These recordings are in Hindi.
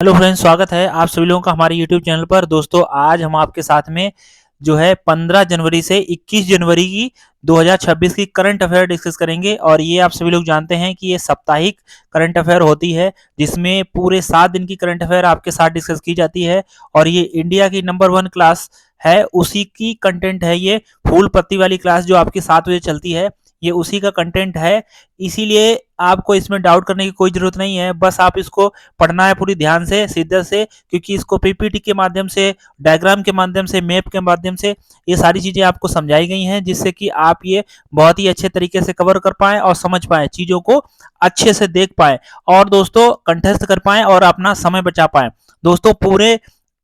हेलो फ्रेंड्स, स्वागत है आप सभी लोगों का हमारे यूट्यूब चैनल पर। दोस्तों, आज हम आपके साथ में जो है 15 जनवरी से 21 जनवरी की 2026 की करंट अफेयर डिस्कस करेंगे। और ये आप सभी लोग जानते हैं कि ये साप्ताहिक करंट अफेयर होती है, जिसमें पूरे 7 दिन की करंट अफेयर आपके साथ डिस्कस की जाती है। और ये इंडिया की नंबर 1 क्लास है, उसी की कंटेंट है ये। फूल पत्ती वाली क्लास जो आपकी 7 बजे चलती है, ये उसी का कंटेंट है। इसीलिए आपको इसमें डाउट करने की कोई जरूरत नहीं है, बस आप इसको पढ़ना है पूरी ध्यान से, शिद्दत से, क्योंकि इसको पीपीटी के माध्यम से, डायग्राम के माध्यम से, मैप के माध्यम से ये सारी चीजें आपको समझाई गई हैं, जिससे कि आप ये बहुत ही अच्छे तरीके से कवर कर पाएं और समझ पाएं, चीजों को अच्छे से देख पाएं और दोस्तों कंठस्थ कर पाएं और अपना समय बचा पाएं। दोस्तों, पूरे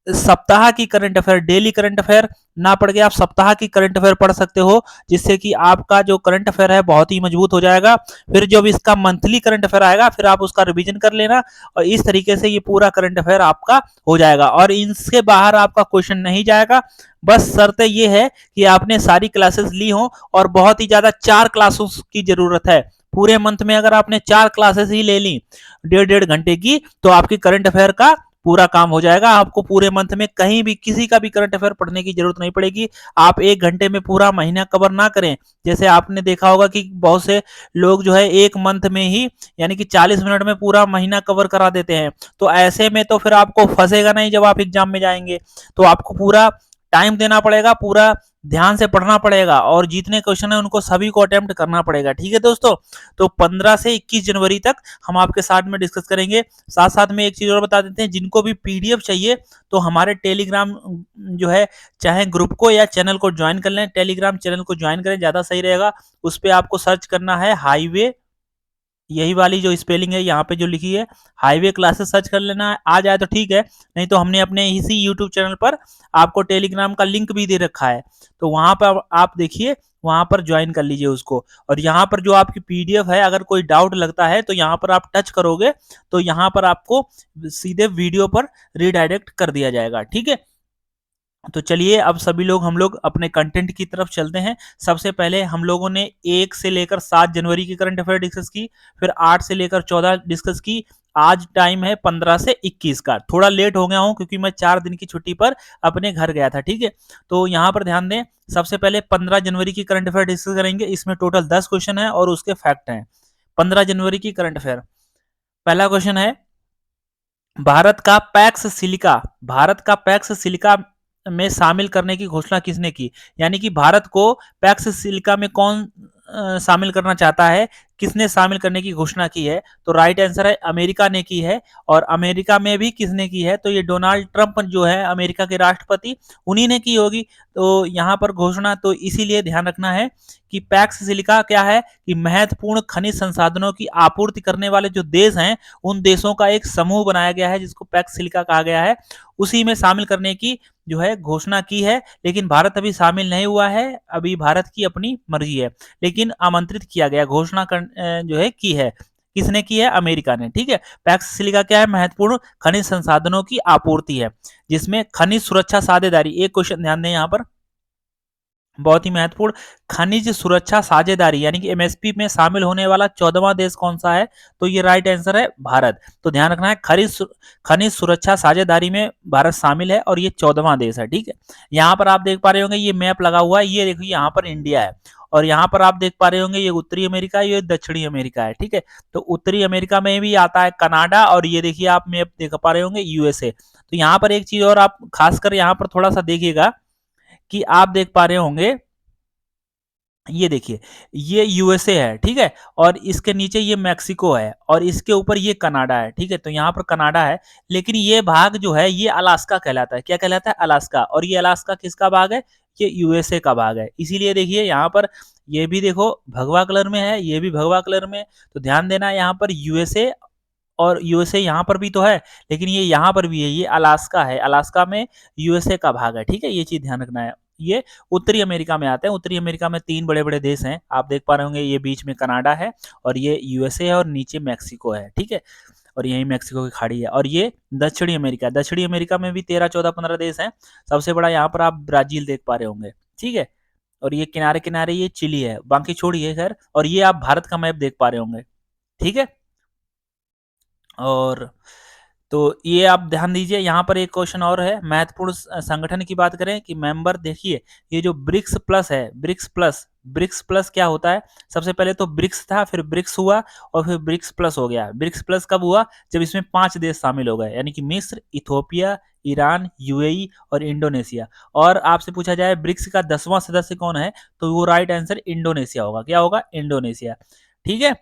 सप्ताह की current affair, daily current affair ना पढ़ के आप सप्ताह की करंट अफेयर पढ़ सकते हो, जिससे कि आपका जो करंट अफेयर है बहुत ही मजबूत हो जाएगा। फिर जब इसका मंथली करंट अफेयर आएगा, फिर आप उसका रिवीजन कर लेना और इस तरीके से ये पूरा करंट अफेयर आपका हो जाएगा और इनसे बाहर आपका क्वेश्चन नहीं जाएगा। बस शर्त ये है कि आपने सारी क्लासेस ली हो और बहुत ही ज्यादा 4 क्लासेस की जरूरत है। पूरे मंथ में अगर आपने 4 क्लासेस ही ले ली 1.5 घंटे की, तो आपकी करंट अफेयर का पूरा काम हो जाएगा। आपको पूरे मंथ में कहीं भी किसी का भी करंट अफेयर पढ़ने की जरूरत नहीं पड़ेगी। आप 1 घंटे में पूरा महीना कवर ना करें। जैसे आपने देखा होगा कि बहुत से लोग जो है 1 मंथ में ही, यानी कि 40 मिनट में पूरा महीना कवर करा देते हैं। तो ऐसे में तो फिर आपको फंसेगा नहीं जब आप एग्जाम में जाएंगे। तो आपको पूरा टाइम देना पड़ेगा, पूरा ध्यान से पढ़ना पड़ेगा और जितने क्वेश्चन है उनको सभी को अटेम्प्ट करना पड़ेगा। ठीक है दोस्तों, तो 15 से 21 जनवरी तक हम आपके साथ में डिस्कस करेंगे। साथ साथ में एक चीज और बता देते हैं, जिनको भी पीडीएफ चाहिए तो हमारे टेलीग्राम जो है, चाहे ग्रुप को या चैनल को ज्वाइन कर लें। टेलीग्राम चैनल को ज्वाइन करें, ज्यादा सही रहेगा। उस पर आपको सर्च करना है हाईवे, यही वाली जो स्पेलिंग है यहाँ पे जो लिखी है हाईवे क्लासेस, सर्च कर लेना है। आ जाए तो ठीक है, नहीं तो हमने अपने इसी यूट्यूब चैनल पर आपको टेलीग्राम का लिंक भी दे रखा है, तो वहां पर आप देखिए, वहां पर ज्वाइन कर लीजिए उसको। और यहाँ पर जो आपकी पीडीएफ है, अगर कोई डाउट लगता है तो यहाँ पर आप टच करोगे तो यहाँ पर आपको सीधे वीडियो पर रिडायरेक्ट कर दिया जाएगा। ठीक है, तो चलिए अब सभी लोग हम लोग अपने कंटेंट की तरफ चलते हैं। सबसे पहले हम लोगों ने 1 से लेकर 7 जनवरी की करंट अफेयर डिस्कस की, फिर 8 से लेकर 14 डिस्कस की। आज टाइम है 15 से 21 का। थोड़ा लेट हो गया हूं क्योंकि मैं 4 दिन की छुट्टी पर अपने घर गया था। ठीक है, तो यहाँ पर ध्यान दें, सबसे पहले 15 जनवरी की करंट अफेयर डिस्कस करेंगे। इसमें टोटल 10 क्वेश्चन है और उसके फैक्ट हैं। 15 जनवरी की करंट अफेयर, पहला क्वेश्चन है, भारत का पैक्स सिलिका में शामिल करने की घोषणा किसने की? यानी कि भारत को पैक्स सिलिका में कौन शामिल करना चाहता है, किसने शामिल करने की घोषणा की है? तो राइट आंसर है अमेरिका ने की है। और अमेरिका में भी किसने की है? तो ये डोनाल्ड ट्रंप जो है अमेरिका के राष्ट्रपति, उन्हीं ने की होगी। तो यहाँ पर घोषणा, तो इसीलिए ध्यान रखना है कि पैक्स सिलिका क्या है कि महत्वपूर्ण खनिज संसाधनों की आपूर्ति करने वाले जो देश हैं, उन देशों का एक समूह बनाया गया है जिसको पैक्स सिलिका कहा गया है। उसी में शामिल करने की जो है घोषणा की है, लेकिन भारत अभी शामिल नहीं हुआ है। अभी भारत की अपनी मर्जी है, लेकिन आमंत्रित किया गया, घोषणा जो है की है। किसने की है? अमेरिका ने। ठीक है, पैक्स सिलिका क्या है? महत्वपूर्ण खनिज संसाधनों की आपूर्ति है, जिसमें खनिज सुरक्षा साझेदारी, एक क्वेश्चन ध्यान दें यहाँ पर, बहुत ही महत्वपूर्ण, खनिज सुरक्षा साझेदारी यानी कि एमएसपी में शामिल होने वाला 14वां देश कौन सा है? तो ये राइट आंसर है भारत। तो ध्यान रखना है, खनिज सुरक्षा साझेदारी में भारत शामिल है और ये 14वां देश है। ठीक है, यहाँ पर आप देख पा रहे होंगे ये मैप लगा हुआ है, ये देखिए यहाँ पर इंडिया है और यहाँ पर आप देख पा रहे होंगे ये उत्तरी अमेरिका है, ये दक्षिणी अमेरिका है। ठीक है, तो उत्तरी अमेरिका में भी आता है कनाडा, और ये देखिए आप मैप देख पा रहे होंगे यूएसए। तो यहाँ पर एक चीज और आप खासकर यहाँ पर थोड़ा सा देखिएगा कि आप देख पा रहे होंगे, ये देखिए ये यूएसए है। ठीक है, और इसके नीचे ये मैक्सिको है और इसके ऊपर ये कनाडा है। ठीक है, तो यहाँ पर कनाडा है, लेकिन ये भाग जो है ये अलास्का कहलाता है। क्या कहलाता है? अलास्का। और ये अलास्का किसका भाग है? ये यूएसए का भाग है। इसीलिए देखिए यहाँ पर ये भी देखो भगवा कलर में है, ये भी भगवा कलर में। तो ध्यान देना यहाँ पर यूएसए, और यूएसए यहाँ पर भी तो है, लेकिन ये यहाँ पर भी है, ये अलास्का है, अलास्का में यूएसए का भाग है। ठीक है, ये चीज ध्यान रखना है। ये उत्तरी अमेरिका में आते हैं। उत्तरी अमेरिका में 3 बड़े बड़े देश हैं, आप देख पा रहे होंगे, ये बीच में कनाडा है और ये यूएसए है और नीचे मैक्सिको है। ठीक है, और यही मैक्सिको की खाड़ी है। और ये दक्षिणी अमेरिका, दक्षिणी अमेरिका में भी 13 14 15 देश हैं। सबसे बड़ा यहाँ पर आप ब्राजील देख पा रहे होंगे। ठीक है, और ये किनारे किनारे ये चिली है, बाकी छोड़िए खैर। और ये आप भारत का मैप देख पा रहे होंगे। ठीक है, और तो ये आप ध्यान दीजिए। यहाँ पर एक क्वेश्चन और है, महत्वपूर्ण संगठन की बात करें कि मेंबर, देखिए ये जो ब्रिक्स प्लस है, ब्रिक्स प्लस क्या होता है? सबसे पहले तो ब्रिक्स था, फिर ब्रिक्स हुआ और फिर ब्रिक्स प्लस हो गया। ब्रिक्स प्लस कब हुआ? जब इसमें 5 देश शामिल हो गए, यानी कि मिस्र, इथोपिया, ईरान, यूएई और इंडोनेशिया। और आपसे पूछा जाए ब्रिक्स का 10वां सदस्य कौन है, तो वो राइट आंसर इंडोनेशिया होगा। क्या होगा? इंडोनेशिया। ठीक है।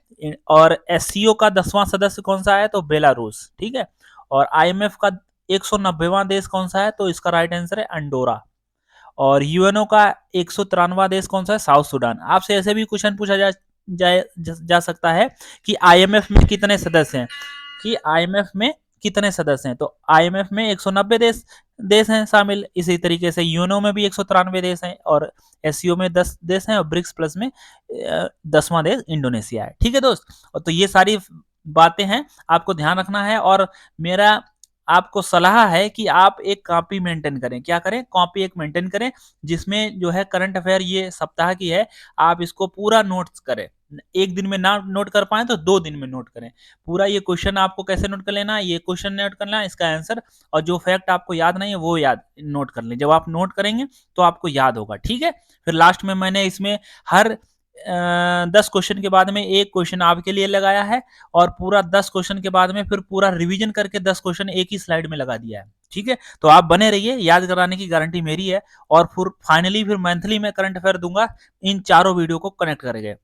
और एससीओ का 10वां सदस्य कौन सा है? तो बेलारूस। ठीक है। और आईएमएफ का 190वां देश कौन सा है? तो इसका राइट आंसर है अंडोरा। और यूएनओ का 193वां देश कौन सा है? South Sudan. आपसे ऐसे भी क्वेश्चन पूछा जा सकता है कि आईएमएफ में कितने सदस्य हैं, कि आईएमएफ में कितने सदस्य हैं? तो आईएमएफ में 190 देश देश हैं शामिल। इसी तरीके से यूएनओ में भी 193 देश हैं, और एससीओ में 10 देश हैं, और ब्रिक्स प्लस में 10वां देश इंडोनेशिया है। ठीक है दोस्त। और तो ये सारी बातें हैं, आपको ध्यान रखना है। और मेरा आपको सलाह है कि आप एक कॉपी मेंटेन करें। क्या करें? कॉपी एक मेंटेन करें, जिसमें जो है करंट अफेयर ये सप्ताह की है, आप इसको पूरा नोट्स करें। एक दिन में ना नोट कर पाए तो 2 दिन में नोट करें। पूरा ये क्वेश्चन आपको कैसे नोट कर लेना है, ये क्वेश्चन नोट करना है, इसका आंसर, और जो फैक्ट आपको याद नहीं है वो याद नोट कर लें। जब आप नोट करेंगे तो आपको याद होगा। ठीक है। फिर लास्ट में मैंने इसमें हर 10 क्वेश्चन के बाद में एक क्वेश्चन आपके लिए लगाया है, और पूरा 10 क्वेश्चन के बाद में फिर पूरा रिवीजन करके 10 क्वेश्चन एक ही स्लाइड में लगा दिया है। ठीक है। तो आप बने रहिए, याद कराने की गारंटी मेरी है। और फिर फाइनली फिर मंथली में करंट अफेयर दूंगा, इन चारों वीडियो को कनेक्ट करेंगे।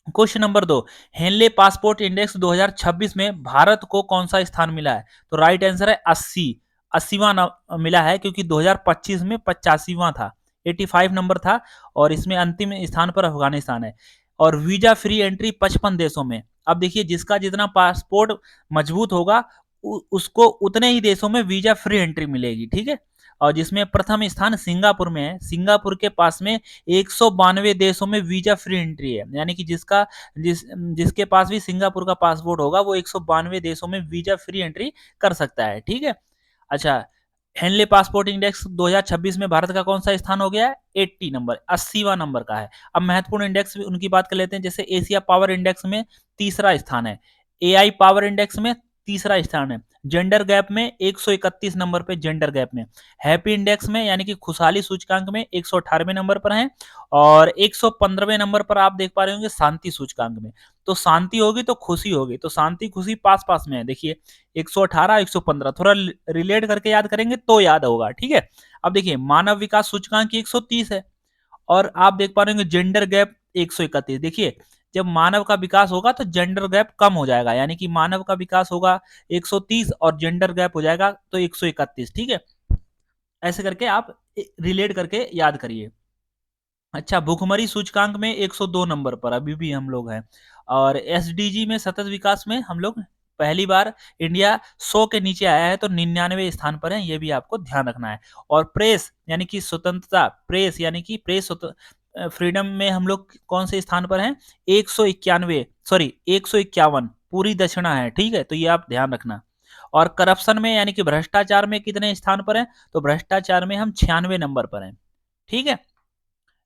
Question number 2, Henley passport index 2026 में भारत को कौन सा स्थान मिला है? तो राइट आंसर है 80वां मिला है, क्योंकि 2025 में 85वां था, 85 नंबर था, और इसमें अंतिम स्थान पर अफगानिस्तान है। और वीजा फ्री एंट्री 55 देशों में। अब देखिए, जिसका जितना पासपोर्ट मजबूत होगा उसको उतने ही देशों में वीजा फ्री एंट्री मिलेगी। ठीक है। और जिसमें प्रथम स्थान सिंगापुर में है। सिंगापुर के पास में 192 देशों में वीजा फ्री एंट्री है, यानी कि जिसके पास भी सिंगापुर का पासपोर्ट होगा वो 192 देशों में वीजा फ्री एंट्री कर सकता है। ठीक है। अच्छा, हेनले पासपोर्ट इंडेक्स 2026 में भारत का कौन सा स्थान हो गया है? 80 नंबर, 80वां नंबर का है। अब महत्वपूर्ण इंडेक्स उनकी बात कर लेते हैं। जैसे एशिया पावर इंडेक्स में तीसरा स्थान है, एआई पावर इंडेक्स में तीसरा स्थान है, जेंडर गैप में 131 नंबर पे, जेंडर गैप में, हैप्पी इंडेक्स में यानी कि खुशहाली सूचकांक में 118वें नंबर पर है, और 115वें नंबर पर आप देख पा रहे होंगे शांति सूचकांक में। तो शांति होगी तो खुशी होगी, तो शांति खुशी पास पास में है। देखिए 118 115 थोड़ा रिलेट करके याद करेंगे तो याद होगा। ठीक है। अब देखिए मानव विकास सूचकांक 130 है, और आप देख पा रहे होंगे जेंडर गैप 131। देखिए जब मानव का विकास होगा तो जेंडर गैप कम हो जाएगा, यानी कि मानव का विकास होगा 130 और जेंडर गैप हो जाएगा तो 131। ठीक है। ऐसे करके आप रिलेट करके याद करिए। अच्छा, भूखमरी सूचकांक में 102 नंबर पर अभी भी हम लोग हैं, और एसडीजी में सतत विकास में हम लोग पहली बार इंडिया 100 के नीचे आया है, तो 99वें स्थान पर है, ये भी आपको ध्यान रखना है। और प्रेस यानी कि स्वतंत्रता, प्रेस यानी कि फ्रीडम में हम लोग कौन से स्थान पर हैं? 151 पूरी दक्षिणा है। ठीक है। तो ये आप ध्यान रखना। और करप्शन में यानी कि भ्रष्टाचार में कितने स्थान पर है? तो भ्रष्टाचार में हम 96 नंबर पर हैं। ठीक है।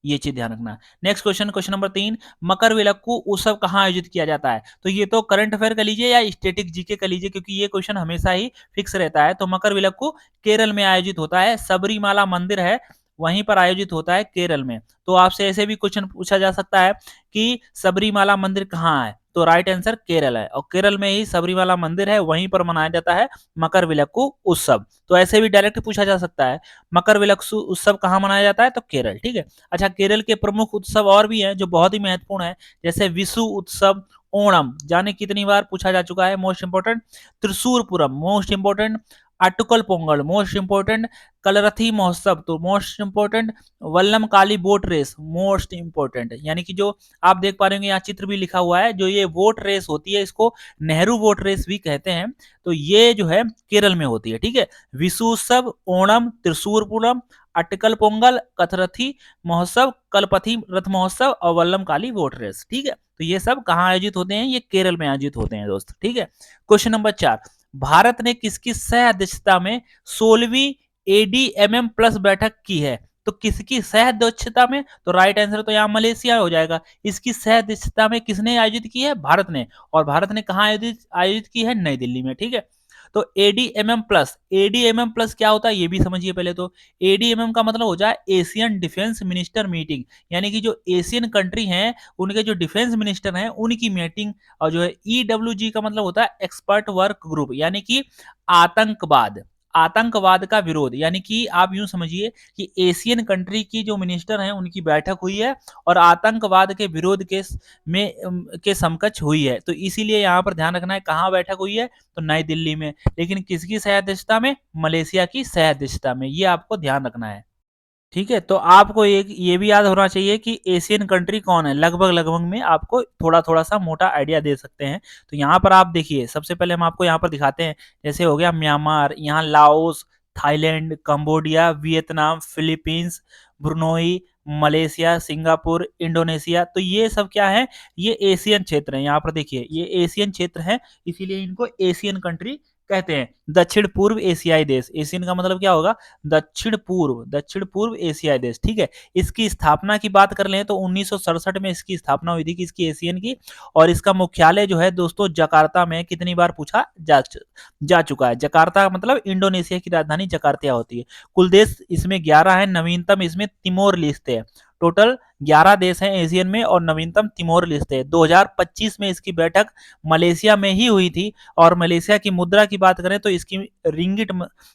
ये चीज ध्यान रखना। नेक्स्ट क्वेश्चन, क्वेश्चन नंबर 3, मकर विलक्कू उत्सव कहाँ आयोजित किया जाता है? तो ये तो करंट अफेयर का लीजिए या स्टैटिक जीके का लीजिए, क्योंकि ये क्वेश्चन हमेशा ही फिक्स रहता है। तो मकर विलक्कू केरल में आयोजित होता है, सबरीमाला मंदिर है वहीं पर आयोजित होता है केरल में। तो आपसे ऐसे भी क्वेश्चन पूछा जा सकता है कि सबरीमाला मंदिर कहाँ है? तो राइट आंसर केरल है, और केरल में ही सबरीमाला मंदिर है, वहीं पर मनाया जाता है मकर विलक्कू उत्सव। तो ऐसे भी डायरेक्ट पूछा जा सकता है, मकर विलक्कू उत्सव कहाँ मनाया जाता है? तो केरल। ठीक है। अच्छा, केरल के प्रमुख उत्सव और भी हैं जो बहुत ही महत्वपूर्ण है, जैसे विशु उत्सव, ओणम, जाने कितनी बार पूछा जा चुका है, most important, Thrissur Pooram most important, Attukal Pongal most important, कलरथी महोत्सव तो most important, Vallam Kali boat race most important. यानी कि जो आप देख पा रहे होंगे यहाँ चित्र भी लिखा हुआ है, जो ये बोट रेस होती है इसको नेहरू बोट रेस भी कहते हैं, तो ये जो है केरल में होती है। ठीक है। विशु उत्सव, ओणम, त्रिशूरपुरम, अटकल पोंगल, कथरथी महोत्सव, कलपथी रथ महोत्सव और वल्लम काली बोट रेस। ठीक है। तो ये सब कहाँ आयोजित होते हैं? ये केरल में आयोजित होते हैं दोस्त। ठीक है। क्वेश्चन नंबर 4, भारत ने किसकी सह अध्यक्षता में 16वीं एडीएमएम प्लस बैठक की है? तो किसकी सह अध्यक्षता में? तो राइट आंसर तो यहाँ मलेशिया हो जाएगा। इसकी सह अध्यक्षता में किसने आयोजित की है? भारत ने। और भारत ने कहाँ आयोजित आयोजित की है? नई दिल्ली में। ठीक है। तो एडीएमएम प्लस क्या होता है ये भी समझिए पहले। तो एडीएमएम का मतलब हो जाए एशियन डिफेंस मिनिस्टर मीटिंग, यानी कि जो एशियन कंट्री हैं उनके जो डिफेंस मिनिस्टर हैं उनकी मीटिंग। और जो है ईडब्ल्यूजी का मतलब होता है एक्सपर्ट वर्क ग्रुप, यानी कि आतंकवाद, आतंकवाद का विरोध, यानी कि आप यूं समझिए कि एशियन कंट्री की जो मिनिस्टर हैं उनकी बैठक हुई है और आतंकवाद के विरोध के समकक्ष हुई है। तो इसीलिए यहाँ पर ध्यान रखना है कहाँ बैठक हुई है, तो नई दिल्ली में। लेकिन किसकी सह अध्यक्षता में, मलेशिया की सह अध्यक्षता में, ये आपको ध्यान रखना है। ठीक है, तो आपको एक ये भी याद होना चाहिए कि एशियन कंट्री कौन है, लगभग लगभग में आपको थोड़ा थोड़ा सा मोटा आइडिया दे सकते हैं। तो यहाँ पर आप देखिए, सबसे पहले हम आपको यहाँ पर दिखाते हैं, जैसे हो गया म्यांमार, यहाँ Laos, Thailand, Cambodia, Vietnam, Philippines, Brunei, Malaysia, Singapore, Indonesia. तो ये सब क्या है, ये एशियन क्षेत्र है। यहाँ पर देखिए ये एशियन क्षेत्र है, इसीलिए इनको एशियन कंट्री कहते हैं। दक्षिण पूर्व एशियाई देश, एशियन का मतलब क्या होगा, दक्षिण पूर्व एशियाई देश। ठीक है, इसकी स्थापना की बात कर लें तो 1967 में इसकी स्थापना हुई थी, किसकी, एशियन की। और इसका मुख्यालय जो है दोस्तों जकार्ता में, कितनी बार पूछा जा चुका है। जकार्ता मतलब इंडोनेशिया की राजधानी जकार्ता होती है। कुल देश इसमें 11 है, नवीनतम इसमें तिमोर लिस्ते है। टोटल 11 देश हैं एशियन में और नवीनतम तिमोर लिस्ते है। 2025 में इसकी बैठक मलेशिया में ही हुई थी। और मलेशिया की मुद्रा की बात करें तो इसकी रिंगिट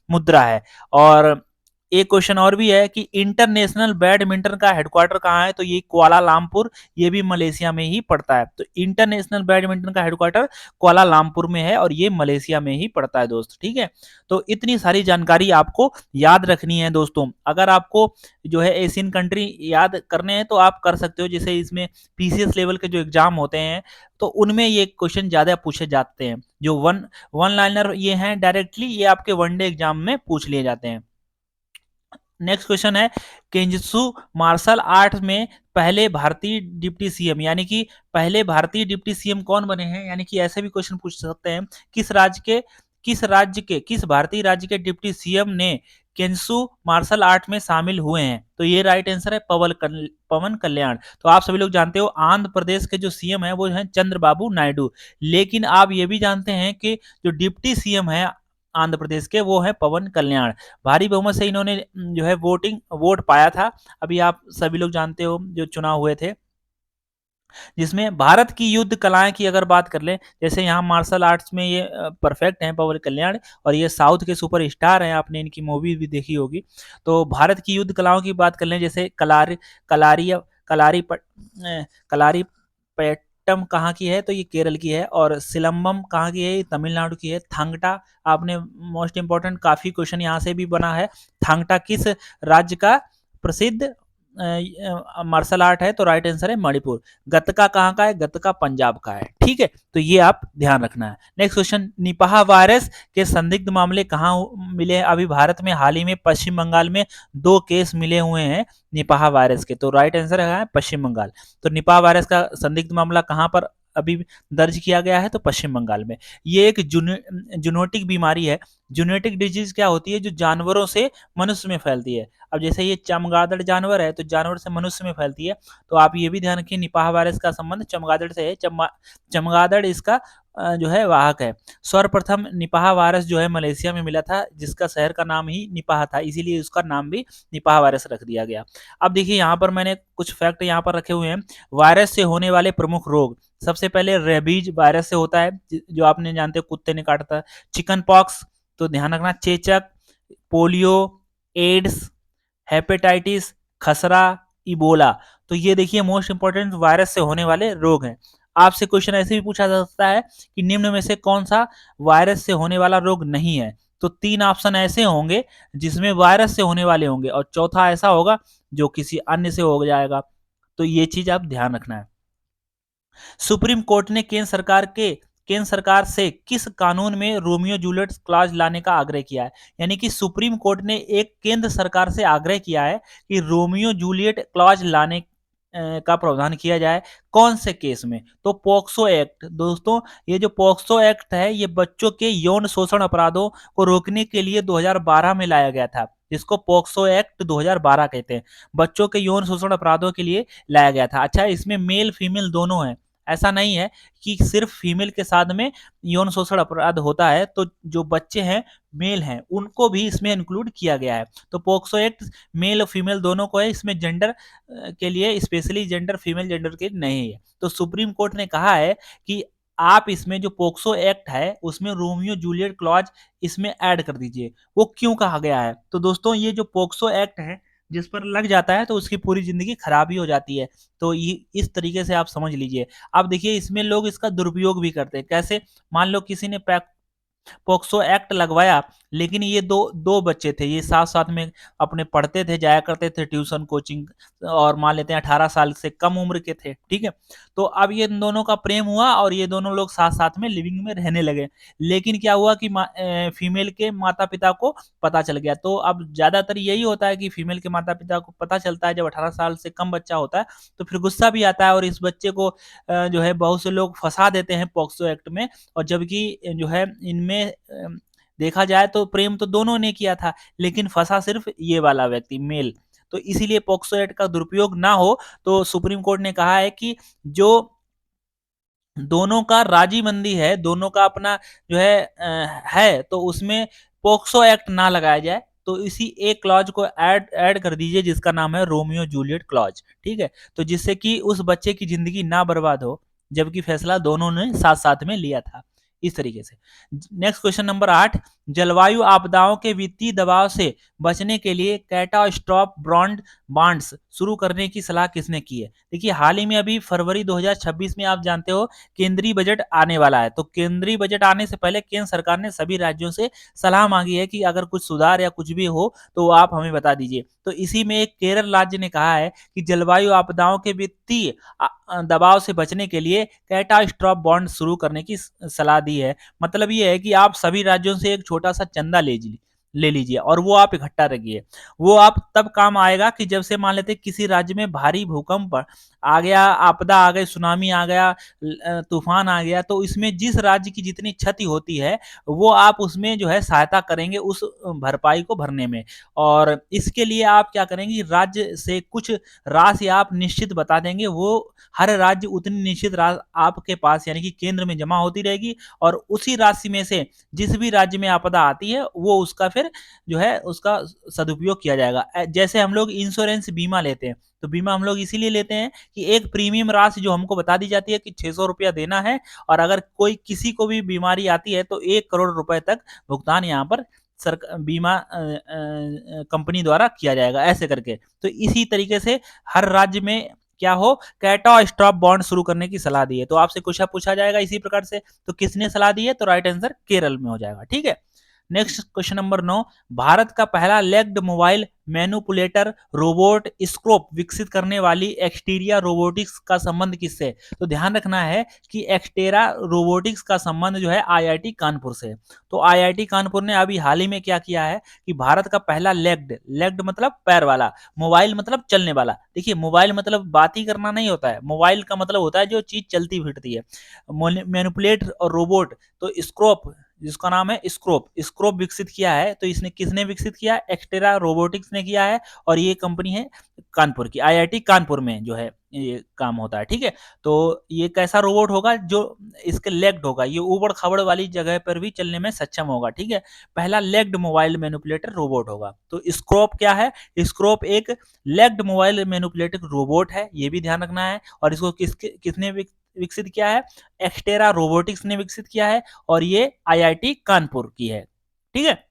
मुद्रा है। और एक क्वेश्चन और भी है कि इंटरनेशनल बैडमिंटन का हेडक्वार्टर कहाँ है, तो ये कुआलालंपुर, ये भी मलेशिया में ही पड़ता है। तो इंटरनेशनल बैडमिंटन का हेडक्वार्टर कुआलालंपुर में है और ये मलेशिया में ही पड़ता है दोस्त। ठीक है, तो इतनी सारी जानकारी आपको याद रखनी है दोस्तों। अगर आपको जो है एशियन कंट्री याद करने हैं तो आप कर सकते हो, जैसे इसमें पीसीएस लेवल के जो एग्जाम होते हैं तो उनमें ये क्वेश्चन ज्यादा पूछे जाते हैं। जो वन लाइनर ये हैं डायरेक्टली ये आपके वनडे एग्जाम में पूछ लिए जाते हैं। नेक्स्ट क्वेश्चन है, केंजित्सु मार्शल आर्ट में पहले भारतीय डिप्टी सीएम, यानी कि पहले भारतीय डिप्टी सीएम कौन बने हैं, यानी कि ऐसे भी क्वेश्चन पूछ सकते हैं, किस भारतीय राज्य के डिप्टी सीएम ने केंजित्सु मार्शल आर्ट में शामिल हुए हैं। तो ये राइट आंसर है पवन कल्याण। तो आप सभी लोग जानते हो आंध्र प्रदेश के जो सीएम है वो है चंद्रबाबू नायडू। लेकिन आप ये भी जानते हैं कि जो डिप्टी सीएम है आंध्र प्रदेश के वो है पवन कल्याण। भारी बहुमत से इन्होंने जो है वोट पाया था। अभी आप सभी लोग जानते हो जो चुनाव हुए थे, जिसमें भारत की युद्ध कलाएं की अगर बात कर लें, जैसे यहाँ मार्शल आर्ट्स में ये परफेक्ट हैं पवन कल्याण, और ये साउथ के सुपर स्टार हैं, आपने इनकी मूवी भी देखी होगी। तो भारत की युद्ध कलाओं की बात कर लें, जैसे कलारी कलारी कलारी पैट्टम कहाँ की है, तो ये केरल की है। और सिलम्बम कहाँ की है, ये तमिलनाडु की है। थांगटा, आपने मोस्ट इंपॉर्टेंट काफी क्वेश्चन यहाँ से भी बना है, थांगटा किस राज्य का प्रसिद्ध मार्शल आर्ट है, तो राइट आंसर है मणिपुर। गतका कहाँ का है, गतका पंजाब का है। ठीक है, तो ये आप ध्यान रखना है। नेक्स्ट क्वेश्चन, निपाह वायरस के संदिग्ध मामले कहाँ मिले हैं। अभी भारत में हाल ही में पश्चिम बंगाल में 2 केस मिले हुए हैं निपाह वायरस के, तो राइट आंसर है पश्चिम बंगाल। तो निपाह वायरस का संदिग्ध मामला कहाँ पर अभी दर्ज किया गया है, तो पश्चिम बंगाल में। ये एक जूनोटिक बीमारी है। जूनोटिक डिजीज क्या होती है, जो जानवरों से मनुष्य में फैलती है। अब जैसे ये चमगादड़ जानवर है तो जानवर से मनुष्य में फैलती है। तो आप ये भी ध्यान रखिए निपाह वायरस का संबंध चमगादड़ से है। चमगादड़ इसका जो है वाहक है। सर्वप्रथम निपाह वायरस जो है मलेशिया में मिला था, जिसका शहर का नाम ही निपाह था, इसीलिए उसका नाम भी निपाह वायरस रख दिया गया। अब देखिए यहाँ पर मैंने कुछ फैक्ट यहाँ पर रखे हुए हैं। वायरस से होने वाले प्रमुख रोग, सबसे पहले रेबीज वायरस से होता है, जो आपने जानते हो कुत्ते ने काटता है। चिकन पॉक्स, तो ध्यान रखना, चेचक, पोलियो, एड्स, हेपेटाइटिस, खसरा, इबोला। तो ये देखिए मोस्ट इंपॉर्टेंट वायरस से होने वाले रोग हैं। आपसे क्वेश्चन ऐसे भी पूछा जा सकता है कि निम्न में से कौन सा वायरस से होने वाला रोग नहीं है। तो 3 ऑप्शन ऐसे होंगे जिसमें वायरस से होने वाले होंगे और चौथा ऐसा होगा जो किसी अन्य से हो जाएगा। तो ये चीज आप ध्यान रखना है। सुप्रीम कोर्ट ने केंद्र सरकार से किस कानून में रोमियो जूलियट क्लॉज लाने का आग्रह किया है। यानी कि सुप्रीम कोर्ट ने एक केंद्र सरकार से आग्रह किया है कि रोमियो जूलियट क्लॉज लाने का प्रावधान किया जाए। कौन से केस में, तो पॉक्सो एक्ट। दोस्तों ये जो पॉक्सो एक्ट है ये बच्चों के यौन शोषण अपराधों को रोकने के लिए 2012 में लाया गया था, जिसको पॉक्सो एक्ट 2012 कहते हैं। बच्चों के यौन शोषण अपराधों के लिए लाया गया था। अच्छा, इसमें मेल फीमेल दोनों हैं, ऐसा नहीं है कि सिर्फ फीमेल के साथ में यौन शोषण अपराध होता है, तो जो बच्चे हैं मेल हैं उनको भी इसमें इंक्लूड किया गया है। तो पोक्सो एक्ट मेल और फीमेल दोनों को है, इसमें जेंडर के लिए स्पेशली जेंडर फीमेल जेंडर के नहीं है। तो सुप्रीम कोर्ट ने कहा है कि आप इसमें जो पोक्सो एक्ट है उसमें रोमियो जूलियट क्लॉज इसमें ऐड कर दीजिए। वो क्यों कहा गया है? तो दोस्तों ये जो पोक्सो एक्ट है जिस पर लग जाता है तो उसकी पूरी जिंदगी खराब ही हो जाती है। तो ये इस तरीके से आप समझ लीजिए। अब देखिए इसमें लोग इसका दुरुपयोग भी करते हैं। कैसे? मान लो किसी ने पोक्सो एक्ट लगवाया, लेकिन ये दो दो बच्चे थे, ये साथ साथ में अपने पढ़ते थे, जाया करते थे ट्यूशन कोचिंग, और मान लेते हैं 18 साल से कम उम्र के थे, ठीक है। तो अब ये इन दोनों का प्रेम हुआ और ये दोनों लोग साथ साथ में लिविंग में रहने लगे। लेकिन क्या हुआ कि फीमेल के माता पिता को पता चल गया। तो अब ज्यादातर यही होता है कि फीमेल के माता पिता को पता चलता है जब 18 साल से कम बच्चा होता है, तो फिर गुस्सा भी आता है और इस बच्चे को जो है बहुत से लोग फंसा देते हैं पोक्सो एक्ट में। और जबकि जो है इनमें देखा जाए तो प्रेम तो दोनों ने किया था, लेकिन फंसा सिर्फ ये वाला व्यक्ति मेल। तो इसीलिए पोक्सो एक्ट का दुरुपयोग ना हो, तो सुप्रीम कोर्ट ने कहा है कि जो दोनों का राजीमंदी है, दोनों का अपना जो है तो उसमें पोक्सो एक्ट ना लगाया जाए। तो इसी एक क्लॉज को ऐड ऐड कर दीजिए जिसका नाम है रोमियो जूलियट क्लॉज, ठीक है। तो जिससे कि उस बच्चे की जिंदगी ना बर्बाद हो, जबकि फैसला दोनों ने साथ साथ में लिया था, इस तरीके से। नेक्स्ट क्वेश्चन नंबर 8, जलवायु आपदाओं के वित्तीय दबाव से बचने के लिए कैटास्ट्रॉफ बॉन्ड बांड्स शुरू करने की सलाह किसने की है? देखिए हाल ही में अभी फरवरी 2026 में आप जानते हो केंद्रीय बजट आने वाला है। तो केंद्रीय बजट आने से पहले केंद्र सरकार ने सभी राज्यों से सलाह मांगी है कि अगर कुछ सुधार या कुछ भी हो तो आप हमें बता दीजिए। तो इसी में एक केरल राज्य ने कहा है कि जलवायु आपदाओं के वित्तीय दबाव से बचने के लिए कैटास्ट्रॉफ बॉन्ड शुरू करने की सलाह दी है। मतलब ये है कि आप सभी राज्यों से एक छोटा सा चंदा ले लीजिए और वो आप इकट्ठा रखिए। वो आप तब काम आएगा कि जब से मान लेते किसी राज्य में भारी भूकंप आ गया, आपदा आ गई, सुनामी आ गया, तूफान आ गया, तो इसमें जिस राज्य की जितनी क्षति होती है वो आप उसमें जो है सहायता करेंगे उस भरपाई को भरने में। और इसके लिए आप क्या करेंगे, राज्य से कुछ राशि आप निश्चित बता देंगे, वो हर राज्य उतनी निश्चित राशि आपके पास यानी कि केंद्र में जमा होती रहेगी, और उसी राशि में से जिस भी राज्य में आपदा आती है वो उसका फिर जो है उसका सदुपयोग किया जाएगा। जैसे हम लोग इंश्योरेंस बीमा लेते हैं, तो बीमा हम लोग इसीलिए लेते हैं कि एक प्रीमियम राशि जो हमको बता दी जाती है कि 600 रुपया देना है, और अगर कोई किसी को भी बीमारी आती है तो 1 करोड़ रुपए तक भुगतान यहाँ पर बीमा कंपनी द्वारा किया जाएगा, ऐसे करके। तो इसी तरीके से हर राज्य में क्या हो, कैटास्ट्रॉफ बॉन्ड शुरू करने की सलाह दी है। तो आपसे क्वेश्चन पूछा जाएगा इसी प्रकार से, तो किसने सलाह दी है? तो राइट आंसर केरल में हो जाएगा, ठीक है। नेक्स्ट क्वेश्चन नंबर 9, भारत का पहला लेग्ड मोबाइल मैनुपुलेटर रोबोट स्क्रोप विकसित करने वाली एक्सटीरिया रोबोटिक्स का संबंध किससे? तो ध्यान रखना है कि एक्सटेरा रोबोटिक्स का संबंध जो है आईआईटी कानपुर से। तो आईआईटी कानपुर ने अभी हाल ही में क्या किया है कि भारत का पहला लेग्ड मतलब पैर वाला, मोबाइल मतलब चलने वाला। देखिए मोबाइल मतलब बात ही करना नहीं होता है, मोबाइल का मतलब होता है जो चीज चलती फिरती है। मैनुपुलेट और रोबोट, तो स्क्रोप जिसका नाम है स्क्रोप विकसित किया है। तो इसने किसने विकसित किया? एक्सटेरा रोबोटिक्स ने किया है, और ये कंपनी है कानपुर की, आईआईटी कानपुर में जो है ये काम होता है, ठीक है। तो ये कैसा रोबोट होगा? जो इसके लेग्ड होगा, ये ऊबड़ खाबड़ वाली जगह पर भी चलने में सक्षम होगा, ठीक है। पहला लेग्ड मोबाइल मैनिपुलेटर रोबोट होगा। तो स्क्रोप क्या है? स्क्रोप एक लेग्ड मोबाइल मैनिपुलेटर रोबोट है, ये भी ध्यान रखना है। और इसको किसने विकसित किया है? एक्सटेरा रोबोटिक्स ने विकसित किया है, और ये आईआईटी कानपुर की है, ठीक है।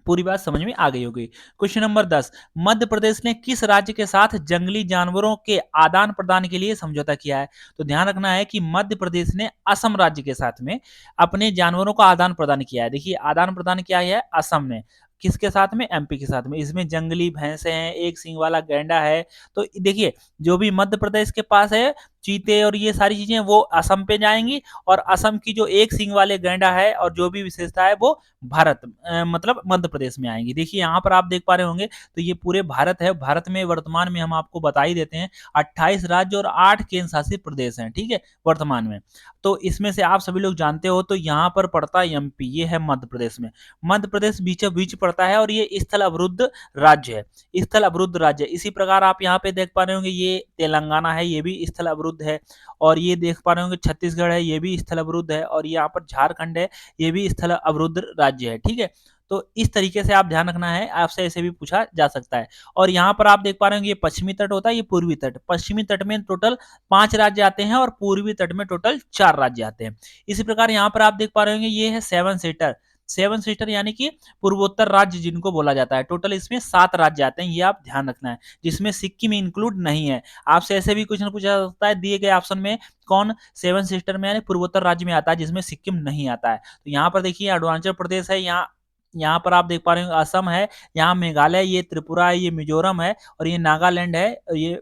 पूरी बात समझ में आ गई होगी। क्वेश्चन नंबर 10, मध्य प्रदेश ने किस राज्य के साथ जंगली जानवरों के आदान प्रदान के लिए समझौता किया है? तो ध्यान रखना है कि मध्य प्रदेश ने असम राज्य के साथ में अपने जानवरों का आदान प्रदान किया है। देखिए आदान प्रदान किया है असम ने, किसके साथ में? एमपी के साथ में। इसमें जंगली भैंसे हैं, एक सींग वाला गैंडा है। तो देखिए जो भी मध्य प्रदेश के पास है चीते और ये सारी चीजें वो असम पे जाएंगी, और असम की जो एक सींग वाले गैंडा है और जो भी विशेषता है वो भारत मतलब मध्य प्रदेश में आएंगी। देखिए यहाँ पर आप देख पा रहे होंगे, तो ये पूरे भारत है। भारत में वर्तमान में हम आपको बता ही देते हैं 28 राज्य और 8 केंद्र शासित प्रदेश हैं, ठीक है, वर्तमान में। तो इसमें से आप सभी लोग जानते हो, तो यहाँ पर पड़ता है एमपी, ये है मध्य प्रदेश में। मध्य प्रदेश बीचों बीच पड़ता है और ये स्थल अवरुद्ध राज्य है, स्थल अवरुद्ध राज्य। इसी प्रकार आप यहाँ पे देख पा रहे होंगे ये तेलंगाना है, ये भी स्थल अवरुद्ध अवरुद्ध है, और ये देख पा रहे होंगे छत्तीसगढ़ है, ये भी स्थल अवरुद्ध है, और यहाँ पर झारखंड है, ये भी स्थल अवरुद्ध राज्य है। ठीक है, तो इस तरीके से आप ध्यान रखना है, आपसे ऐसे भी पूछा जा सकता है। और यहाँ पर आप देख पा रहे होंगे ये पश्चिमी तट होता है, ये पूर्वी तट। पश्चिमी तट में टोटल 5 राज्य आते हैं और पूर्वी तट में टोटल 4 राज्य आते हैं। इसी प्रकार यहाँ पर आप देख पा रहे होंगे ये है 7 सीटर। 7 सीटर यानी कि पूर्वोत्तर राज्य जिनको बोला जाता है। टोटल इसमें 7 राज्य आते हैं, ये आप ध्यान रखना है, जिसमें सिक्किम इंक्लूड नहीं है। आपसे ऐसे भी क्वेश्चन पूछा जा सकता है दिए गए ऑप्शन में कौन 7 सीटर में यानी पूर्वोत्तर राज्य में आता है जिसमें सिक्किम नहीं आता है। तो यहाँ पर देखिए अरुणाचल प्रदेश है, यहाँ यहाँ पर आप देख पा रहे हो असम है, यहाँ मेघालय, ये त्रिपुरा है, ये मिजोरम है, और ये नागालैंड है, ये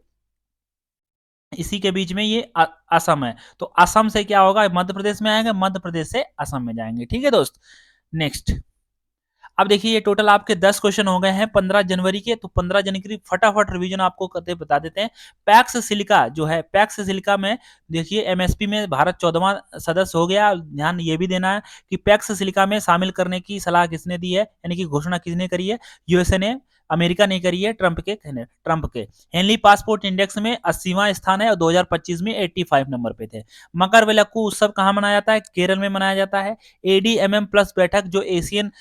इसी के बीच में ये असम है। तो असम से क्या होगा, मध्य प्रदेश में आएंगे, मध्य प्रदेश से असम में जाएंगे। ठीक है दोस्त, नेक्स्ट। अब देखिए ये टोटल आपके 10 क्वेश्चन हो गए हैं 15 जनवरी के। तो 15 जनवरी फटाफट रिवीजन आपको करते बता देते हैं। पैक्स सिलिका जो है, पैक्स सिलिका में देखिए एमएसपी में भारत 14वां सदस्य हो गया। ध्यान ये भी देना है कि पैक्स सिलिका में शामिल करने की सलाह किसने दी है, यानी कि घोषणा किसने करी है, यूएसए ने, अमेरिका ने करी है, ट्रंप के। हेनली पासपोर्ट इंडेक्स में 80वां स्थान है और 2025 में 85 नंबर पे थे। मकर विलक्कू उत्सव कहाँ मनाया जाता है, केरल में मनाया जाता है। एडीएमएम प्लस बैठक जो एशियन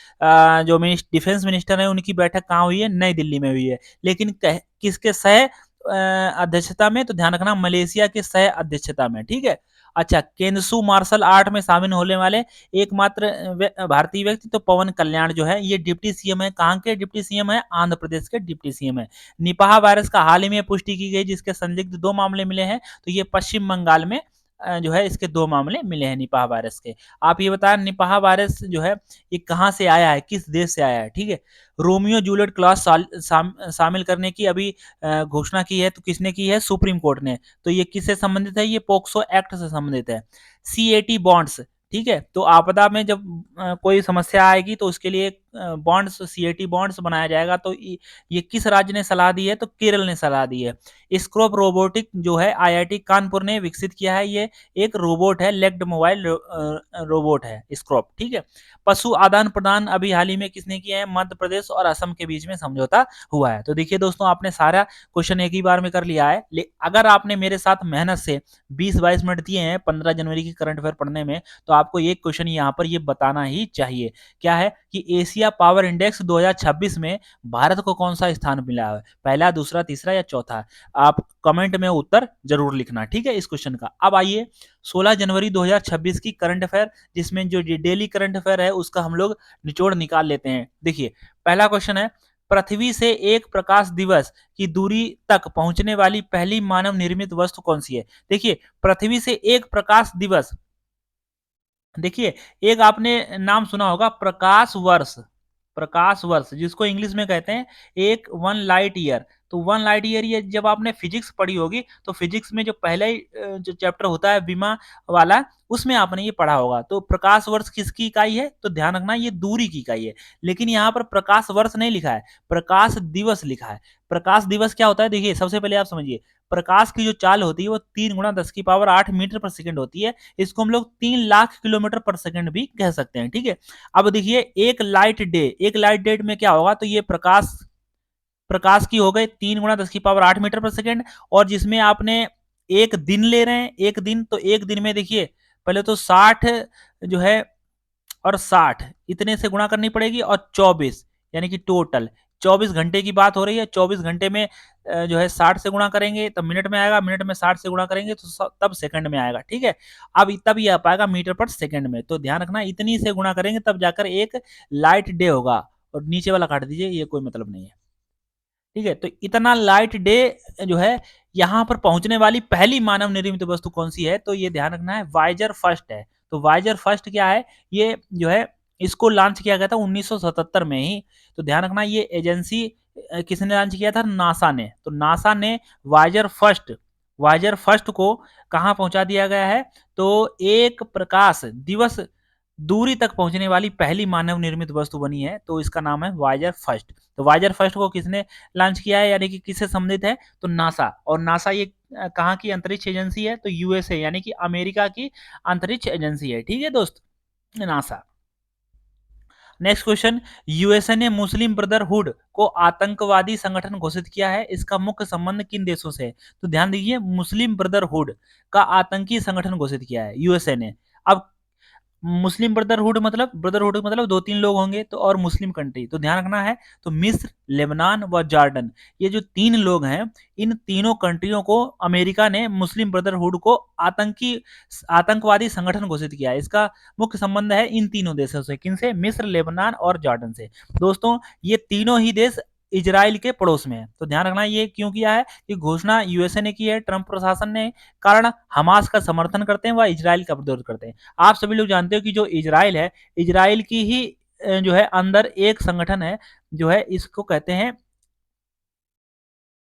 जो डिफेंस मिनिस्टर है उनकी बैठक कहाँ हुई है, नई दिल्ली में हुई है। लेकिन किसके सह अध्यक्षता में, तो ध्यान रखना मलेशिया के सह अध्यक्षता में। ठीक है, अच्छा, केंसु मार्शल आर्ट में शामिल होने वाले एकमात्र भारतीय व्यक्ति तो पवन कल्याण जो है ये डिप्टी सीएम है। कहाँ के डिप्टी सीएम है, आंध्र प्रदेश के डिप्टी सीएम है। निपाह वायरस का हाल ही में पुष्टि की गई जिसके संदिग्ध 2 मामले मिले हैं, तो ये पश्चिम बंगाल में जो है इसके 2 मामले मिले हैं निपाह वायरस के। आप ये बताएं निपाह वायरस जो है ये कहाँ से आया है, किस देश से आया है। ठीक है, रोमियो जूलियट क्लॉज शामिल करने की अभी घोषणा की है, तो किसने की है, सुप्रीम कोर्ट ने। तो ये किससे संबंधित है, ये पोक्सो एक्ट से संबंधित है। सीएटी बॉन्ड्स, ठीक है, तो आपदा में जब कोई समस्या आएगी तो उसके लिए बॉन्ड्स, सीएटी बॉन्ड्स बनाया जाएगा। तो ये किस राज्य ने सलाह दी है, तो केरल ने सलाह दी है। स्क्रोप रोबोटिक जो है आईआईटी कानपुर ने विकसित किया है, ये एक रोबोट है, लेग्ड मोबाइल रोबोट है स्क्रोप। ठीक है, पशु आदान प्रदान अभी हाल ही में किसने किया है, मध्य प्रदेश और असम के बीच में समझौता हुआ है। तो देखिए दोस्तों आपने सारा क्वेश्चन एक ही बार में कर लिया है। अगर आपने मेरे साथ मेहनत से 20-22 मिनट दिए हैं 15 जनवरी की करंट अफेयर पढ़ने में, तो आपको एक क्वेश्चन यहाँ पर ये बताना ही चाहिए। क्या है कि एशिया पावर इंडेक्स 2026 में भारत को कौन सा स्थान मिला है, पहला, दूसरा, तीसरा या चौथा। आप कमेंट में उत्तर जरूर लिखना। ठीक है, इस क्वेश्चन का। अब आइए 16 जनवरी 2026 की करंट अफेयर, जिसमें जो डेली करंट अफेयर है उसका हम लोग निचोड़ निकाल लेते हैं। देखिए पहला क्वेश्चन है, पृथ्वी से एक प्रकाश दिवस की दूरी तक पहुंचने वाली पहली मानव निर्मित वस्तु कौन सी है। देखिए पृथ्वी से एक प्रकाश दिवस, देखिए एक आपने नाम सुना होगा प्रकाश वर्ष, प्रकाश वर्ष जिसको इंग्लिश में कहते हैं एक 1 लाइट ईयर। तो 1 लाइट ईयर ये जब आपने फिजिक्स पढ़ी होगी तो फिजिक्स में जो पहला ही जो चैप्टर होता है विमा वाला, उसमें आपने ये पढ़ा होगा। तो प्रकाश वर्ष किसकी इकाई है, तो ध्यान रखना ये दूरी की इकाई है। लेकिन यहाँ पर प्रकाश वर्ष नहीं लिखा है, प्रकाश दिवस लिखा है। प्रकाश दिवस क्या होता है, देखिए सबसे पहले आप समझिए, प्रकाश की जो चाल होती है वो 3 गुणा 10 की पावर 8 मीटर पर सेकंड होती है। इसको हम लोग 3 लाख किलोमीटर पर सेकंड भी कह सकते हैं। ठीक है, अब देखिए एक लाइट डे, एक लाइट डे में क्या होगा, तो ये प्रकाश प्रकाश की हो गई 3 गुणा 10 की पावर 8 मीटर पर सेकंड। और जिसमें आपने एक दिन ले रहे हैं, एक दिन, तो एक दिन में देखिए पहले तो 60 जो है और 60 इतने से गुणा करनी पड़ेगी, और 24 यानी कि टोटल 24 घंटे की बात हो रही है। 24 घंटे में जो है 60 से गुणा करेंगे तब मिनट में आएगा, मिनट में 60 से गुणा करेंगे तो तब सेकंड में आएगा। ठीक है, अब तब ये आ पाएगा मीटर पर सेकंड में। तो ध्यान रखना इतनी से गुणा करेंगे तब जाकर एक लाइट डे होगा। और नीचे वाला काट दीजिए, ये कोई मतलब नहीं है। ठीक है, तो इतना लाइट डे जो है यहाँ पर पहुंचने वाली पहली मानव निर्मित वस्तु कौन सी है, तो ये ध्यान रखना है वाइजर फर्स्ट है। तो वाइजर फर्स्ट क्या है, ये जो है इसको लॉन्च किया गया था 1977 में ही। तो ध्यान रखना ये एजेंसी किसने लॉन्च किया था, नासा ने। तो नासा ने वाइजर फर्स्ट को कहाँ पहुंचा दिया गया है, तो एक प्रकाश दिवस दूरी तक पहुंचने वाली पहली मानव निर्मित वस्तु बनी है, तो इसका नाम है वाइजर फर्स्ट। तो वाइजर फर्स्ट को किसने लॉन्च किया है, यानी कि किससे संबंधित है, तो नासा। और नासा ये कहाँ की अंतरिक्ष एजेंसी है, तो यूएसए यानी कि अमेरिका की अंतरिक्ष एजेंसी है। ठीक है दोस्त, नासा। नेक्स्ट क्वेश्चन, यूएसए ने मुस्लिम ब्रदरहुड को आतंकवादी संगठन घोषित किया है, इसका मुख्य संबंध किन देशों से है? तो ध्यान दीजिए, मुस्लिम ब्रदरहुड का आतंकी संगठन घोषित किया है यूएसए ने। अब मुस्लिम ब्रदरहुड मतलब दो तीन लोग होंगे तो, और मुस्लिम कंट्री तो ध्यान रखना है, तो मिस्र, लेबनान व जॉर्डन, ये जो तीन लोग हैं, इन तीनों कंट्रियों को अमेरिका ने मुस्लिम ब्रदरहुड को आतंकवादी संगठन घोषित किया है। इसका मुख्य संबंध है इन तीनों देशों से, किनसे? मिस्र, लेबनान और जॉर्डन से। दोस्तों ये तीनों ही देश इजराइल के पड़ोस में है, तो ध्यान रखना ये क्यों किया है कि घोषणा यूएसए ने की है, ट्रंप प्रशासन ने, कारण हमास का समर्थन करते हैं व इजराइल का विरोध करते हैं। आप सभी लोग जानते हो कि जो इजराइल है, इजराइल की ही जो है अंदर एक संगठन है, जो है इसको कहते हैं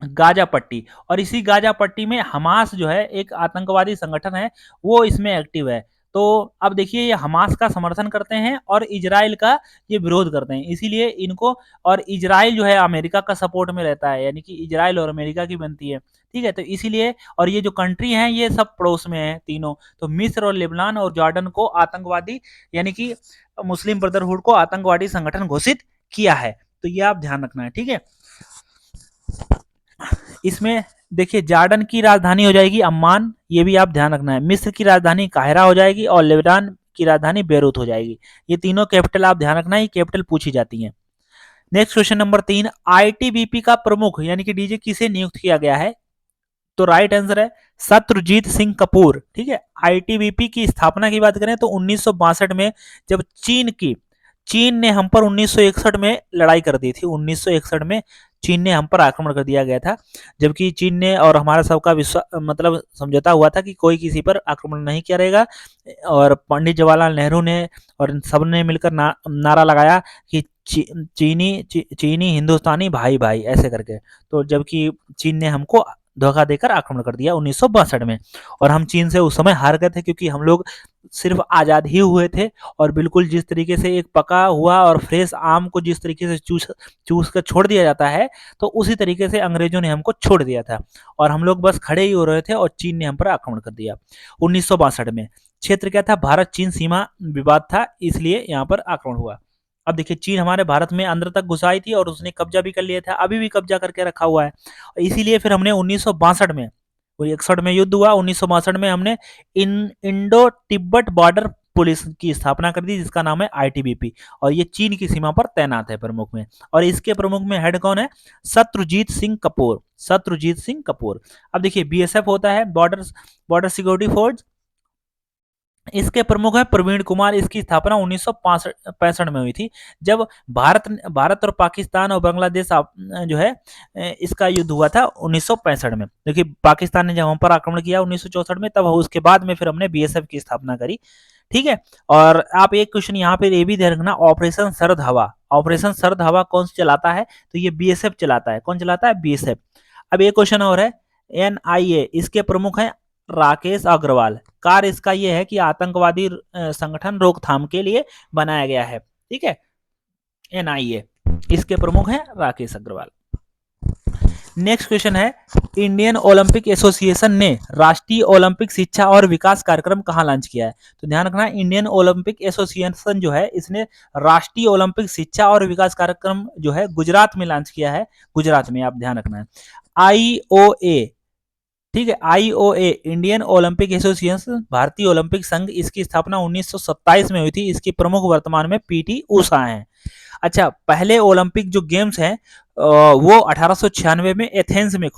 गाजा पट्टी, और इसी गाजा पट्टी में हमास जो है एक आतंकवादी संगठन है, वो इसमें एक्टिव है। तो अब देखिए ये हमास का समर्थन करते हैं और इजराइल का ये विरोध करते हैं, इसीलिए इनको, और इजराइल जो है अमेरिका का सपोर्ट में रहता है, यानी कि इजराइल और अमेरिका की बनती है, ठीक है। तो इसीलिए, और ये जो कंट्री हैं ये सब पड़ोस में है तीनों, तो मिस्र और लेबनान और जॉर्डन को आतंकवादी, यानी कि मुस्लिम ब्रदरहुड को आतंकवादी संगठन घोषित किया है। तो ये आप ध्यान रखना है, ठीक है। इसमें देखिए जॉर्डन की राजधानी हो जाएगी अम्मान, ये भी आप ध्यान रखना है। मिस्र की राजधानी काहिरा हो जाएगी और लेबनान की राजधानी बेरूत हो जाएगी। ये तीनों कैपिटल आप ध्यान रखना है, ये कैपिटल पूछी जाती हैं। नेक्स्ट क्वेश्चन नंबर 3, आईटीबीपी का प्रमुख यानी कि डीजे किसे नियुक्त किया गया है? तो राइट आंसर है शत्रुजीत सिंह कपूर, ठीक है। आईटीबीपी की स्थापना की बात करें तो 1962 में, जब चीन ने हम पर 1961 में लड़ाई कर दी थी। 1961 में चीन ने हम पर आक्रमण कर दिया गया था, जबकि चीन ने और हमारा सबका मतलब समझौता हुआ था कि कोई किसी पर आक्रमण नहीं करेगा, और पंडित जवाहरलाल नेहरू ने और सबने मिलकर नारा लगाया कि चीनी हिंदुस्तानी भाई भाई ऐसे करके। तो जबकि चीन ने हमको धोखा देकर आक्रमण कर दिया 1962 में, और हम चीन से उस समय हार गए थे, क्योंकि हम लोग सिर्फ आज़ाद ही हुए थे, और बिल्कुल जिस तरीके से एक पका हुआ और फ्रेश आम को जिस तरीके से चूस कर छोड़ दिया जाता है, तो उसी तरीके से अंग्रेजों ने हमको छोड़ दिया था, और हम लोग बस खड़े ही हो रहे थे और चीन ने हम पर आक्रमण कर दिया 1962 में। क्षेत्र क्या था? भारत चीन सीमा विवाद था, इसलिए यहाँ पर आक्रमण हुआ। अब देखिए चीन हमारे भारत में अंदर तक घुस आई थी और उसने कब्जा भी कर लिया था, अभी भी कब्जा करके रखा हुआ है। इसीलिए फिर हमने 1962 में, वो 61 में युद्ध हुआ, 1962 में हमने इंडो तिब्बत बॉर्डर पुलिस की स्थापना कर दी, जिसका नाम है आईटीबीपी, और ये चीन की सीमा पर तैनात है प्रमुख में, और इसके प्रमुख में हेड कौन है? शत्रुजीत सिंह कपूर, शत्रुजीत सिंह कपूर। अब देखिए बीएसएफ होता है, बॉर्डर सिक्योरिटी फोर्स, इसके प्रमुख है प्रवीण कुमार। इसकी स्थापना 1965 में हुई थी, जब भारत और पाकिस्तान और बांग्लादेश जो है इसका युद्ध हुआ था 1965 में। देखिए पाकिस्तान ने जब हम पर आक्रमण किया 1964 में, तब उसके बाद में फिर हमने बीएसएफ की स्थापना करी, ठीक है। और आप एक क्वेश्चन यहाँ पे ये भी ध्यान रखना, ऑपरेशन सरद हवा, ऑपरेशन सरद हवा कौन चलाता है? तो ये बीएसएफ चलाता है। कौन चलाता है? बीएसएफ। अब एक क्वेश्चन और है, एनआईए, इसके प्रमुख है राकेश अग्रवाल। कार्य इसका यह है कि आतंकवादी संगठन रोकथाम के लिए बनाया गया है, ठीक है, एनआईए। इसके प्रमुख हैं राकेश अग्रवाल। नेक्स्ट क्वेश्चन है, इंडियन ओलंपिक एसोसिएशन ने राष्ट्रीय ओलंपिक शिक्षा और विकास कार्यक्रम कहाँ लॉन्च किया है? तो ध्यान रखना, इंडियन ओलंपिक एसोसिएशन जो है इसने राष्ट्रीय ओलंपिक शिक्षा और विकास कार्यक्रम जो है गुजरात में लॉन्च किया है, गुजरात में, आप ध्यान रखना है। आईओए, ठीक है, आईओए इंडियन ओलंपिक एसोसिएशन, भारतीय ओलंपिक संघ, इसकी स्थापना 1927 में हुई थी। इसकी प्रमुख वर्तमान में पीटी उषा हैं। अच्छा, पहले ओलंपिक जो गेम्स हैं वो 1896 में एथेंस में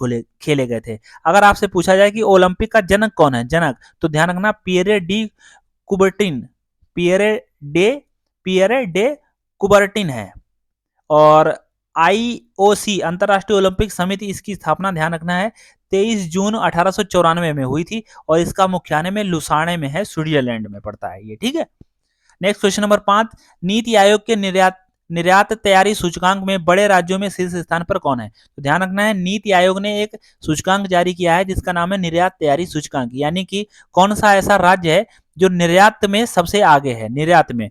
खेले गए थे। अगर आपसे पूछा जाए कि ओलंपिक का जनक कौन है, जनक, तो ध्यान रखना Pierre de Coubertin, Pierre day Coubertin है। और आईओसी अंतर्राष्ट्रीय ओलंपिक समिति, इसकी स्थापना ध्यान रखना है 23 जून 1894 में हुई थी, और इसका मुख्यालय में लुसाने में है, स्विट्जरलैंड में पड़ता है ये, ठीक है। Next question number 5, NITI Aayog के निर्यात तैयारी सूचकांक में बड़े राज्यों में शीर्ष स्थान पर कौन है? तो ध्यान रखना है, नीति आयोग ने एक सूचकांक जारी किया है जिसका नाम है निर्यात तैयारी सूचकांक, यानी कि कौन सा ऐसा राज्य है जो निर्यात में सबसे आगे है, निर्यात में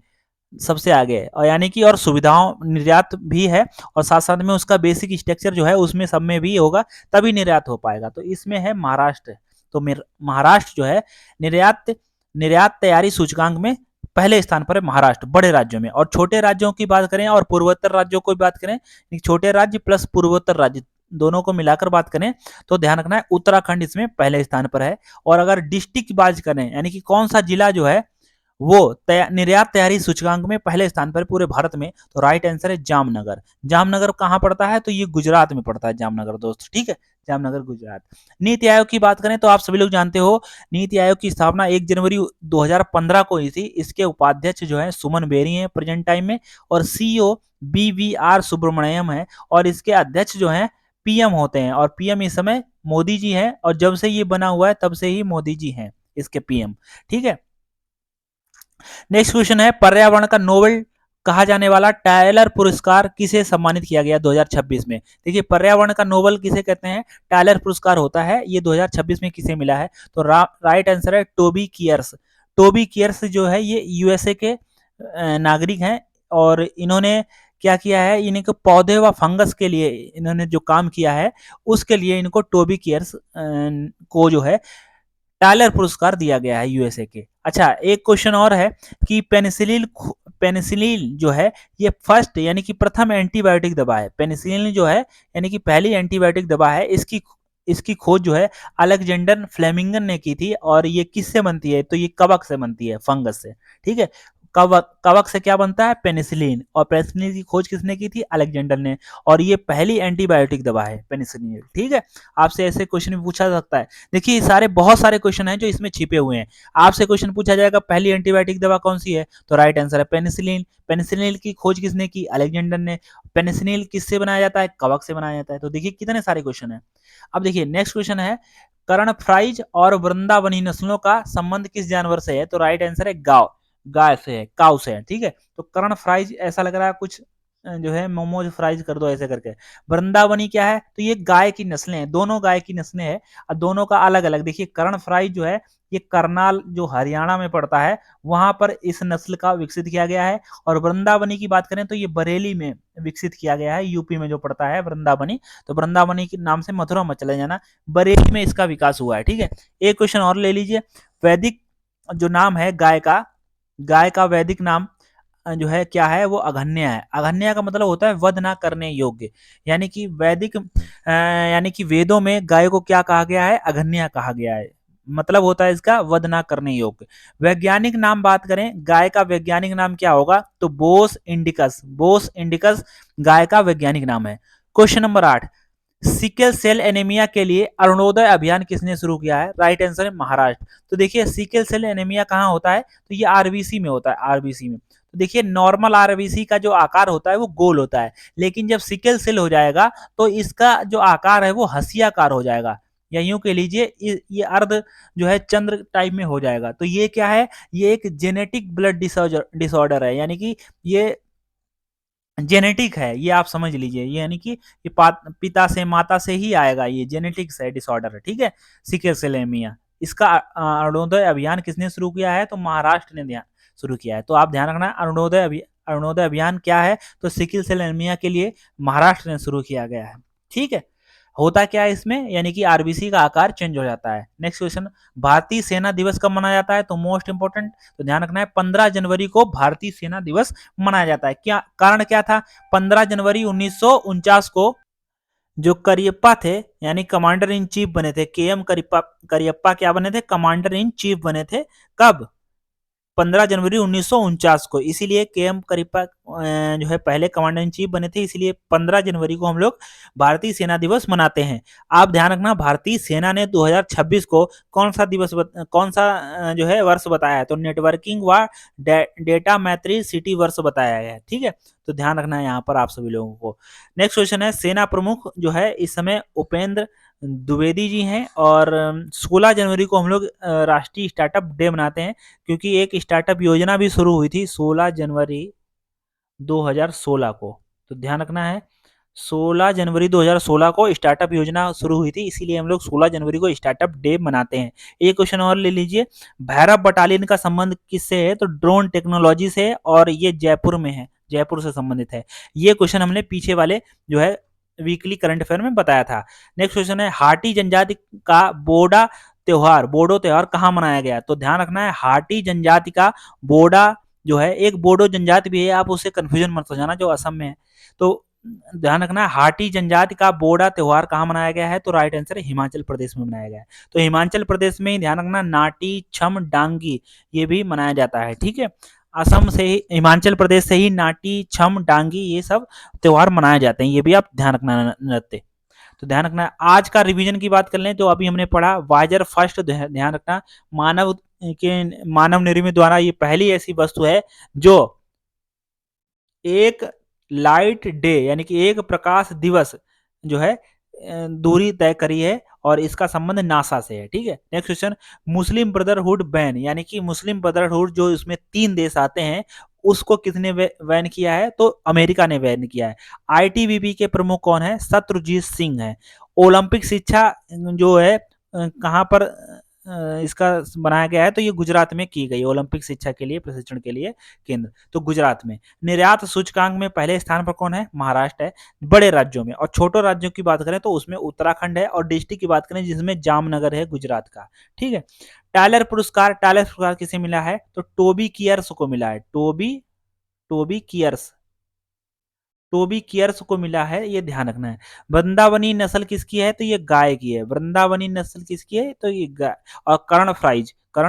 सबसे आगे है, और यानी कि और सुविधाओं निर्यात भी है, और साथ साथ में उसका बेसिक स्ट्रक्चर जो है उसमें सब में भी होगा, तभी निर्यात हो पाएगा। तो इसमें है महाराष्ट्र। तो महाराष्ट्र जो है निर्यात तैयारी सूचकांक में पहले स्थान पर है महाराष्ट्र बड़े राज्यों में। और छोटे राज्यों की बात करें और पूर्वोत्तर राज्यों की बात करें, छोटे राज्य प्लस पूर्वोत्तर राज्य दोनों को मिलाकर बात करें तो ध्यान रखना है उत्तराखंड इसमें पहले स्थान पर है। और अगर डिस्ट्रिक्ट की बात करें यानी कि कौन सा जिला जो है वो निर्यात तैयारी सूचकांक में पहले स्थान पर पूरे भारत में, तो राइट आंसर है जामनगर। जामनगर कहाँ पड़ता है, तो ये गुजरात में पड़ता है जामनगर दोस्त, ठीक है, जामनगर गुजरात। नीति आयोग की बात करें तो आप सभी लोग जानते हो नीति आयोग की स्थापना 1 जनवरी 2015 को हुई थी। इसके उपाध्यक्ष जो है सुमन बेरी हैं प्रेजेंट टाइम में, और सीईओ BVR सुब्रमण्यम है, और इसके अध्यक्ष जो है पीएम होते हैं, और पीएम इस समय मोदी जी हैं, और जब से ये बना हुआ है तब से ही मोदी जी हैं इसके पीएम, ठीक है। नेक्स्ट क्वेश्चन है पर्यावरण का नोबेल कहा जाने वाला टायलर पुरस्कार किसे सम्मानित किया गया 2026 में। देखिए पर्यावरण का नोबेल किसे कहते हैं, टायलर पुरस्कार होता है, ये 2026 में किसे मिला है, तो राइट आंसर है टोबी कियर्स। टोबी कियर्स जो है ये यूएसए के नागरिक हैं, और इन्होंने क्या किया है, इनको पौधे व फंगस के लिए इन्होंने जो काम किया है उसके लिए इनको टोबी कियर्स को जो है टायलर पुरस्कार दिया गया है यूएसए के। अच्छा एक क्वेश्चन और है कि पेनिसिलिन जो है ये फर्स्ट यानी कि प्रथम एंटीबायोटिक दवा है। पेनिसिलिन जो है यानी कि पहली एंटीबायोटिक दवा है, इसकी खोज जो है अलेक्जेंडर फ्लेमिंगन ने की थी, और ये किससे बनती है, तो ये कवक से बनती है, फंगस से, ठीक है। कवक से क्या बनता है, पेनिसिलिन, और पेनिसिलिन की खोज किसने की थी, अलेक्जेंडर ने, और ये पहली एंटीबायोटिक दवा है पेनिसिलिन, ठीक है। आपसे ऐसे क्वेश्चन भी पूछा सकता है। देखिए सारे बहुत सारे क्वेश्चन हैं जो इसमें छिपे हुए हैं। आपसे क्वेश्चन पूछा जाएगा पहली एंटीबायोटिक दवा कौन सी है, तो राइट आंसर है पेनिसिलिन। पेनिसिलिन की खोज किसने की, अलेक्जेंडर ने। पेनिसिलिन किससे बनाया जाता है, कवक से बनाया जाता है। तो देखिए कितने सारे क्वेश्चन है। अब देखिए नेक्स्ट क्वेश्चन है कर्ण फ्राइज और वृंदावनी नस्लों का संबंध किस जानवर से है, तो राइट आंसर है गाय से है, काउ से है, ठीक है। तो कर्ण फ्राइज ऐसा लग रहा है कुछ जो है मोमोज फ्राइज कर दो ऐसे करके। वृंदावनी क्या है, तो ये गाय की नस्लें हैं, दोनों गाय की नस्लें हैं, और दोनों का अलग अलग। देखिए कर्ण फ्राइज जो है ये करनाल जो हरियाणा में पड़ता है वहां पर इस नस्ल का विकसित किया गया है। और वृंदावनी की बात करें तो ये बरेली में विकसित किया गया है, यूपी में जो पड़ता है वृंदावनी। तो वृंदावनी के नाम से मथुरा मत चले जाना, बरेली में इसका विकास हुआ है, ठीक है। एक क्वेश्चन और ले लीजिए, वैदिक जो नाम है गाय का वैदिक नाम जो है क्या है, वो अघन्य है। अघन्य का मतलब होता है वध ना करने योग्य, यानी कि वैदिक यानी कि वेदों में गाय को क्या कहा गया है, अघन्य कहा गया है, मतलब होता है इसका वध ना करने योग्य। वैज्ञानिक नाम बात करें गाय का वैज्ञानिक नाम क्या होगा, तो बोस इंडिकस गाय का वैज्ञानिक नाम है। Question number 8, sickle cell anaemia के लिए अरुणोदय अभियान किसने शुरू किया है, राइट आंसर है महाराष्ट्र। तो देखिए सिकल सेल एनीमिया कहाँ होता है, तो ये आरबीसी में होता है, आरबीसी में। तो देखिए नॉर्मल आरबीसी का जो आकार होता है वो गोल होता है, लेकिन जब सिकल सेल हो जाएगा तो इसका जो आकार है वो हंसियाकार हो जाएगा, या यूं कह लीजिए ये अर्ध जो है चंद्र टाइप में हो जाएगा। तो ये क्या है, ये एक जेनेटिक ब्लड डिसऑर्डर है, यानी कि ये जेनेटिक है, ये आप समझ लीजिए, ये यानी कि ये पिता से माता से ही आएगा, ये जेनेटिक्स है, डिसऑर्डर है, ठीक है, सिकल सेल एनीमिया। इसका अरुणोदय अभियान किसने शुरू किया है, तो महाराष्ट्र ने ध्यान शुरू किया है। तो आप ध्यान रखना अरुणोदय अभियान क्या है, तो सिकल सेल एनीमिया के लिए महाराष्ट्र ने शुरू किया गया है, ठीक है। होता क्या है इसमें, यानी कि आरबीसी का आकार चेंज हो जाता है। नेक्स्ट क्वेश्चन, भारतीय सेना दिवस कब मनाया जाता है, तो मोस्ट इंपोर्टेंट, तो ध्यान रखना है 15 जनवरी को भारतीय सेना दिवस मनाया जाता है। क्या कारण क्या था, 15 जनवरी 1949 को जो करियप्पा थे यानी कमांडर इन चीफ बने थे, केएम करियप्पा क्या बने थे, कमांडर इन चीफ बने थे, कब, 15 जनवरी 1949 को। इसीलिए केएम करियप्पा जो है पहले कमांडर इन चीफ बने थे, इसीलिए 15 जनवरी को हम लोग भारतीय सेना दिवस मनाते हैं। आप ध्यान रखना भारतीय सेना ने 2026 को कौन सा जो है वर्ष बताया है, तो नेटवर्किंग व डेटा मैत्री सिटी वर्ष बताया गया है, ठीक है। तो ध्यान रखना है यहाँ पर आप सभी लोगों को। नेक्स्ट क्वेश्चन है, सेना प्रमुख जो है इस समय उपेंद्र द्विवेदी जी हैं, और 16 जनवरी को हम लोग राष्ट्रीय स्टार्टअप डे मनाते हैं, क्योंकि एक स्टार्टअप योजना भी शुरू हुई थी 16 जनवरी 2016 को। तो ध्यान रखना है 16 जनवरी 2016 को स्टार्टअप योजना शुरू हुई थी, इसीलिए हम लोग 16 जनवरी को स्टार्टअप डे मनाते हैं। एक क्वेश्चन और ले लीजिए, भैरव बटालियन का संबंध किससे है, तो ड्रोन टेक्नोलॉजी से, और ये जयपुर में है, जयपुर से संबंधित है। ये क्वेश्चन हमने पीछे वाले जो है वीकली करंट अफेयर में बताया था। नेक्स्ट क्वेश्चन है, हाटी जनजाति का बोडो त्योहार कहाँ मनाया गया, तो ध्यान रखना है हाटी जनजाति का बोडा जो है एक बोडो जनजाति भी है, आप उससे कंफ्यूजन मत हो जाना, जो असम में है। तो ध्यान रखना, हाटी जनजाति का बोडा त्योहार कहाँ मनाया गया है, तो राइट आंसर है हिमाचल प्रदेश में मनाया गया है। तो हिमाचल प्रदेश में ही ध्यान रखना नाटी छम डांगी ये भी मनाया जाता है, ठीक है। असम से ही, हिमाचल प्रदेश से ही नाटी छम डांगी ये सब त्योहार मनाए जाते हैं, ये भी आप ध्यान रखना नृत्य। तो ध्यान रखना, आज का रिवीजन की बात कर लें तो अभी हमने पढ़ा वाइजर फर्स्ट, ध्यान रखना मानव मानव निर्मित द्वारा ये पहली ऐसी वस्तु है जो एक लाइट डे यानी कि एक प्रकाश दिवस जो है दूरी तय करी है, और इसका संबंध नासा से है, ठीक है। नेक्स्ट क्वेश्चन, मुस्लिम ब्रदरहुड बैन यानी कि मुस्लिम ब्रदरहुड जो इसमें 3 देश आते हैं उसको किसने बैन किया है, तो अमेरिका ने बैन किया है। आईटीबीपी के प्रमुख कौन है, शत्रुजीत सिंह है। ओलंपिक शिक्षा जो है कहाँ पर इसका बनाया गया है, तो ये गुजरात में की गई, ओलंपिक शिक्षा के लिए प्रशिक्षण के लिए केंद्र, तो गुजरात में। निर्यात सूचकांक में पहले स्थान पर कौन है, महाराष्ट्र है बड़े राज्यों में। और छोटे राज्यों की बात करें तो उसमें उत्तराखंड है, और डिस्ट्रिक्ट की बात करें जिसमें जामनगर है गुजरात का, ठीक है। टायलर पुरस्कार किसे मिला है, तो टोबी कियर्स को मिला है, टोबी कियर्स, टोबी कियर्स को मिला है, ये ध्यान रखना है। वृंदावनी नस्ल किसकी है, तो ये गाय की है, वृंदावनी नस्ल किसकी है, तो ये गाय। और कर्ण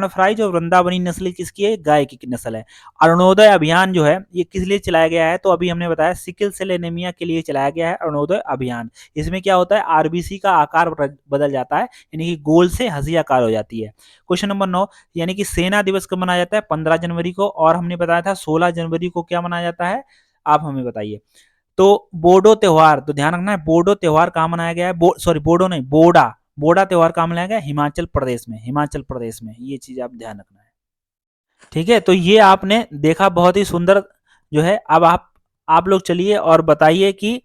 फ्राइज और वृंदावनी नस्ल किसकी है, गाय की नस्ल है। अरुणोदय अभियान जो है ये किस लिए चलाया गया है, तो अभी हमने बताया सिकल सेल एनीमिया के लिए चलाया गया है अरुणोदय अभियान। इसमें क्या होता है, आरबीसी का आकार बदल जाता है, यानी कि गोल से हंसी आकार हो जाती है। क्वेश्चन नंबर 9, यानी कि सेना दिवस कब मनाया जाता है, 15 जनवरी को, और हमने बताया था 16 जनवरी को क्या मनाया जाता है, आप हमें बताइए। तो बोडो त्योहार, तो ध्यान रखना है बोडो त्योहार कहाँ मनाया गया है, सॉरी बोडो नहीं, बोडा त्योहार कहाँ मनाया गया, हिमाचल प्रदेश में, हिमाचल प्रदेश में, ये चीज आप ध्यान रखना है, ठीक है। तो ये आपने देखा, बहुत ही सुंदर जो है। अब आप लोग चलिए और बताइए कि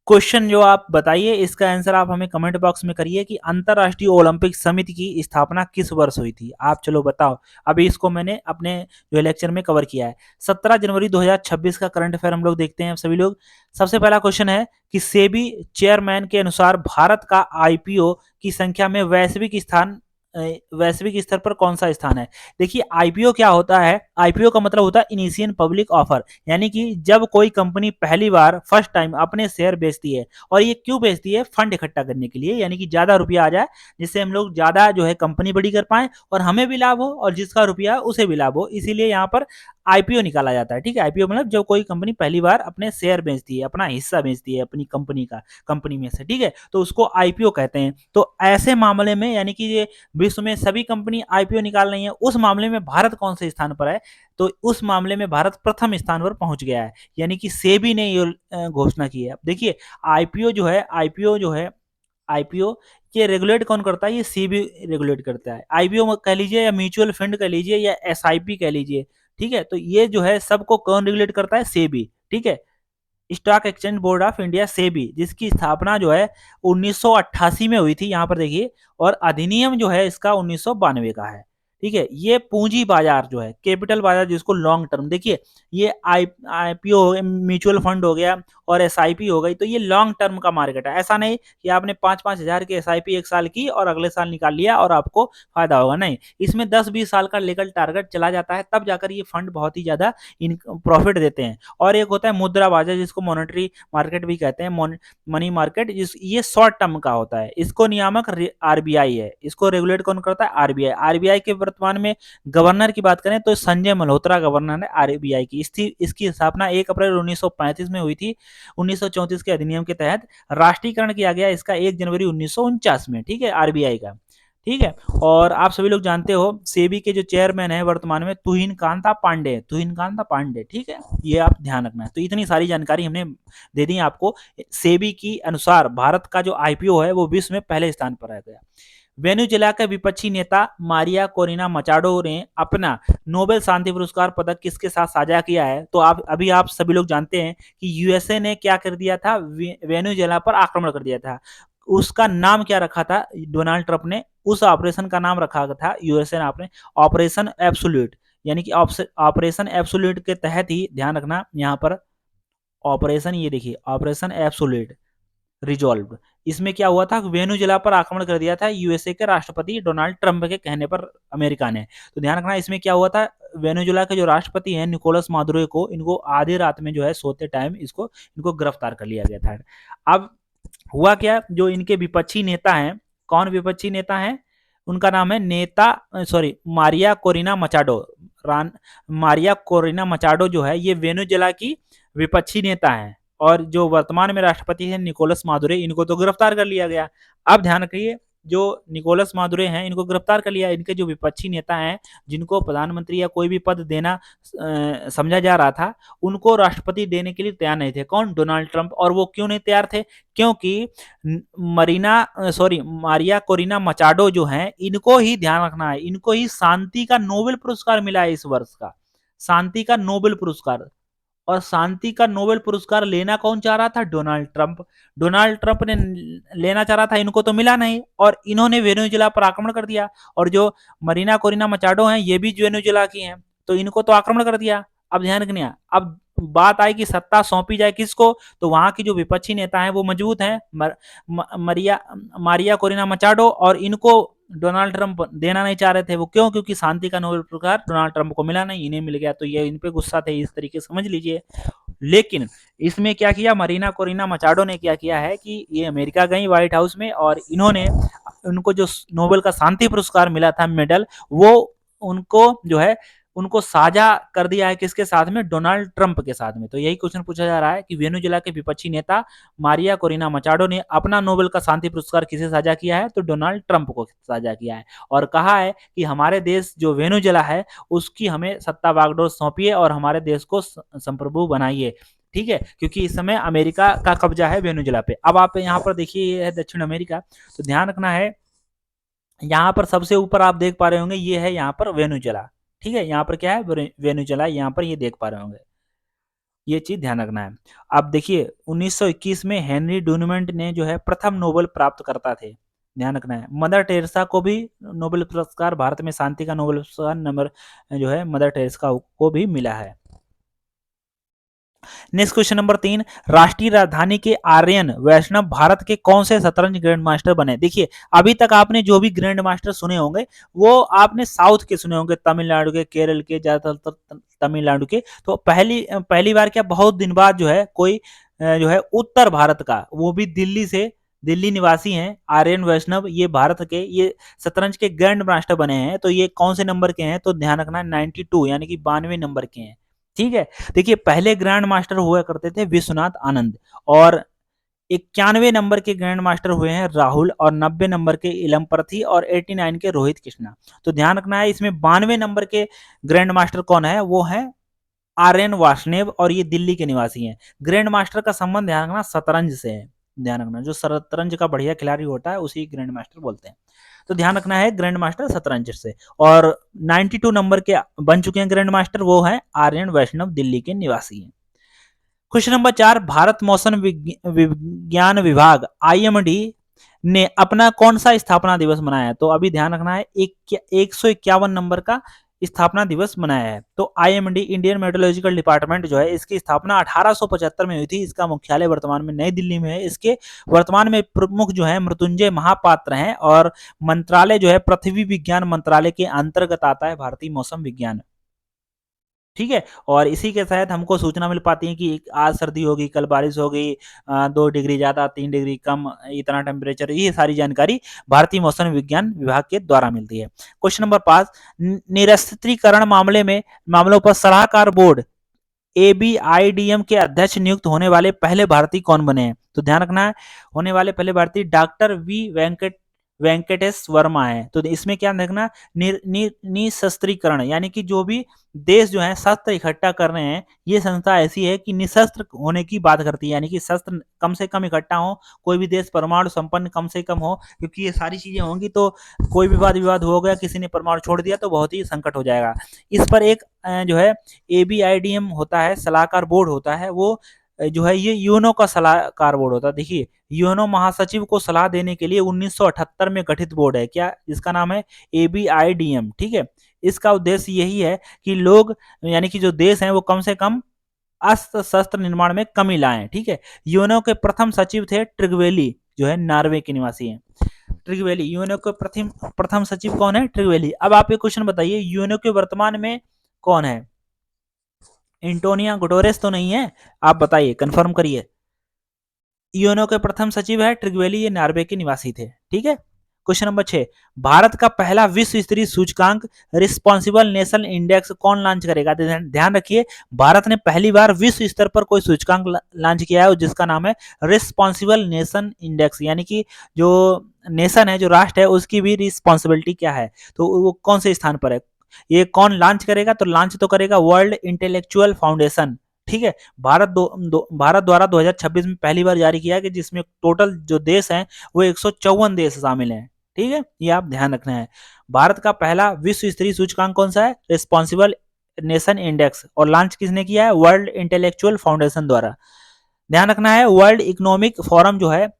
क्वेश्चन जो आप बताइए इसका आंसर आप हमें कमेंट बॉक्स में करिए कि अंतरराष्ट्रीय ओलंपिक समिति की स्थापना किस वर्ष हुई थी, आप चलो बताओ। अभी इसको मैंने अपने जो लेक्चर में कवर किया है। 17 जनवरी 2026 का करंट अफेयर हम लोग देखते हैं सभी लोग। सबसे पहला क्वेश्चन है कि सेबी चेयरमैन के अनुसार भारत का आईपीओ की संख्या में वैश्विक स्तर पर कौन सा स्थान है। देखिए आईपीओ क्या होता है, आईपीओ का मतलब होता है इनिशियल पब्लिक ऑफर, यानी कि जब कोई कंपनी पहली बार फर्स्ट टाइम अपने शेयर बेचती है। और ये क्यों बेचती है, फंड इकट्ठा करने के लिए, यानी कि ज्यादा रुपया आ जाए, जिससे हम लोग ज्यादा जो है कंपनी बड़ी कर पाए और हमें भी लाभ हो और जिसका रुपया उसे भी लाभ हो, इसीलिए यहाँ पर आईपीओ निकाला जाता है, ठीक है। आईपीओ मतलब जब कोई कंपनी पहली बार अपने शेयर बेचती है, अपना हिस्सा बेचती है अपनी कंपनी में से, ठीक है, तो उसको आईपीओ कहते हैं। तो ऐसे मामले में यानी कि ये विश्व में सभी कंपनी आईपीओ निकाल रही है, उस मामले में भारत कौन से स्थान पर है, तो उस मामले में भारत प्रथम स्थान पर पहुंच गया है, यानी कि सेबी ने ये घोषणा की है। देखिए आईपीओ जो है आईपीओ ये रेगुलेट कौन करता है, ये सेबी रेगुलेट करता है। आईपीओ कह लीजिए या म्यूचुअल फंड कह लीजिए या एसआईपी कह लीजिए, ठीक है, तो ये जो है सबको कौन रेगुलेट करता है, सेबी, ठीक है। Stock exchange board of India SEBI, जिसकी स्थापना जो है 1988 में हुई थी, यहाँ पर देखिए, और अधिनियम जो है इसका 1992 का है, ठीक है। ये पूंजी बाजार जो है, कैपिटल बाजार जिसको लॉन्ग टर्म, देखिए ये आईपीओ म्यूचुअल फंड हो गया और एसआईपी हो गई, तो ये लॉन्ग टर्म का मार्केट है। ऐसा नहीं कि आपने 5-5 हजार की एसआईपी एक साल की और अगले साल निकाल लिया और आपको फायदा होगा, नहीं, इसमें 10-20 साल का लीगल टारगेट चला जाता है, तब जाकर ये फंड बहुत ही ज्यादा प्रॉफिट देते हैं। और एक होता है मुद्रा बाजार जिसको मॉनेटरी मार्केट भी कहते हैं, मनी मार्केट, ये शॉर्ट टर्म का होता है। इसको नियामक आरबीआई है, इसको रेगुलेट कौन करता है, आरबीआई। आरबीआई के वर्तमान में गवर्नर की बात करें तो संजय मल्होत्रा गवर्नर है आरबीआई की। इसकी स्थापना 1 अप्रैल 1935 में हुई थी। 1934 के अधिनियम के तहत राष्ट्रीयकरण किया गया इसका 1 जनवरी 1949 में, ठीक है, आरबीआई का, ठीक है। और आप सभी लोग जानते हो सेबी के जो चेयरमैन है वर्तमान में तुहिन कांता पांडे, ठीक है, ये आप ध्यान रखना है। तो इतनी सारी जानकारी हमने दे दी आपको। सेबी की अनुसार भारत का जो आईपीओ है वो विश्व में पहले स्थान पर आ गया। वेनेजुएला के विपक्षी नेता मारिया कोरिना मचाडो ने अपना नोबेल शांति पुरस्कार पदक किसके साथ साझा किया है, तो आप सभी लोग जानते हैं कि यूएसए ने क्या कर दिया था, वेनेजुएला पर आक्रमण कर दिया था। उसका नाम क्या रखा था डोनाल्ड ट्रंप ने, उस ऑपरेशन का नाम रखा था यूएसए ने आपने ऑपरेशन एब्सोल्यूट, यानी कि ऑपरेशन एब्सोल्यूट के तहत ही, ध्यान रखना यहाँ पर ऑपरेशन, ये देखिए ऑपरेशन एब्सोल्यूट रिजॉल्व, इसमें क्या हुआ था, वेनेजुएला पर आक्रमण कर दिया था यूएसए के राष्ट्रपति डोनाल्ड ट्रंप के कहने पर अमेरिका ने। तो ध्यान रखना इसमें क्या हुआ था, वेनेजुएला के जो राष्ट्रपति हैं निकोलस मादुरो को, इनको आधी रात में जो है सोते टाइम इनको गिरफ्तार कर लिया गया था। अब हुआ क्या, जो इनके विपक्षी नेता हैं, कौन विपक्षी नेता हैं, उनका नाम है Maria Corina Machado. Maria Corina Machado जो है ये वेनेजुएला की विपक्षी नेता है, और जो वर्तमान में राष्ट्रपति है निकोलस मादुरो, इनको तो गिरफ्तार कर लिया गया। अब ध्यान रखिए, जो निकोलस मादुरो हैं इनको गिरफ्तार कर लिया, इनके जो विपक्षी नेता हैं जिनको प्रधानमंत्री या कोई भी पद देना समझा जा रहा था, उनको राष्ट्रपति देने के लिए तैयार नहीं थे। कौन? Donald Trump. और वो क्यों नहीं तैयार थे? क्योंकि मारिया कोरिना मचाडो जो हैं, इनको ही ध्यान रखना है, इनको ही शांति का नोबेल पुरस्कार मिला है इस वर्ष का, शांति का नोबेल पुरस्कार। और शांति का नोबेल पुरस्कार लेना कौन चाह रहा था? Donald Trump. डोनाल्ड ट्रंप ने लेना चाह रहा था, इनको तो मिला नहीं, और इन्होंने वेनेजुएला पर आक्रमण कर दिया। और जो मरीना कोरिना मचाडो हैं ये भी वेनेजुएला की हैं, तो इनको तो आक्रमण कर दिया। अब ध्यान रखना, अब बात आई कि सत्ता सौंपी जाए किसको, तो वहां की जो विपक्षी नेता हैं वो मजबूत हैं, मारिया कोरिना मचाडो, और इनको डोनाल्ड ट्रंप देना नहीं चाह रहे थे। वो क्यों? क्योंकि शांति का नोबेल पुरस्कार डोनाल्ड ट्रंप को मिला नहीं, इन्हें मिल गया, तो ये इन पे गुस्सा थे, इस तरीके से समझ लीजिए। लेकिन इसमें क्या किया, मरीना कोरिना मचाडो ने क्या किया है कि ये अमेरिका गई व्हाइट हाउस में, और इन्होंने उनको जो नोबेल का शांति पुरस्कार मिला था मेडल, वो उनको जो है उनको साझा कर दिया है किसके साथ में? डोनाल्ड ट्रंप के साथ में। तो यही क्वेश्चन पूछा जा रहा है कि वेनेजुएला के विपक्षी नेता मारिया कोरिना मचाडो ने अपना नोबेल का शांति पुरस्कार किसे साझा किया है? तो डोनाल्ड ट्रंप को साझा किया है, और कहा है कि हमारे देश जो वेनेजुएला है उसकी हमें सत्ता बागडोर सौंपिए और हमारे देश को संप्रभु बनाइए। ठीक है, क्योंकि इस समय अमेरिका का कब्जा है वेनेजुएला पे। अब आप यहाँ पर देखिए, ये है दक्षिण अमेरिका, तो ध्यान रखना है, यहाँ पर सबसे ऊपर आप देख पा रहे होंगे, ये है यहाँ पर वेनेजुएला। ठीक है, यहाँ पर क्या है? वेनेजुएला, यहाँ पर ये देख पा रहे होंगे, ये चीज ध्यान रखना है। अब देखिए 1921 में हेनरी डुनमेंट ने जो है प्रथम नोबेल प्राप्त करता थे, ध्यान रखना है। मदर टेरेसा को भी नोबेल पुरस्कार, भारत में शांति का नोबेल पुरस्कार नंबर जो है मदर टेरेसा को भी मिला है। नेक्स्ट क्वेश्चन नंबर 3, राष्ट्रीय राजधानी के आर्यन वैष्णव भारत के कौन से शतरंज ग्रैंड मास्टर बने? देखिए अभी तक आपने जो भी ग्रैंड मास्टर सुने होंगे वो आपने साउथ के सुने होंगे, तमिलनाडु के, केरल के, ज्यादातर तमिलनाडु के। तो पहली बार क्या, बहुत दिन बाद जो है कोई जो है उत्तर भारत का, वो भी दिल्ली निवासी हैं, आर्यन वैष्णव, ये भारत के ये शतरंज के ग्रैंड मास्टर बने हैं। तो ये कौन से नंबर के हैं? तो ध्यान रखना 92 यानी कि 92 नंबर के हैं। ठीक है, देखिए पहले ग्रैंड मास्टर हुआ करते थे विश्वनाथ आनंद, और 91 नंबर के ग्रैंड मास्टर हुए हैं राहुल, और 90 नंबर के इलम प्रथी, और 89 के रोहित कृष्णा। तो ध्यान रखना है, इसमें 92 नंबर के ग्रैंड मास्टर कौन है? वो है आर्यन वासुदेव, और ये दिल्ली के निवासी हैं। ग्रैंड मास्टर का संबंध ध्यान रखना शतरंज से है, ध्यान रखना, जो शतरंज का बढ़िया खिलाड़ी होता है उसी ग्रैंड मास्टर बोलते हैं। तो ध्यान रखना है ग्रैंड मास्टर शतरंज से। और 92 नंबर के बन चुके हैं ग्रैंड मास्टर, वो है आर्यन वैष्णव, दिल्ली के निवासी हैं। क्वेश्चन नंबर 4, भारत मौसम विज्ञान विभाग IMD ने अपना कौन सा स्थापना दिवस मनाया है? तो अभी ध्यान रखना है, 151 नंबर का स्थापना दिवस मनाया है। तो IMD इंडियन मेट्रोलॉजिकल डिपार्टमेंट जो है, इसकी स्थापना 1875 में हुई थी। इसका मुख्यालय वर्तमान में नई दिल्ली में है। इसके वर्तमान में प्रमुख जो है मृत्युंजय महापात्र हैं, और मंत्रालय जो है पृथ्वी विज्ञान मंत्रालय के अंतर्गत आता है भारतीय मौसम विज्ञान। ठीक है, और इसी के तहत हमको सूचना मिल पाती है कि आज सर्दी होगी, कल बारिश होगी, 2 डिग्री ज्यादा, 3 डिग्री कम, इतना टेम्परेचर, ये सारी जानकारी भारतीय मौसम विज्ञान विभाग के द्वारा मिलती है। क्वेश्चन नंबर 5, निरस्त्रीकरण मामलों पर सलाहकार बोर्ड ABIDM के अध्यक्ष नियुक्त होने वाले पहले भारतीय कौन बने हैं? तो ध्यान रखना है, होने वाले पहले भारतीय डॉक्टर V वेंकटेश वर्मा है। तो इसमें क्या देखना, निशस्त्रीकरण यानी कि जो भी देश जो है शस्त्र इकट्ठा कर रहे हैं, ये संस्था ऐसी है कि निशस्त्र होने की बात करती है, यानी कि शस्त्र कम से कम इकट्ठा हो, कोई भी देश परमाणु संपन्न कम से कम हो, क्योंकि ये सारी चीजें होंगी तो कोई भी विवाद हो गया, किसी ने परमाणु छोड़ दिया तो बहुत ही संकट हो जाएगा। इस पर एक जो है ABIDM होता है, सलाहकार बोर्ड होता है, वो जो है ये यूएनओ का सलाहकार बोर्ड होता है। देखिए यूएनओ महासचिव को सलाह देने के लिए 1978 में गठित बोर्ड है, क्या, जिसका नाम है ABIDM। ठीक है, इसका उद्देश्य यही है कि लोग यानी कि जो देश हैं वो कम से कम अस्त्र शस्त्र निर्माण में कमी लाएं। ठीक है, यूएनओ के प्रथम सचिव थे ट्रिगवेली, जो है नॉर्वे के निवासी हैं। ट्रिगवेली, यूएनओ के प्रथम सचिव कौन है? ट्रिगवेली। अब आप एक क्वेश्चन बताइए, यूएनओ के वर्तमान में कौन है? एंटोनिया गुटेरेस तो नहीं है? आप बताइए, कंफर्म करिए। यूएनओ के प्रथम सचिव है ट्रिगवेली, ये नॉर्वे के निवासी थे। ठीक है। क्वेश्चन नंबर 6, भारत का पहला विश्व स्तरीय सूचकांक रिस्पॉन्सिबल नेशन इंडेक्स कौन लॉन्च करेगा? ध्यान रखिए, भारत ने पहली बार विश्व स्तर पर कोई सूचकांक लॉन्च किया है जिसका नाम है रिस्पॉन्सिबल नेशन इंडेक्स, यानी कि जो नेशन है, जो राष्ट्र है, उसकी भी रिस्पॉन्सिबिलिटी क्या है, तो वो कौन से स्थान पर है, ये कौन लॉन्च करेगा? तो लॉन्च तो करेगा वर्ल्ड इंटेलेक्चुअल फाउंडेशन। ठीक है। भारत द्वारा 2026 में पहली बार जारी किया है कि जिसमें टोटल जो देश हैं वो 154 देश शामिल हैं। ठीक है, ये आप ध्यान रखना है। भारत का पहला विश्व स्तरीय सूचकांक कौन सा है? रिस्पॉन्सिबल नेशन इंडेक्स, और लॉन्च किसने किया है? वर्ल्ड इंटेलेक्चुअल फाउंडेशन द्वारा। ध्यान रखना है, वर्ल्ड इकोनॉमिक फोरम जो है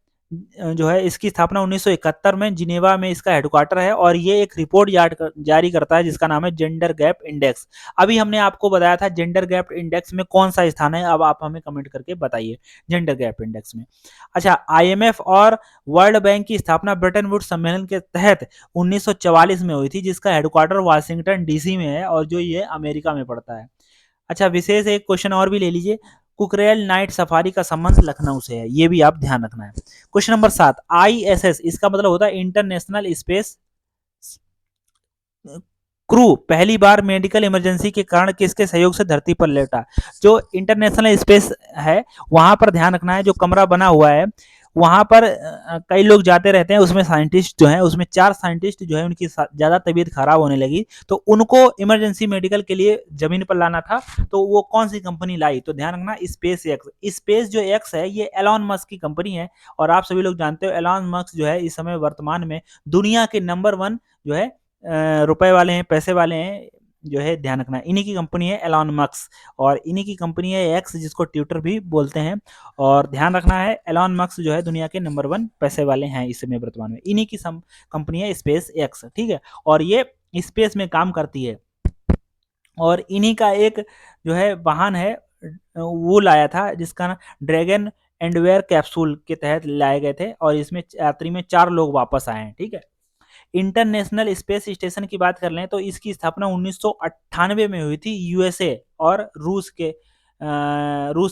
इसकी स्थापना 1971 में जिनेवा में इसका हेडक्वार्टर है, और ये एक रिपोर्ट जारी करता है जिसका नाम है जेंडर गैप इंडेक्स। अभी हमने आपको बताया था जेंडर गैप इंडेक्स में कौन सा स्थान है, अब आप हमें कमेंट करके बताइए जेंडर गैप इंडेक्स में। अच्छा, आईएमएफ और वर्ल्ड बैंक की स्थापना ब्रेटन वुड्स सम्मेलन के तहत 1944 में हुई थी, जिसका हेडक्वार्टर वाशिंगटन डीसी में है, और जो ये अमेरिका में पड़ता है। अच्छा, विशेष एक क्वेश्चन और भी ले लीजिए, कुकरेल नाइट सफारी का संबंध लखनऊ से है, ये भी आप ध्यान रखना है। क्वेश्चन नंबर 7, आईएसएस, इसका मतलब होता है इंटरनेशनल स्पेस क्रू, पहली बार मेडिकल इमरजेंसी के कारण किसके सहयोग से धरती पर लौटा? जो इंटरनेशनल स्पेस है वहां पर ध्यान रखना है, जो कमरा बना हुआ है वहां पर कई लोग जाते रहते हैं, उसमें साइंटिस्ट जो हैं, उसमें 4 साइंटिस्ट जो है उनकी ज्यादा तबीयत खराब होने लगी, तो उनको इमरजेंसी मेडिकल के लिए जमीन पर लाना था, तो वो कौन सी कंपनी लाई? तो ध्यान रखना, स्पेस एक्स। स्पेस जो एक्स है ये एलॉन मस्क की कंपनी है, और आप सभी लोग जानते हो एलॉन मस्क जो है इस समय वर्तमान में दुनिया के नंबर 1 जो है रुपए वाले हैं, पैसे वाले हैं, जो है ध्यान रखना, इन्हीं की कंपनी है एलॉन मस्क, और इन्हीं की कंपनी है एक्स, जिसको ट्विटर भी बोलते हैं। और ध्यान रखना है, एलॉन मस्क जो है दुनिया के नंबर 1 पैसे वाले हैं इस समय वर्तमान में, इन्हीं की कंपनी है स्पेस एक्स। ठीक है, और ये स्पेस में काम करती है, और इन्हीं का एक जो है वाहन है वो लाया था जिसका नाम ड्रैगन एंडवेयर कैप्सूल के तहत लाए गए थे, और इसमें यात्री में 4 लोग वापस आए हैं। ठीक है। इंटरनेशनल स्पेस स्टेशन की बात कर लें तो इसकी स्थापना 1998 में हुई थी, यूएसए और रूस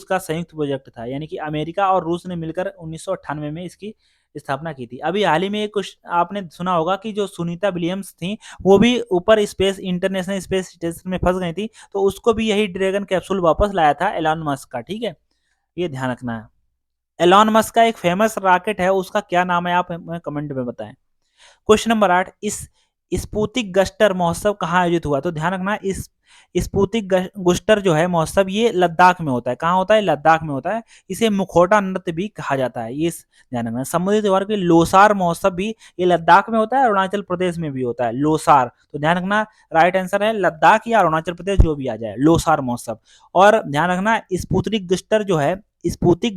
का संयुक्त प्रोजेक्ट था, यानी कि अमेरिका और रूस ने मिलकर 1998 में इसकी स्थापना की थी। अभी हाल ही में कुछ आपने सुना होगा कि जो सुनीता विलियम्स थी वो भी ऊपर इंटरनेशनल स्पेस स्टेशन में फंस गई थी, तो उसको भी यही ड्रैगन कैप्सूल वापस लाया था एलॉन मस्क का। ठीक है, ये ध्यान रखना है। एलॉन मस्क का एक फेमस रॉकेट है, उसका क्या नाम है, आप हमें कमेंट में बताएं। क्वेश्चन नंबर 8, इस स्पुतिक गस्टर महोत्सव कहाँ आयोजित हुआ? तो ध्यान रखना, इस स्पुतिक गुस्टर जो है महोत्सव ये लद्दाख में होता है। कहाँ होता है? लद्दाख में होता है। इसे मुखौटा नृत्य भी कहा जाता है। ये ध्यान रखना। समुद्री त्योहार के लोसार महोत्सव भी ये लद्दाख में होता है, अरुणाचल प्रदेश में भी होता है लोसार। तो ध्यान रखना, राइट आंसर है लद्दाख या अरुणाचल प्रदेश, जो भी आ जाए, लोसार महोत्सव। और ध्यान रखना, स्पुतिक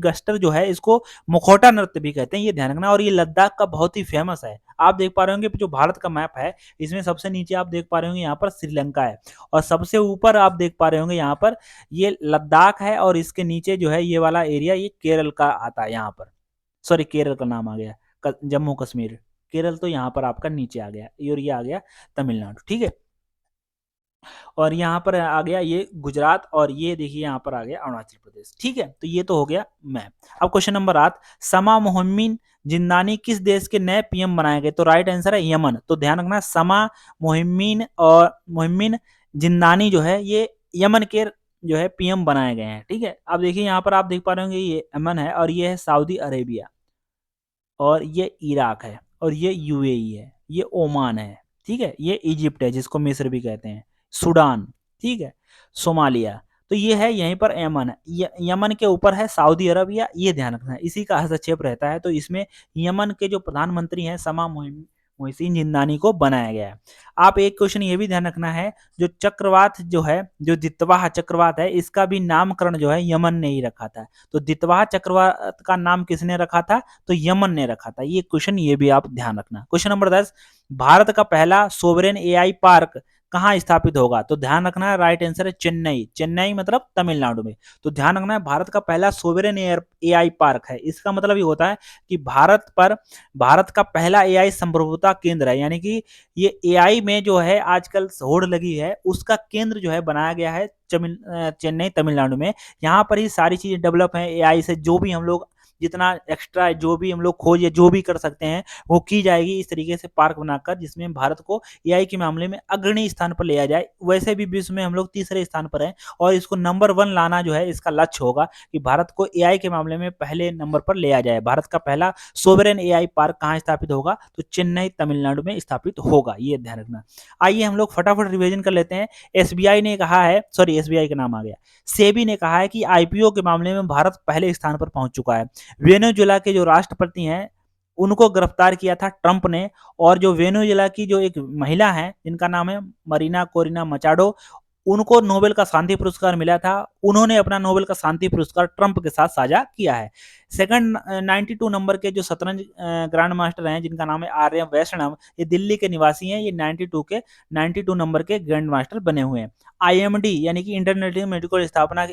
गस्टर जो है इसको मुखौटा नृत्य भी कहते हैं, ये ध्यान रखना, और ये लद्दाख का बहुत ही फेमस है। आप देख पा रहे होंगे जो भारत का मैप है इसमें सबसे नीचे आप देख पा रहे होंगे यहाँ पर श्रीलंका है, और सबसे ऊपर आप देख पा रहे होंगे यहाँ पर ये लद्दाख है, और इसके नीचे जो है ये वाला एरिया ये केरल का आता है यहाँ पर। सॉरी, केरल का नाम आ गया जम्मू कश्मीर, केरल तो यहाँ पर आपका नीचे आ गया, और ये आ गया तमिलनाडु। ठीक है, और यहाँ पर आ गया ये गुजरात, और ये देखिए यहाँ पर आ गया अरुणाचल प्रदेश। ठीक है, तो ये तो हो गया मैप। अब क्वेश्चन नंबर 8, समा मोहम्मिन जिंदानी किस देश के नए पीएम बनाए गए? तो राइट आंसर है यमन। तो ध्यान रखना, समा मोहम्मिन जिंदानी जो है ये यमन के जो है पीएम बनाए गए हैं। ठीक है, अब देखिए यहाँ पर आप देख पा रहे होंगे ये यमन है, और ये है सऊदी अरेबिया, और ये इराक है, और ये यूएई है, ये ओमान है। ठीक है, ये इजिप्ट है जिसको मिस्र भी कहते हैं, सूडान, ठीक है, सोमालिया। तो ये है यहीं पर यमन है, यमन के ऊपर है सऊदी अरबिया, ये ध्यान रखना है, इसी का हस्तक्षेप रहता है। तो इसमें यमन के जो प्रधानमंत्री हैं समा मोहसिन जिंदानी को बनाया गया है। आप एक क्वेश्चन ये भी ध्यान रखना है, जो चक्रवात जो है, जो दितवाह चक्रवात है, इसका भी नामकरण जो है यमन ने ही रखा था। तो दितवाह चक्रवात का नाम किसने रखा था? तो यमन ने रखा था। ये क्वेश्चन ये भी आप ध्यान रखना। क्वेश्चन नंबर 10, भारत का पहला सोवरेन एआई पार्क कहाँ स्थापित होगा? तो ध्यान रखना है, राइट आंसर है चेन्नई। चेन्नई मतलब तमिलनाडु में। तो ध्यान रखना है, भारत का पहला सोवरेन एआई पार्क है। इसका मतलब ये होता है कि भारत का पहला एआई संप्रभुता केंद्र है, यानी कि ये एआई में जो है आजकल होड़ लगी है, उसका केंद्र जो है बनाया गया है चेन्नई तमिलनाडु में। यहाँ पर ही सारी चीजें डेवलप हैं एआई से, जो भी हम लोग जितना एक्स्ट्रा जो भी हम लोग खोज या जो भी कर सकते हैं वो की जाएगी इस तरीके से पार्क बनाकर, जिसमें भारत को एआई के मामले में अग्रणी स्थान पर लिया जाए। वैसे भी विश्व में हम लोग तीसरे स्थान पर हैं और इसको नंबर 1 लाना जो है इसका लक्ष्य होगा कि भारत को एआई के मामले में पहले नंबर पर लिया जाए। भारत का पहला सोवरेन एआई पार्क कहाँ स्थापित होगा? तो चेन्नई तमिलनाडु में स्थापित होगा, ये ध्यान रखना। आइए हम लोग फटाफट रिवीजन कर लेते हैं। एसबीआई ने कहा है, सॉरी एसबीआई का नाम आ गया, सेबी ने कहा है कि आईपीओ के मामले में भारत पहले स्थान पर पहुंच चुका है। वेनेजुएला के जो राष्ट्रपति हैं उनको गिरफ्तार किया था ट्रंप ने, और जो वेनेजुएला की जो एक महिला है जिनका नाम है मरीना कोरिना मचाडो, उनको नोबेल का शांति पुरस्कार मिला था। उन्होंने अपना नोबेल का शांति पुरस्कार ट्रंप के साथ साझा किया है। सेकंड 92 नंबर के जो शतरंज ग्रैंड मास्टर हैं जिनका नाम है आर्य वैष्णव, ये दिल्ली के निवासी हैं। ये 92 नंबर के ग्रैंड मास्टर बने हुए हैं। आईएमडी यानी कि इंटरनेशनल मेडिकल स्थापना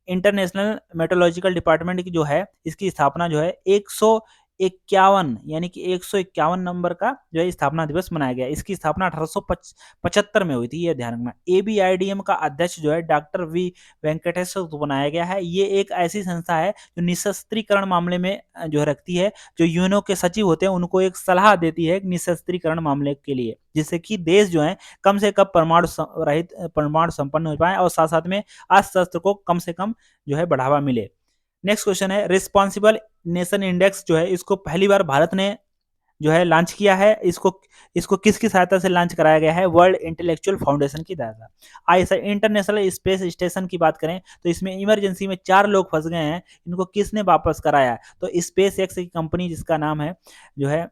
इंटरनेशनल मेट्रोलॉजिकल डिपार्टमेंट की जो है इसकी स्थापना जो है 151 यानी कि 151 नंबर का जो है स्थापना दिवस मनाया गया। इसकी स्थापना 1875 में हुई थी, ये ध्यान रखना। एबीआईडीएम का अध्यक्ष जो है डॉक्टर वी वेंकटेश्वर को बनाया गया है। ये एक ऐसी संस्था है जो निशस्त्रीकरण मामले में जो है रखती है। जो यूएनओ के सचिव होते हैं उनको एक सलाह देती है निशस्त्रीकरण मामले के लिए, जिससे कि देश जो है कम से कम परमाणु संपन्न हो पाए और साथ साथ में अस्त्र शस्त्र को कम से कम जो है बढ़ावा मिले। नेक्स्ट क्वेश्चन है, रिस्पॉन्सिबल नेशन इंडेक्स जो है इसको पहली बार भारत ने जो है लॉन्च किया है। इसको किसकी सहायता से लॉन्च कराया गया है? वर्ल्ड इंटेलेक्चुअल फाउंडेशन की सहायता। आइए इंटरनेशनल स्पेस स्टेशन की बात करें तो इसमें इमरजेंसी में 4 लोग फंस गए हैं, इनको किसने वापस कराया? तो स्पेस एक्स की कंपनी जिसका नाम है जो है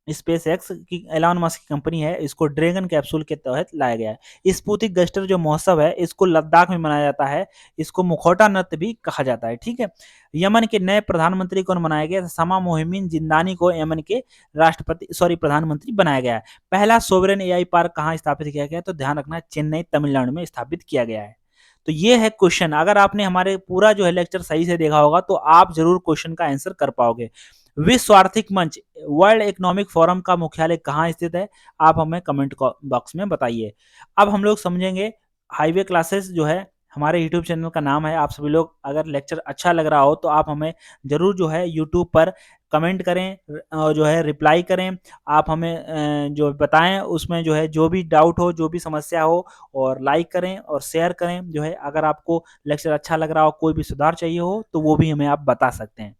स्पेस एक्स की, एलॉन मस्क की कंपनी है, इसको ड्रैगन कैप्सूल के तहत लाया गया है। स्पुतिक गस्टर जो महोत्सव है इसको लद्दाख में मनाया जाता है, इसको मुखौटा नृत्य भी कहा जाता है, ठीक है। यमन के नए प्रधानमंत्री कौन बनाया गया? समा मोहिमीन जिंदानी को यमन के प्रधानमंत्री बनाया गया है। पहला सोवरेन एआई पार्क कहाँ स्थापित किया गया? तो ध्यान रखना चेन्नई तमिलनाडु में स्थापित किया गया है। तो ये है क्वेश्चन। अगर आपने हमारे पूरा जो है लेक्चर सही से देखा होगा तो आप जरूर क्वेश्चन का आंसर कर पाओगे। विश्व आर्थिक मंच वर्ल्ड इकोनॉमिक फोरम का मुख्यालय कहाँ स्थित है? आप हमें कमेंट बॉक्स में बताइए। अब हम लोग समझेंगे हाईवे क्लासेस जो है हमारे यूट्यूब चैनल का नाम है। आप सभी लोग अगर लेक्चर अच्छा लग रहा हो तो आप हमें जरूर जो है यूट्यूब पर कमेंट करें और जो है रिप्लाई करें। आप हमें जो बताएं उसमें जो है जो भी डाउट हो, जो भी समस्या हो, और लाइक करें और शेयर करें। जो है अगर आपको लेक्चर अच्छा लग रहा हो, कोई भी सुधार चाहिए हो तो वो भी हमें आप बता सकते हैं।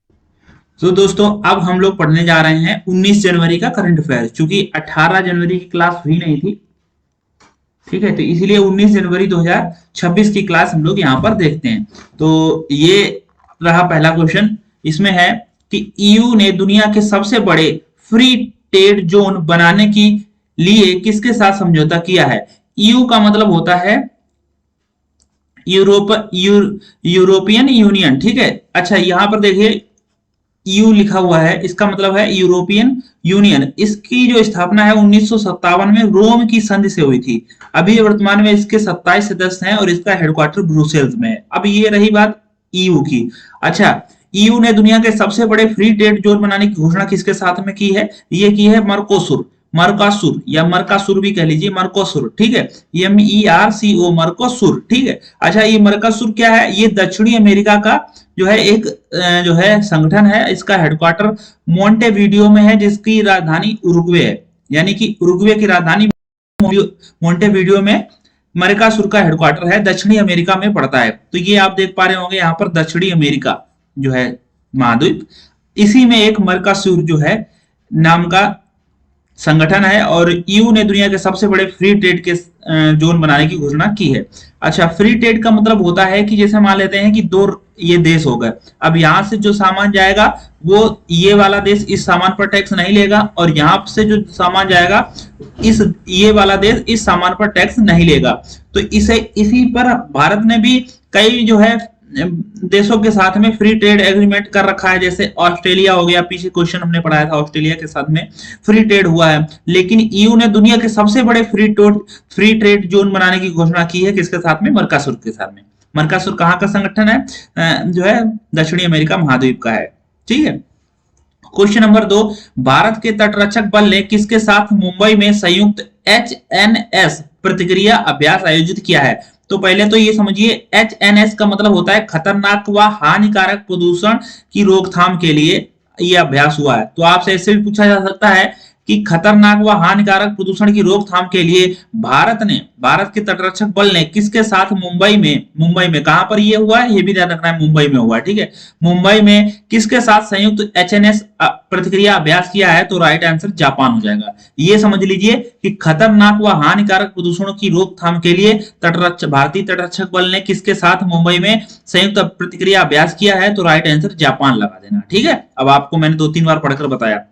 तो दोस्तों अब हम लोग पढ़ने जा रहे हैं 19 जनवरी का करंट अफेयर, क्योंकि 18 जनवरी की क्लास हुई नहीं थी, ठीक है, तो इसीलिए 19 जनवरी 2026 की क्लास हम लोग यहाँ पर देखते हैं। तो ये रहा पहला क्वेश्चन। इसमें है कि ईयू ने दुनिया के सबसे बड़े फ्री ट्रेड जोन बनाने के लिए किसके साथ समझौता किया है? ईयू का मतलब होता है यूरोपियन यूनियन, ठीक है। अच्छा यहाँ पर देखिए ईयू लिखा हुआ है, इसका मतलब है यूरोपियन यूनियन। इसकी जो स्थापना है 1957 में रोम की संधि से हुई थी। अभी वर्तमान में इसके 27 सदस्य हैं और इसका हेडक्वार्टर ब्रुसेल्स में है। अब ये रही बात ईयू की। अच्छा, ईयू ने दुनिया के सबसे बड़े फ्री ट्रेड जोन बनाने की घोषणा किसके साथ में की है? ये की है मर्कासुर या मर्कासुर भी कह लीजिए, मर्कोसुर, ठीक है, MERCO मर्कोसुर, ठीक है। अच्छा, ये मर्कासुर क्या है? ये दक्षिणी अमेरिका का जो है एक जो है संगठन है। इसका हेडक्वार्टर मोंटेवीडियो में है, जिसकी राजधानी उरुग्वे है, यानी कि उरुग्वे की राजधानी मोंटेवीडियो में मर्कासुर का हेडक्वार्टर है, दक्षिणी अमेरिका में पड़ता है। तो ये आप देख पा रहे होंगे यहाँ पर दक्षिणी अमेरिका जो है महाद्वीप, इसी में एक मर्कासुर जो है नाम का संगठन है, और ईयू ने दुनिया के सबसे बड़े फ्री ट्रेड के जोन बनाने की घोषणा की है। अच्छा, फ्री ट्रेड का मतलब होता है कि जैसे मान लेते हैं कि दो ये देश हो गए, अब यहां से जो सामान जाएगा वो ये वाला देश इस सामान पर टैक्स नहीं लेगा, और यहां से जो सामान जाएगा ये वाला देश इस सामान पर टैक्स नहीं लेगा। तो इसी पर भारत ने भी कई जो है देशों के साथ में फ्री ट्रेड एग्रीमेंट कर रखा है, जैसे ऑस्ट्रेलिया हो गया, पीछे क्वेश्चन हमने पढ़ाया था, ऑस्ट्रेलिया के साथ में फ्री ट्रेड हुआ है। लेकिन ईयू ने दुनिया के सबसे बड़े फ्री ट्रेड जोन बनाने की घोषणा की है, किसके साथ में? मरकासुर के साथ में। मरकासुर कहाँ का संगठन है? जो है दक्षिणी अमेरिका महाद्वीप का है। ठीक है। क्वेश्चन नंबर 2, भारत के तटरक्षक बल ने किसके साथ मुंबई में संयुक्त HNS प्रतिक्रिया अभ्यास आयोजित किया है? तो पहले तो ये समझिए, HNS का मतलब होता है खतरनाक व हानिकारक प्रदूषण की रोकथाम के लिए ये अभ्यास हुआ है। तो आपसे ऐसे भी पूछा जा सकता है कि खतरनाक व हानिकारक प्रदूषण की रोकथाम के लिए भारत के तटरक्षक बल ने किसके साथ मुंबई में कहां पर ये हुआ है? ये भी ध्यान रखना है, मुंबई में हुआ है। ठीक है। मुंबई में किसके साथ संयुक्त HNS प्रतिक्रिया अभ्यास किया है? तो राइट आंसर जापान हो जाएगा। ये समझ लीजिए कि खतरनाक व हानिकारक प्रदूषणों की रोकथाम के लिए भारतीय तटरक्षक बल ने किसके साथ मुंबई में संयुक्त प्रतिक्रिया अभ्यास किया है? तो राइट आंसर जापान लगा देना। ठीक है। अब आपको मैंने 2-3 बार पढ़कर बताया,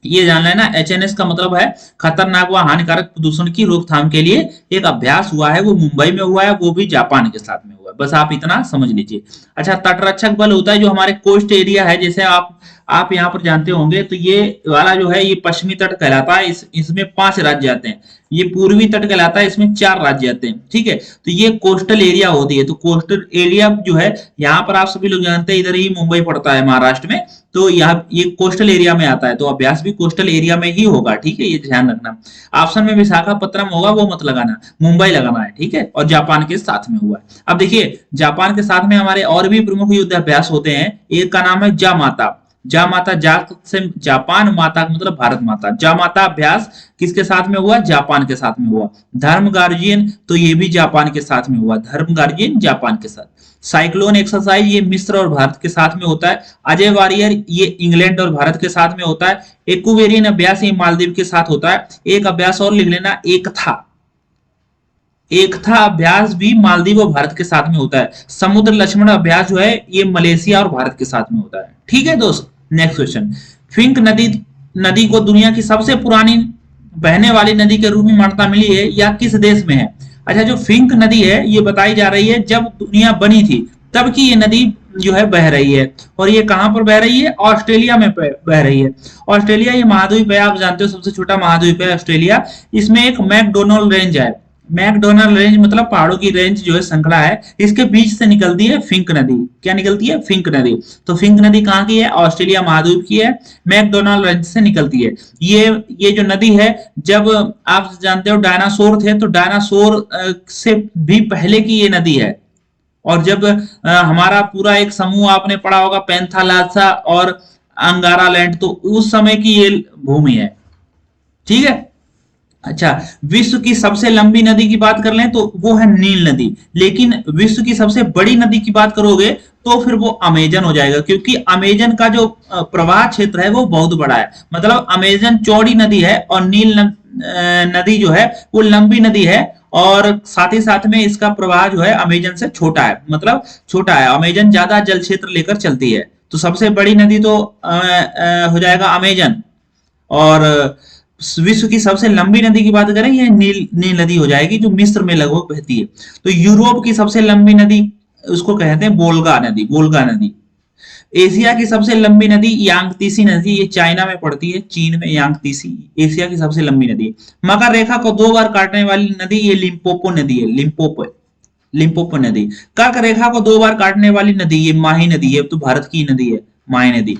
ये जान लेना। HNS का मतलब है खतरनाक व हानिकारक प्रदूषण की रोकथाम के लिए एक अभ्यास हुआ है, वो मुंबई में हुआ है, वो भी जापान के साथ में हुआ है। बस आप इतना समझ लीजिए। अच्छा, तटरक्षक बल होता है जो हमारे कोस्ट एरिया है, जैसे आप यहाँ पर जानते होंगे, तो ये वाला जो है ये पश्चिमी तट कहलाता है। इसमें 5 राज्य आते हैं। ये पूर्वी तट कहलाता है, इसमें 4 राज्य आते हैं। ठीक है। तो ये कोस्टल एरिया होती है। तो कोस्टल एरिया जो है, यहाँ पर आप सभी लोग जानते हैं, इधर ही मुंबई पड़ता है महाराष्ट्र में, तो यहाँ ये कोस्टल एरिया में आता है, तो अभ्यास भी कोस्टल एरिया में ही होगा। ठीक है, ये ध्यान रखना। ऑप्शन में विशाखापत्तनम होगा, वो मत लगाना, मुंबई लगाना है। ठीक है। और जापान के साथ में हुआ है। अब देखिए, जापान के साथ में हमारे और भी प्रमुख युद्ध अभ्यास होते हैं। एक का नाम है जामाता। जा से जापान, माता मतलब भारत माता। जामाता अभ्यास किसके साथ में हुआ? जापान के साथ में हुआ। धर्म गार्जियन, तो ये भी जापान के साथ में हुआ। धर्म गार्जियन जापान के साथ। साइक्लोन एक्सरसाइज, ये मिस्र और भारत के साथ में होता है। अजय वारियर, ये इंग्लैंड और भारत के साथ में होता है। एक्वेरियन अभ्यास, ये मालदीव के साथ होता है। एक अभ्यास और लिख लेना, एक था अभ्यास भी मालदीव और भारत के साथ में होता है। समुद्र लक्ष्मण अभ्यास जो है ये मलेशिया और भारत के साथ में होता है। ठीक है दोस्त। नेक्स्ट क्वेश्चन, फिंक नदी को दुनिया की सबसे पुरानी बहने वाली नदी के रूप में मान्यता मिली है या किस देश में है? अच्छा, जो फिंक नदी है ये बताई जा रही है जब दुनिया बनी थी तब की ये नदी जो है बह रही है। और ये कहां पर बह रही है? ऑस्ट्रेलिया में बह रही है। ऑस्ट्रेलिया ये महाद्वीप है, आप जानते हो सबसे छोटा महाद्वीप है ऑस्ट्रेलिया। इसमें एक मैकडोनल्ड रेंज है। मैकडोनल्ड रेंज मतलब पहाड़ों की रेंज जो है, श्रृंखला है, इसके बीच से निकलती है फिंक नदी। क्या निकलती है? फिंक नदी। तो फिंक नदी कहाँ की है? ऑस्ट्रेलिया महाद्वीप की है। मैकडोनल्ड रेंज से निकलती है। ये जो नदी है, जब आप जानते हो डायनासोर थे, तो डायनासोर से भी पहले की ये नदी है। और जब हमारा पूरा एक समूह आपने पढ़ा होगा, पैंथालासा और अंगारा लैंड, तो उस समय की ये भूमि है। ठीक है। अच्छा, विश्व की सबसे लंबी नदी की बात कर लें तो वो है नील नदी। लेकिन विश्व की सबसे बड़ी नदी की बात करोगे तो फिर वो अमेजन हो जाएगा, क्योंकि अमेजन का जो प्रवाह क्षेत्र है वो बहुत बड़ा है। मतलब अमेजन चौड़ी नदी है और नील नदी जो है वो लंबी नदी है। और साथ ही साथ में इसका प्रवाह जो है अमेजन से छोटा है, मतलब छोटा है। अमेजन ज्यादा जल क्षेत्र लेकर चलती है। तो सबसे बड़ी नदी तो हो जाएगा अमेजन। और विश्व की सबसे लंबी नदी की बात करें, ये नील नदी हो जाएगी, जो मिस्र में लगभग बहती है। तो यूरोप की सबसे लंबी नदी उसको कहते हैं वोल्गा नदी। एशिया की सबसे लंबी नदी यांगतीसी नदी, ये चाइना में पड़ती है, चीन में यांगतीसी एशिया की सबसे लंबी नदी। मकर रेखा को 2 बार काटने वाली नदी ये लिम्पोपो नदी है। लिम्पोपो नदी। कर्क रेखा को 2 बार काटने वाली नदी ये माही नदी है, तो भारत की नदी है माही नदी।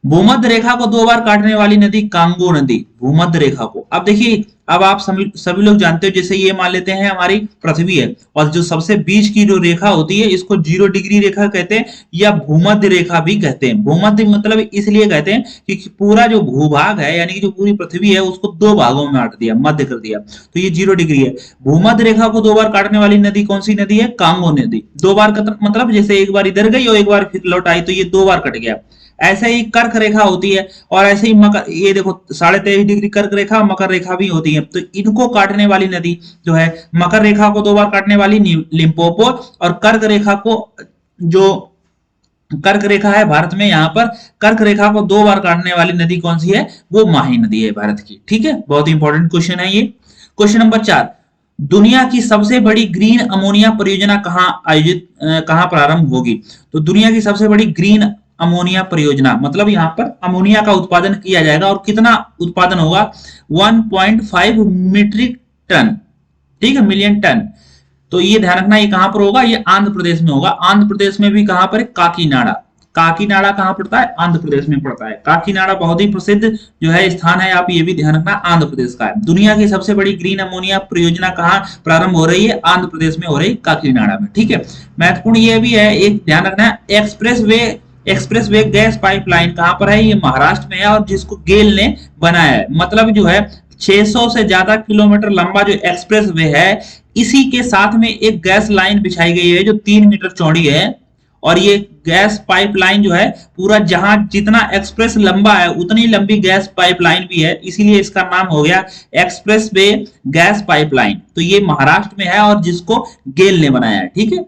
भूमध्य रेखा को 2 बार काटने वाली नदी कांगो नदी, भूमध्य रेखा को। अब देखिए, अब आप सभी लोग जानते हो, जैसे ये मान लेते हैं हमारी पृथ्वी है, और जो सबसे बीच की जो रेखा होती है इसको 0 डिग्री रेखा कहते हैं, या भूमध्य रेखा भी कहते हैं। भूमध्य मतलब इसलिए कहते हैं क्योंकि पूरा जो भूभाग है, यानी कि जो पूरी पृथ्वी है, उसको 2 भागों में बांट दिया, मध्य कर दिया, तो ये 0 डिग्री है। भूमध्य रेखा को 2 बार काटने वाली नदी कौन सी नदी है? कांगो नदी। 2 बार का मतलब जैसे एक बार इधर गई और एक बार फिर लौट आई, तो ये 2 बार कट गया। ऐसे ही कर्क रेखा होती है, और ऐसे ही मकर, ये देखो 23.5 डिग्री कर्क रेखा, मकर रेखा भी होती है। तो इनको काटने वाली नदी जो है, मकर रेखा को 2 बार काटने वाली लिम्पोपो, और कर्क रेखा को, जो कर्क रेखा है भारत में, यहाँ पर कर्क रेखा को 2 बार काटने वाली नदी कौन सी है? वो माही नदी है भारत की। ठीक है, बहुत इंपॉर्टेंट क्वेश्चन है ये। क्वेश्चन नंबर 4, दुनिया की सबसे बड़ी ग्रीन अमोनिया परियोजना कहाँ प्रारंभ होगी? तो दुनिया की सबसे बड़ी ग्रीन अमोनिया परियोजना मतलब यहाँ पर अमोनिया का उत्पादन किया जाएगा और कितना उत्पादन होगा? 1.5 मीट्रिक टन, ठीक है, मिलियन टन। तो ये ध्यान रखना, ये कहां पर होगा? ये आंध्र प्रदेश में होगा। आंध्र प्रदेश में भी कहां पर? काकीनाडा। काकीनाडा कहां पड़ता है? आंध्र प्रदेश में पड़ता है। काकीनाडा बहुत ही प्रसिद्ध जो है स्थान है, आप ये भी ध्यान रखना, आंध्र प्रदेश का है। दुनिया की सबसे बड़ी ग्रीन अमोनिया परियोजना कहां प्रारंभ हो रही है? आंध्र प्रदेश में हो रही, काकीनाडा में, ठीक है। महत्वपूर्ण ये भी है, एक ध्यान रखना है, एक्सप्रेस वे गैस पाइपलाइन कहां पर है? ये महाराष्ट्र में है और जिसको गेल ने बनाया है। मतलब जो है 600 से ज्यादा किलोमीटर लंबा जो एक्सप्रेस वे है, इसी के साथ में एक गैस लाइन बिछाई गई है जो 3 मीटर चौड़ी है। और ये गैस पाइपलाइन जो है पूरा, जहां जितना एक्सप्रेस लंबा है उतनी लंबी गैस पाइपलाइन भी है, इसीलिए इसका नाम हो गया एक्सप्रेस वे गैस पाइपलाइन। तो ये महाराष्ट्र में है और जिसको गेल ने बनाया है, ठीक है।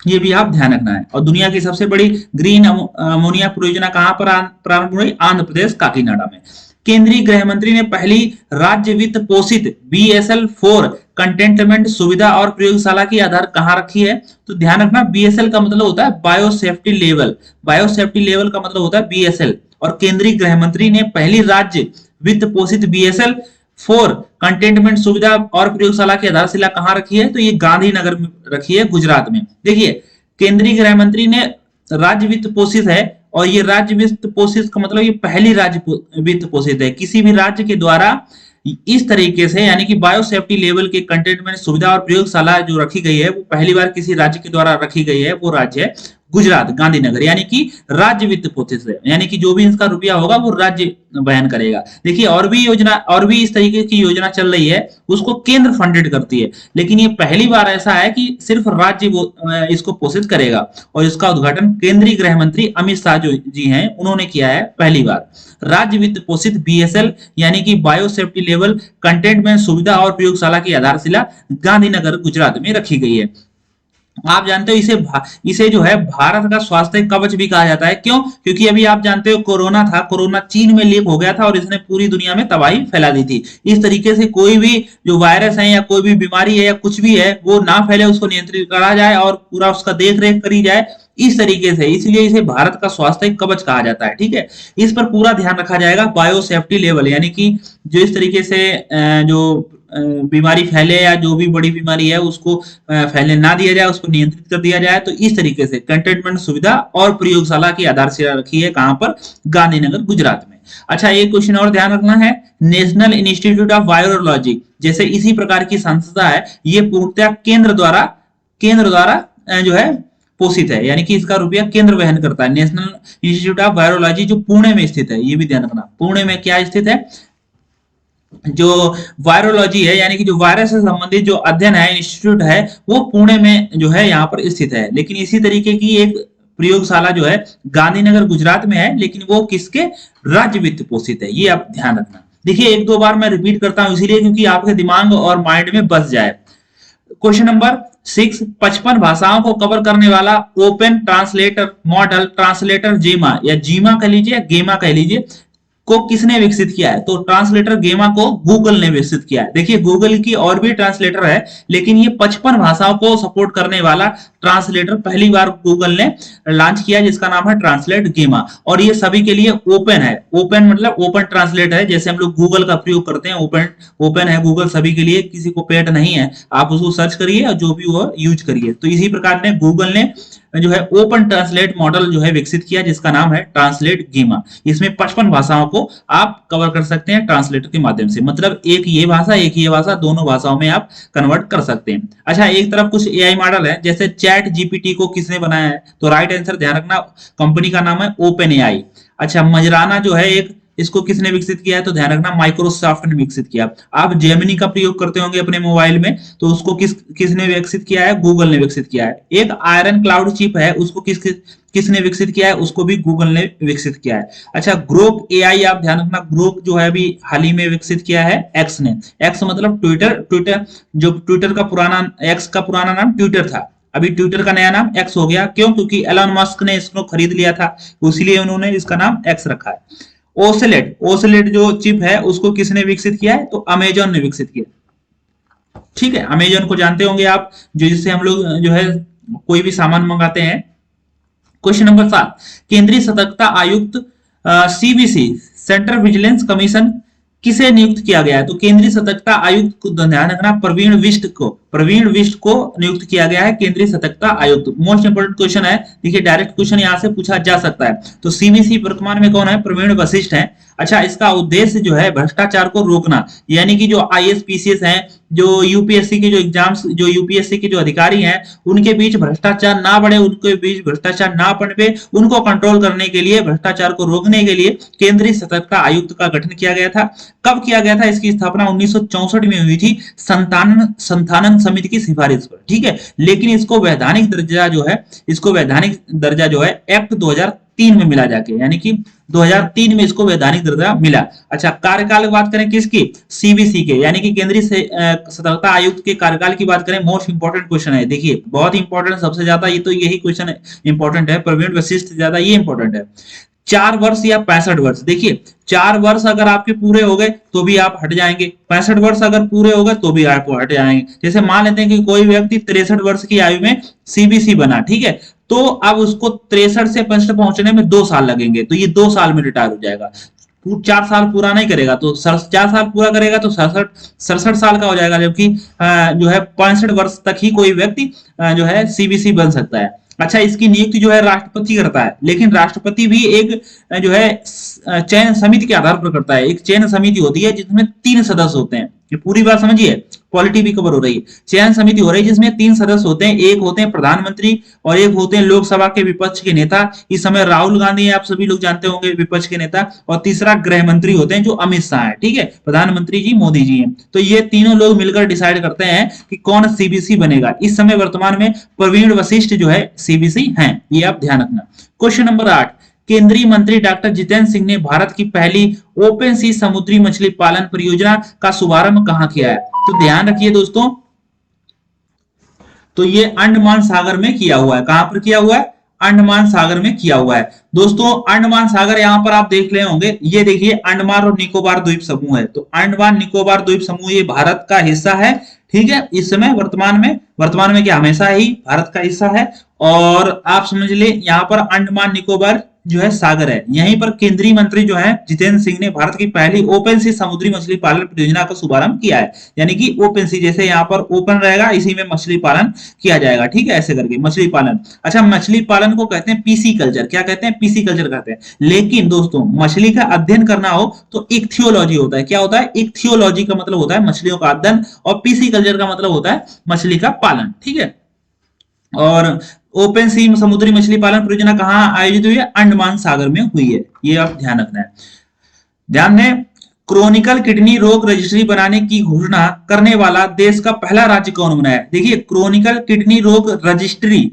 ये भी आप ध्यान रखना है। और दुनिया की सबसे बड़ी ग्रीन अमोनिया परियोजना कहां पर प्रारंभ हुई? आंध्र प्रदेश, काकीनाडा में। केंद्रीय गृह मंत्री ने पहली राज्य वित्त पोषित BSL-4 कंटेनमेंट सुविधा और प्रयोगशाला की आधार कहां रखी है? तो ध्यान रखना, BSL का मतलब होता है बायोसेफ्टी लेवल। बायोसेफ्टी लेवल का मतलब होता है BSL। और केंद्रीय गृह मंत्री ने पहली राज्य वित्त पोषित BSL-4 कंटेनमेंट सुविधा और प्रयोगशाला की आधारशिला कहां रखी है? तो ये गांधीनगर में रखी है, गुजरात में। देखिए, केंद्रीय गृह मंत्री ने राज्य वित्त पोषित है, और ये राज्य वित्त पोषित का मतलब ये पहली राज्य वित्त पोषित है। किसी भी राज्य के द्वारा इस तरीके से, यानी कि बायोसेफ्टी लेवल के कंटेनमेंट सुविधा और प्रयोगशाला जो रखी गई है, वो पहली बार किसी राज्य के द्वारा रखी गई है। वो राज्य है गुजरात, गांधीनगर, यानी कि राज्य वित्त पोषित है, यानी कि जो भी इसका रुपया होगा वो राज्य बहन करेगा। देखिए, और भी योजना, और भी इस तरीके की योजना चल रही है, उसको केंद्र फंडेड करती है, लेकिन ये पहली बार ऐसा है कि सिर्फ राज्य इसको पोषित करेगा। और इसका उद्घाटन केंद्रीय गृह मंत्री अमित शाह जी हैं, उन्होंने किया है पहली बार। राज्य वित्त पोषित BSL यानी कि बायोसेफ्टी लेवल कंटेनमेंट सुविधा और प्रयोगशाला की आधारशिला गांधीनगर, गुजरात में रखी गई है। आप जानते हो इसे जो है भारत का स्वास्थ्य कवच भी कहा जाता है। क्यों? क्योंकि अभी आप जानते हो कोरोना था, कोरोना चीन में लीक हो गया था और इसने पूरी दुनिया में तबाही फैला दी थी। इस तरीके से कोई भी जो वायरस है या कोई भी बीमारी है या कुछ भी है, वो ना फैले, उसको नियंत्रित करा जाए और पूरा उसका देख रेख करी जाए, इस तरीके से। इसलिए इसे भारत का स्वास्थ्य कवच कहा जाता है, ठीक है। इस पर पूरा ध्यान रखा जाएगा। बायोसेफ्टी लेवल यानी कि जो इस तरीके से जो बीमारी फैले या जो भी बड़ी बीमारी है उसको फैलने ना दिया जाए, उसको नियंत्रित कर दिया जाए। तो इस तरीके से कंटेनमेंट सुविधा और प्रयोगशाला की आधारशिला रखी है कहां पर? गांधीनगर, गुजरात में। अच्छा, एक क्वेश्चन और ध्यान रखना है, नेशनल इंस्टीट्यूट ऑफ वायरोलॉजी जैसे इसी प्रकार की संस्था है, ये पूर्णतः केंद्र द्वारा जो है पोषित है, यानी कि इसका रुपया केंद्र वहन करता है। नेशनल इंस्टीट्यूट ऑफ वायरोलॉजी जो पुणे में स्थित है, ये भी ध्यान रखना, पुणे में क्या स्थित है? जो वायरोलॉजी है, यानी कि जो वायरस से संबंधित जो अध्ययन है, इंस्टीट्यूट है, वो पुणे में जो है यहाँ पर स्थित है। लेकिन इसी तरीके की एक प्रयोगशाला जो है गांधीनगर, गुजरात में है, लेकिन वो किसके? राज्य वित्त पोषित है। ये आप ध्यान रखना। देखिए, एक दो बार मैं रिपीट करता हूं इसीलिए क्योंकि आपके दिमाग और माइंड में बस जाए। क्वेश्चन नंबर 6, 55 भाषाओं को कवर करने वाला ओपन ट्रांसलेटर मॉडल, ट्रांसलेटर जेमा या जीमा कह लीजिए, गेमा कह लीजिए, को किसने विकसित किया है? तो ट्रांसलेटर गेमा को गूगल ने विकसित किया है। देखिए, गूगल की और भी ट्रांसलेटर है, लेकिन ये 55 भाषाओं को सपोर्ट करने वाला ट्रांसलेटर पहली बार गूगल ने लॉन्च किया, जिसका नाम है ट्रांसलेट गेमा। और ये सभी के लिए ओपन है। ओपन मतलब ओपन ट्रांसलेट है, जैसे हम लोग गूगल का प्रयोग करते हैं, ओपन है गूगल सभी के लिए, किसी को पेड नहीं है। आप उसको सर्च करिए और जो भी वो यूज करिए। तो इसी प्रकार ने गूगल ने जो है ओपन ट्रांसलेट मॉडल जो है विकसित किया, जिसका नाम है ट्रांसलेट गेमा। इसमें 55 भाषाओं को आप कवर कर सकते हैं ट्रांसलेटर के माध्यम से। मतलब एक ये भाषा, एक ये भाषा, दोनों भाषाओं में आप कन्वर्ट कर सकते हैं। अच्छा, एक तरफ कुछ AI मॉडल है, जैसे चैट GPT को किसने बनाया है? तो राइट आंसर ध्यान रखना, कंपनी का नाम है ओपन AI। अच्छा, मजराना जो है एक, इसको किसने विकसित किया है? तो ध्यान रखना, माइक्रोसॉफ्ट ने विकसित किया। आप जेमिनी का प्रयोग करते होंगे अपने मोबाइल में, तो उसको किसने विकसित किया है? गूगल ने विकसित किया है। एक आयरन क्लाउड चिप है, उसको किसने विकसित किया है? उसको भी गूगल ने विकसित किया है। अच्छा, ग्रोक AI आप ध्यान रखना, ग्रोक जो है अभी हाल ही में विकसित किया है एक्स ने। एक्स मतलब ट्विटर जो ट्विटर का पुराना, एक्स का पुराना नाम ट्विटर था, अभी ट्विटर का नया नाम एक्स हो गया। क्यों? क्योंकि एलन मस्क ने इसको खरीद लिया था, इसलिए उन्होंने इसका नाम एक्स रखा है। ओसेलेट जो चिप है उसको किसने विकसित किया है? तो अमेजॉन ने विकसित किया। ठीक है, अमेजन को जानते होंगे आप, जो जिससे हम लोग जो है कोई भी सामान मंगाते हैं। क्वेश्चन नंबर 7, केंद्रीय सतर्कता आयुक्त सीबीसी सेंट्रल विजिलेंस कमीशन किसे नियुक्त किया गया है? तो केंद्रीय सतर्कता आयुक्त को ध्यान रखना, प्रवीण विष्ट को नियुक्त किया गया है केंद्रीय सतर्कता आयुक्त। मोस्ट इंपोर्टेंट क्वेश्चन है, देखिए डायरेक्ट क्वेश्चन यहां से पूछा जा सकता है। तो सीबीसी वर्तमान में कौन है? प्रवीण वशिष्ठ है। अच्छा, इसका उद्देश्य जो है भ्रष्टाचार को रोकना, यानी कि जो आईएएस पीसीएस हैं, जो यूपीएससी के जो एग्जाम्स, जो यूपीएससी के जो अधिकारी हैं, उनके बीच भ्रष्टाचार ना बढ़े, उनके बीच भ्रष्टाचार ना पनपे, उनको कंट्रोल करने के लिए, भ्रष्टाचार को रोकने के लिए केंद्रीय सतर्कता आयुक्त का गठन किया गया था। कब किया गया था? इसकी स्थापना 1964 में हुई थी, संथानन समिति की सिफारिश पर। ठीक है, लेकिन इसको वैधानिक दर्जा जो है एक्ट 2003 में मिला जाके, यानी कि 2003 में इसको वैधानिक दर्जा मिला। अच्छा, कार्यकाल की बात करें किसकी? सीबीसी के, यानी कि केंद्रीय सतर्कता आयुक्त के कार्यकाल की बात करें। मोस्ट इंपोर्टेंट क्वेश्चन है, देखिए बहुत इंपॉर्टेंट, सबसे ज्यादा ये तो यही क्वेश्चन इंपॉर्टेंट है, प्रवीण वशिष्ठ से ज्यादा ये इंपॉर्टेंट है। 4 वर्ष या 65 वर्ष, देखिए 4 वर्ष अगर आपके पूरे हो गए तो भी आप हट जाएंगे, 65 वर्ष अगर पूरे हो गए तो भी आप हट जाएंगे। जैसे मान लेते हैं कि कोई व्यक्ति 63 वर्ष की आयु में सीबीसी बना, ठीक है, तो अब उसको 63 से 65 पहुंचने में 2 साल लगेंगे, तो ये 2 साल में रिटायर हो जाएगा। 4 साल पूरा नहीं करेगा तो 4 साल पूरा करेगा तो 67 साल का हो जाएगा, जबकि जो है 65 वर्ष तक ही कोई व्यक्ति जो है सीबीसी बन सकता है। अच्छा, इसकी नियुक्ति जो है राष्ट्रपति करता है, लेकिन राष्ट्रपति भी एक जो है चयन समिति के आधार पर करता है। एक चयन समिति होती है जिसमें 3 सदस्य होते हैं, ये पूरी बात समझिए, पॉलिटी भी कवर हो रही है। चयन समिति हो रही है जिसमें 3 सदस्य होते हैं, एक होते हैं प्रधानमंत्री और एक होते हैं लोकसभा के विपक्ष के नेता। इस समय राहुल गांधी आप सभी लोग जानते होंगे विपक्ष के नेता, और तीसरा गृह मंत्री होते हैं जो अमित शाह है। ठीक है, प्रधानमंत्री जी मोदी जी हैं। तो ये तीनों लोग मिलकर डिसाइड करते हैं कि कौन सीबीसी बनेगा। इस समय वर्तमान में प्रवीण वशिष्ठ जो है सीबीसी हैं, ये आप ध्यान रखना। क्वेश्चन नंबर 8, केंद्रीय मंत्री डॉक्टर जितेंद्र सिंह ने भारत की पहली ओपन सी समुद्री मछली पालन परियोजना का शुभारंभ कहां किया है? तो ध्यान रखिए दोस्तों, तो ये अंडमान सागर में किया हुआ है। कहां पर किया हुआ है? अंडमान सागर में किया हुआ है। दोस्तों अंडमान सागर यहां पर आप देख रहे होंगे, ये देखिए अंडमान और निकोबार द्वीप समूह है। तो अंडमान निकोबार द्वीप समूह ये भारत का हिस्सा है। ठीक है, इस समय वर्तमान में क्या हमेशा ही भारत का हिस्सा है। और आप समझ ले यहाँ पर अंडमान निकोबार जो है सागर है। यहीं पर केंद्रीय मंत्री जो है जितेंद्र सिंह ने भारत की पहली ओपन सी समुद्री मछली पालन परियोजना का शुभारंभ किया है। यानी कि ओपन सी, जैसे यहाँ पर ओपन रहेगा इसी में मछली पालन किया जाएगा। ठीक है, ऐसे करके मछली पालन। अच्छा, मछली पालन को कहते हैं पीसी कल्चर। क्या कहते हैं? पीसी कल्चर कहते हैं। लेकिन दोस्तों मछली का अध्ययन करना हो तो इक्थियोलॉजी होता है। क्या होता है? इक्थियोलॉजी का मतलब होता है मछलियों का अध्ययन, और पीसी कल्चर का मतलब होता है मछली का पालन। ठीक है, और ओपन सी समुद्री मछली पालन परियोजना कहां आयोजित हुई है? अंडमान सागर में हुई है। ये आप ध्यान रखना है। ध्यान दें, क्रोनिकल किडनी रोग रजिस्ट्री बनाने की घोषणा करने वाला देश का पहला राज्य कौन बना है? देखिए, क्रोनिकल किडनी रोग रजिस्ट्री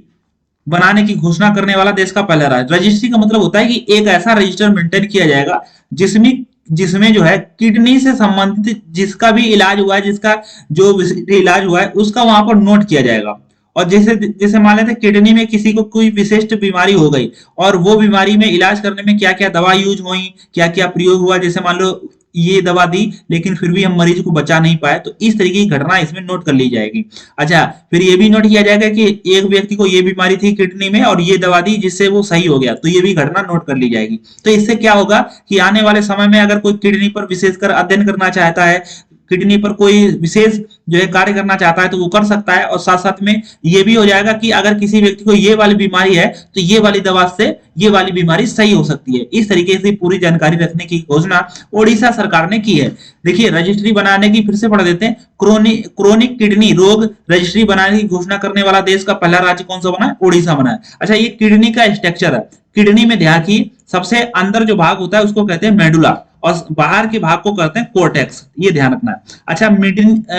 बनाने की घोषणा करने वाला देश का पहला राज्य। रजिस्ट्री का मतलब होता है कि एक ऐसा रजिस्टर मेंटेन किया जाएगा जिसमें जो है किडनी से संबंधित जिसका भी इलाज हुआ है, जिसका जो इलाज हुआ है उसका वहां पर नोट किया जाएगा। और जैसे जैसे मान लेते हैं किडनी में किसी को कोई विशिष्ट बीमारी हो गई और वो बीमारी में इलाज करने में क्या क्या दवा यूज हुई, क्या क्या प्रयोग हुआ, जैसे मान लो ये दवा दी लेकिन फिर भी हम मरीज को बचा नहीं पाए, तो इस तरीके की घटना इसमें नोट कर ली जाएगी। अच्छा, फिर ये भी नोट किया जाएगा कि एक व्यक्ति को ये बीमारी थी किडनी में और ये दवा दी जिससे वो सही हो गया, तो ये भी घटना नोट कर ली जाएगी। तो इससे क्या होगा कि आने वाले समय में अगर कोई किडनी पर विशेषकर अध्ययन करना चाहता है, किडनी पर कोई विशेष जो है कार्य करना चाहता है तो वो कर सकता है। और साथ साथ में ये भी हो जाएगा कि अगर किसी व्यक्ति को ये वाली बीमारी है तो ये वाली दवा से ये वाली बीमारी सही हो सकती है। इस तरीके से पूरी जानकारी रखने की घोषणा ओडिशा सरकार ने की है। देखिए, रजिस्ट्री बनाने की फिर से पढ़ देते हैं। क्रोनिक किडनी रोग रजिस्ट्री बनाने की घोषणा करने वाला देश का पहला राज्य कौन सा बना है? ओडिशा बना है। अच्छा, ये किडनी का स्ट्रक्चर है। किडनी में ध्यान की सबसे अंदर जो भाग होता है उसको कहते हैं मेडुला और बाहर के भाग को कहते हैं कोर्टेक्स। ये ध्यान रखना है। अच्छा,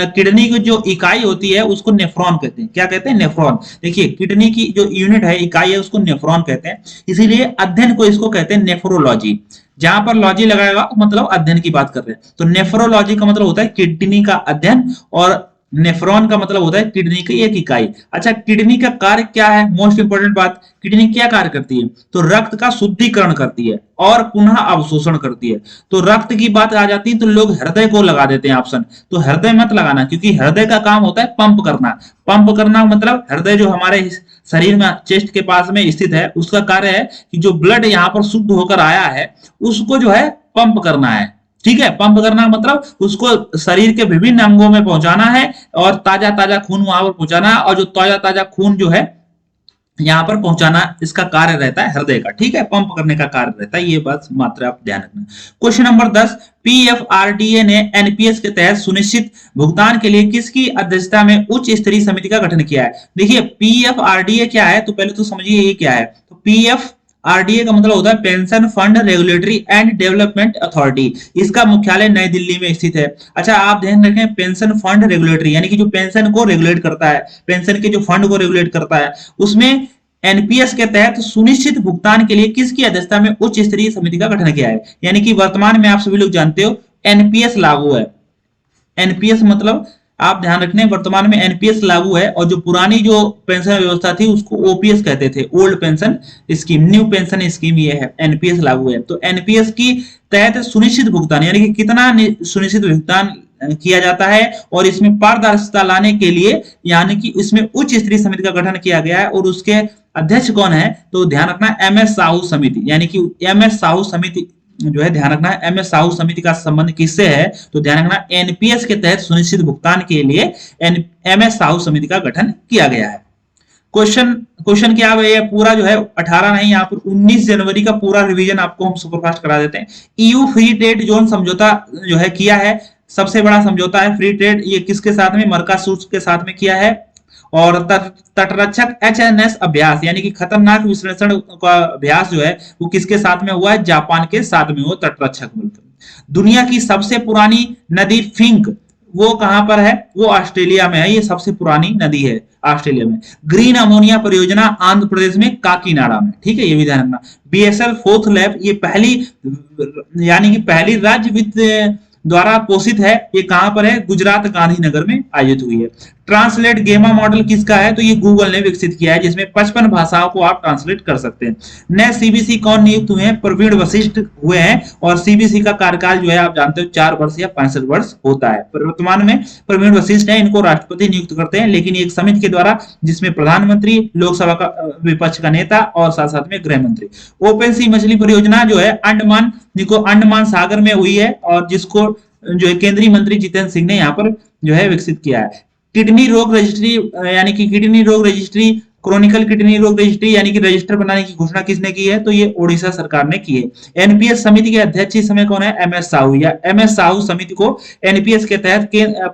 किडनी की जो इकाई होती है उसको नेफ्रॉन कहते हैं। क्या कहते हैं? नेफ्रॉन। देखिए, किडनी की जो यूनिट है, इकाई है, उसको नेफ्रॉन कहते हैं। इसीलिए अध्ययन को इसको कहते हैं नेफ्रोलॉजी। जहां पर लॉजी लगाएगा मतलब अध्ययन की बात कर रहे हैं। तो नेफ्रोलॉजी का मतलब होता है किडनी का अध्ययन, और नेफ्रॉन का मतलब होता है किडनी की एक इकाई। अच्छा, किडनी का कार्य क्या है, मोस्ट इंपोर्टेंट बात, किडनी क्या कार्य करती है, तो रक्त का शुद्धिकरण करती है और पुनः अवशोषण करती है। तो रक्त की बात आ जाती है तो लोग हृदय को लगा देते हैं ऑप्शन, तो हृदय मत लगाना, क्योंकि हृदय का काम होता है पंप करना। पंप करना मतलब हृदय जो हमारे शरीर में चेस्ट के पास में स्थित है, उसका कार्य है कि जो ब्लड यहाँ पर शुद्ध होकर आया है उसको जो है पंप करना है। ठीक है, पंप करना मतलब उसको शरीर के विभिन्न अंगों में पहुंचाना है और ताजा ताजा खून वहां पर पहुंचाना है, और जो ताजा ताजा खून जो है यहाँ पर पहुंचाना, इसका कार्य रहता है हृदय का। ठीक है, पंप करने का कार्य रहता है, ये बात मात्र आप ध्यान रखना। क्वेश्चन नंबर 10, पीएफआरडीए ने एनपीएस के तहत सुनिश्चित भुगतान के लिए किसकी अध्यक्षता में उच्च स्तरीय समिति का गठन किया है। देखिए पीएफआरडीए क्या है, तो पहले तो समझिए ये क्या है। तो पीएफ आरडीए का मतलब होता है pension fund regulatory and development authority. इसका मुख्यालय नई दिल्ली में स्थित है। अच्छा, आप ध्यान रखें, पेंशन फंड रेगुलेटरी यानी कि जो पेंशन को रेगुलेट करता है, पेंशन के जो फंड को रेगुलेट करता है, उसमें एनपीएस के तहत सुनिश्चित भुगतान के लिए किसकी अध्यक्षता में उच्च स्तरीय समिति का गठन किया है। यानी कि वर्तमान में आप सभी लोग जानते हो एनपीएस लागू है। एनपीएस मतलब आप ध्यान रखने, वर्तमान में एनपीएस लागू है, और जो पुरानी जो पेंशन व्यवस्था थी उसको ओपीएस कहते थे, old pension scheme. New pension scheme ये है, एनपीएस लागू है। तो एनपीएस की तहत सुनिश्चित भुगतान यानी कि कितना सुनिश्चित भुगतान किया जाता है, और इसमें पारदर्शिता लाने के लिए यानी कि इसमें उच्च स्तरीय समिति का गठन किया गया है, और उसके अध्यक्ष कौन है, तो ध्यान रखना एम एस साहू समिति, यानी कि एम एस साहू समिति जो है, ध्यान रखना है एम एस साहू समिति का संबंध किससे है, तो ध्यान रखना एनपीएस के तहत सुनिश्चित भुगतान के लिए एम एस साहू समिति का गठन किया गया है। क्वेश्चन क्वेश्चन क्या है, पूरा जो है 18 नहीं, यहाँ पर 19 जनवरी का पूरा रिवीजन आपको हम सुपरफास्ट करा देते हैं। ईयू फ्री ट्रेड जोन समझौता जो है किया है, सबसे बड़ा समझौता है फ्री ट्रेड, ये किसके साथ में, मर्कासूर के साथ में किया है। और तटरक्षक एचएनएस अभ्यास यानी कि खतरनाक विश्लेषण का अभ्यास जो है वो किसके साथ में हुआ है, जापान के साथ में वो तटरक्षक बल। दुनिया की सबसे पुरानी नदी फिंक वो कहां पर है, वो ऑस्ट्रेलिया में है, ये सबसे पुरानी नदी है ऑस्ट्रेलिया में। ग्रीन अमोनिया परियोजना आंध्र प्रदेश में काकीनाडा में। ठीक है, ये भी ध्यान रखना। बीएसएल फोर्थ लैब ये पहली यानी कि पहली राज्य वित्त द्वारा पोषित है, ये कहां पर है, गुजरात गांधीनगर में आयोजित हुई है। ट्रांसलेट गेमा मॉडल किसका है, तो ये गूगल ने विकसित किया है, जिसमें 55 भाषाओं को आप ट्रांसलेट कर सकते हैं। नए सीबीसी कौन नियुक्त हुए हैं, प्रवीण वशिष्ठ हुए हैं, और सीबीसी का कार्यकाल जो है आप जानते हो 4 वर्ष या 65 वर्ष होता है। वर्तमान में प्रवीण वशिष्ठ है, इनको राष्ट्रपति नियुक्त करते हैं, लेकिन एक समिति के द्वारा, जिसमें प्रधानमंत्री, लोकसभा का विपक्ष का नेता और साथ साथ में गृह मंत्री। ओपन सी मछली परियोजना जो है अंडमान सागर में हुई है, और जिसको जो है केंद्रीय मंत्री जितेंद्र सिंह ने यहाँ पर जो है विकसित किया है। किडनी रोग रजिस्ट्री यानी कि किडनी रोग रजिस्ट्री, क्रॉनिकल किडनी रोग रजिस्ट्री यानी कि रजिस्टर बनाने की घोषणा किसने की है, तो ये ओडिशा सरकार ने की है। एनपीएस समिति के अध्यक्ष इस समय कौन है, एम एस साहू, या एम एस साहू समिति को एनपीएस के तहत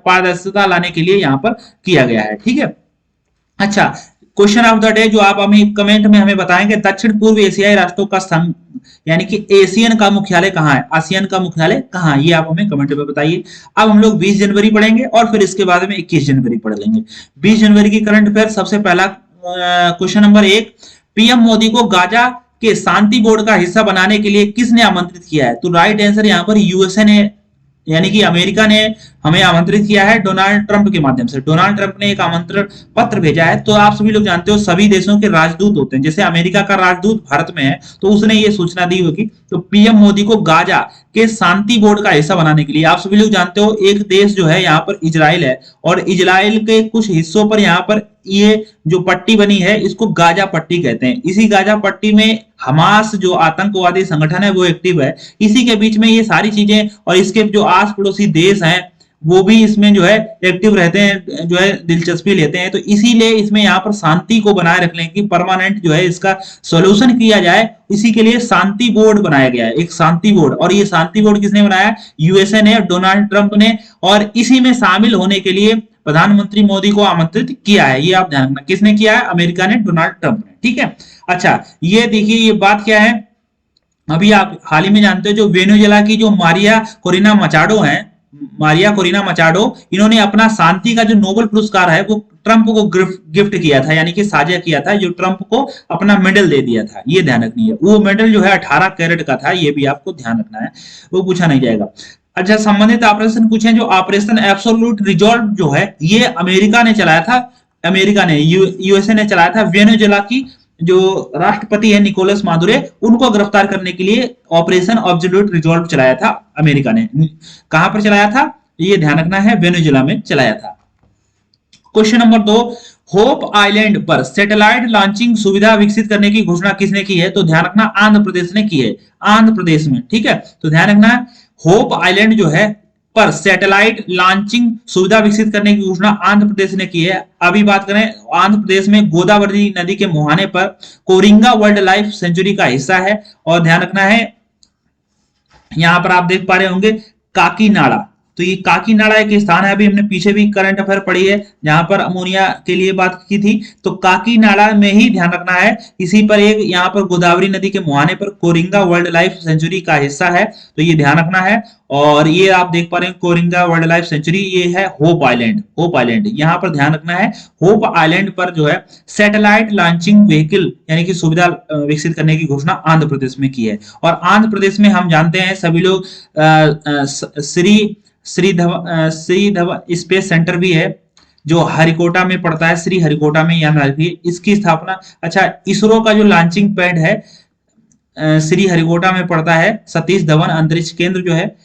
पारदर्शिता लाने के लिए यहाँ पर किया गया है। ठीक है, अच्छा, क्वेश्चन ऑफ द डे जो आप हमें कमेंट में हमें बताएंगे, दक्षिण पूर्व एशियाई राष्ट्रों का संघ यानी कि एशियन का मुख्यालय कहाँ है, आसियान का मुख्यालय कहाँ है, ये आप हमें कमेंट में बताइए। अब हम लोग 20 जनवरी पढ़ेंगे और फिर इसके बाद में 21 जनवरी पढ़ लेंगे। 20 जनवरी की करंट अफेयर, सबसे पहला क्वेश्चन नंबर 1, पीएम मोदी को गाजा के शांति बोर्ड का हिस्सा बनाने के लिए किसने आमंत्रित किया है, तो राइट आंसर यहाँ पर यूएसए ने यानी कि अमेरिका ने हमें आमंत्रित किया है डोनाल्ड ट्रंप के माध्यम से। डोनाल्ड ट्रंप ने एक आमंत्रण पत्र भेजा है। तो आप सभी लोग जानते हो सभी देशों के राजदूत होते हैं, जैसे अमेरिका का राजदूत भारत में है, तो उसने ये सूचना दी होगी। तो पीएम मोदी को गाजा के शांति बोर्ड का हिस्सा बनाने के लिए, आप सभी लोग जानते हो एक देश जो है यहाँ पर इजराइल है, और इजराइल के कुछ हिस्सों पर यहाँ पर ये जो पट्टी बनी है इसको गाजा पट्टी कहते हैं। इसी गाजा पट्टी में हमास जो आतंकवादी संगठन है वो एक्टिव है। इसी के बीच में ये सारी चीजें और इसके जो आस पड़ोसी देश हैं वो भी इसमें जो है एक्टिव रहते हैं, जो है दिलचस्पी लेते हैं। तो इसीलिए इसमें यहाँ पर शांति को बनाए रखने की परमानेंट जो है इसका सॉल्यूशन किया जाए, इसी के लिए शांति बोर्ड बनाया गया है, एक शांति बोर्ड। और ये शांति बोर्ड किसने बनाया, यूएसए ने, डोनाल्ड ट्रंप ने, और इसी में शामिल होने के लिए प्रधानमंत्री मोदी को आमंत्रित किया है। ये आप ध्यान रखना, किसने किया है, अमेरिका ने, डोनाल्ड ट्रंप ने। ठीक है, अच्छा ये देखिए ये बात क्या है, अभी आप हाल ही में जानते हो जो वेनेजुएला की जो मारिया कोरिना मचाडो हैं, मारिया कोरिना मचाडो, इन्होंने अपना शांति का जो नोबेल पुरस्कार है वो ट्रंप को गिफ्ट किया था, यानी कि साझा किया था, जो ट्रंप को अपना मेडल दे दिया था। ये ध्यान रखनी है, वो मेडल जो है 18 कैरेट का था, ये भी आपको ध्यान रखना है, वो पूछा नहीं जाएगा। अच्छा, संबंधित ऑपरेशन पूछे, जो ऑपरेशन एब्सोल्यूट रिजॉल्व जो है ये अमेरिका ने चलाया था, अमेरिका ने यूएसए ने चलाया था। वेनेजुएला की जो राष्ट्रपति है निकोलस मादुरे, उनको गिरफ्तार करने के लिए ऑपरेशन एब्सोल्यूट रिजॉल्व चलाया था अमेरिका ने। कहां पर चलाया था, ये ध्यान रखना है, वेनेजुएला में चलाया था। क्वेश्चन नंबर 2, होप आइलैंड पर सैटेलाइट लॉन्चिंग सुविधा विकसित करने की घोषणा किसने की है, तो ध्यान रखना आंध्र प्रदेश ने की है, आंध्र प्रदेश में, ठीक है। तो ध्यान रखना होप आइलैंड जो है पर सैटेलाइट लॉन्चिंग सुविधा विकसित करने की घोषणा आंध्र प्रदेश ने की है। अभी बात करें, आंध्र प्रदेश में गोदावरी नदी के मुहाने पर कोरिंगा वाइल्ड लाइफ सेंचुरी का हिस्सा है। और ध्यान रखना है, यहां पर आप देख पा रहे होंगे काकीनाडा, तो ये काकीनाडा एक स्थान है, अभी हमने पीछे भी करंट अफेयर पढ़ी है जहां पर अमोनिया के लिए बात की थी, तो काकीनाडा में ही ध्यान रखना है, इसी पर एक यहाँ पर गोदावरी नदी के मुहाने पर कोरिंगा वाइल्ड लाइफ सेंचुरी का हिस्सा है, तो ये ध्यान रखना है। और ये आप देख पा रहे हैं कोरिंगा वाइल्ड लाइफ सेंचुरी, ये है होप आइलैंड, होप आइलैंड, यहाँ पर ध्यान रखना है होप आइलैंड पर जो है सैटेलाइट लॉन्चिंग व्हीकल यानी कि सुविधा विकसित करने की घोषणा आंध्र प्रदेश में की है। और आंध्र प्रदेश में हम जानते हैं सभी लोग श्री धवन स्पेस सेंटर भी है जो हरिकोटा में पड़ता है, श्री हरिकोटा में, याद रखिए इसकी स्थापना। अच्छा, इसरो का जो लॉन्चिंग पैड है श्री हरिकोटा में पड़ता है, सतीश धवन अंतरिक्ष केंद्र जो है।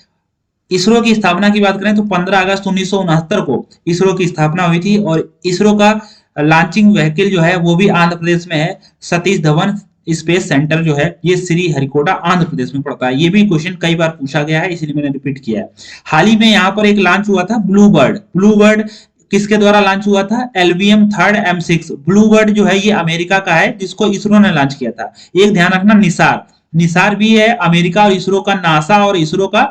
इसरो की स्थापना की बात करें तो 15 अगस्त 1969 को इसरो की स्थापना हुई थी, और इसरो का लॉन्चिंग व्हीकल जो है वो भी आंध्र प्रदेश में है, सतीश धवन स्पेस सेंटर जो है ये श्री हरिकोटा आंध्र प्रदेश में पड़ता है। ये भी क्वेश्चन कई बार पूछा गया है, इसलिए मैंने रिपीट किया है। हाल ही में यहाँ पर एक लॉन्च हुआ था ब्लू बर्ड, ब्लू बर्ड किसके द्वारा लॉन्च हुआ था, LVM 3rd M6 blue bird जो है ये अमेरिका का है, जिसको इसरो ने लॉन्च किया था। एक ध्यान रखना निसार, निसार भी है अमेरिका और इसरो का, नासा और इसरो का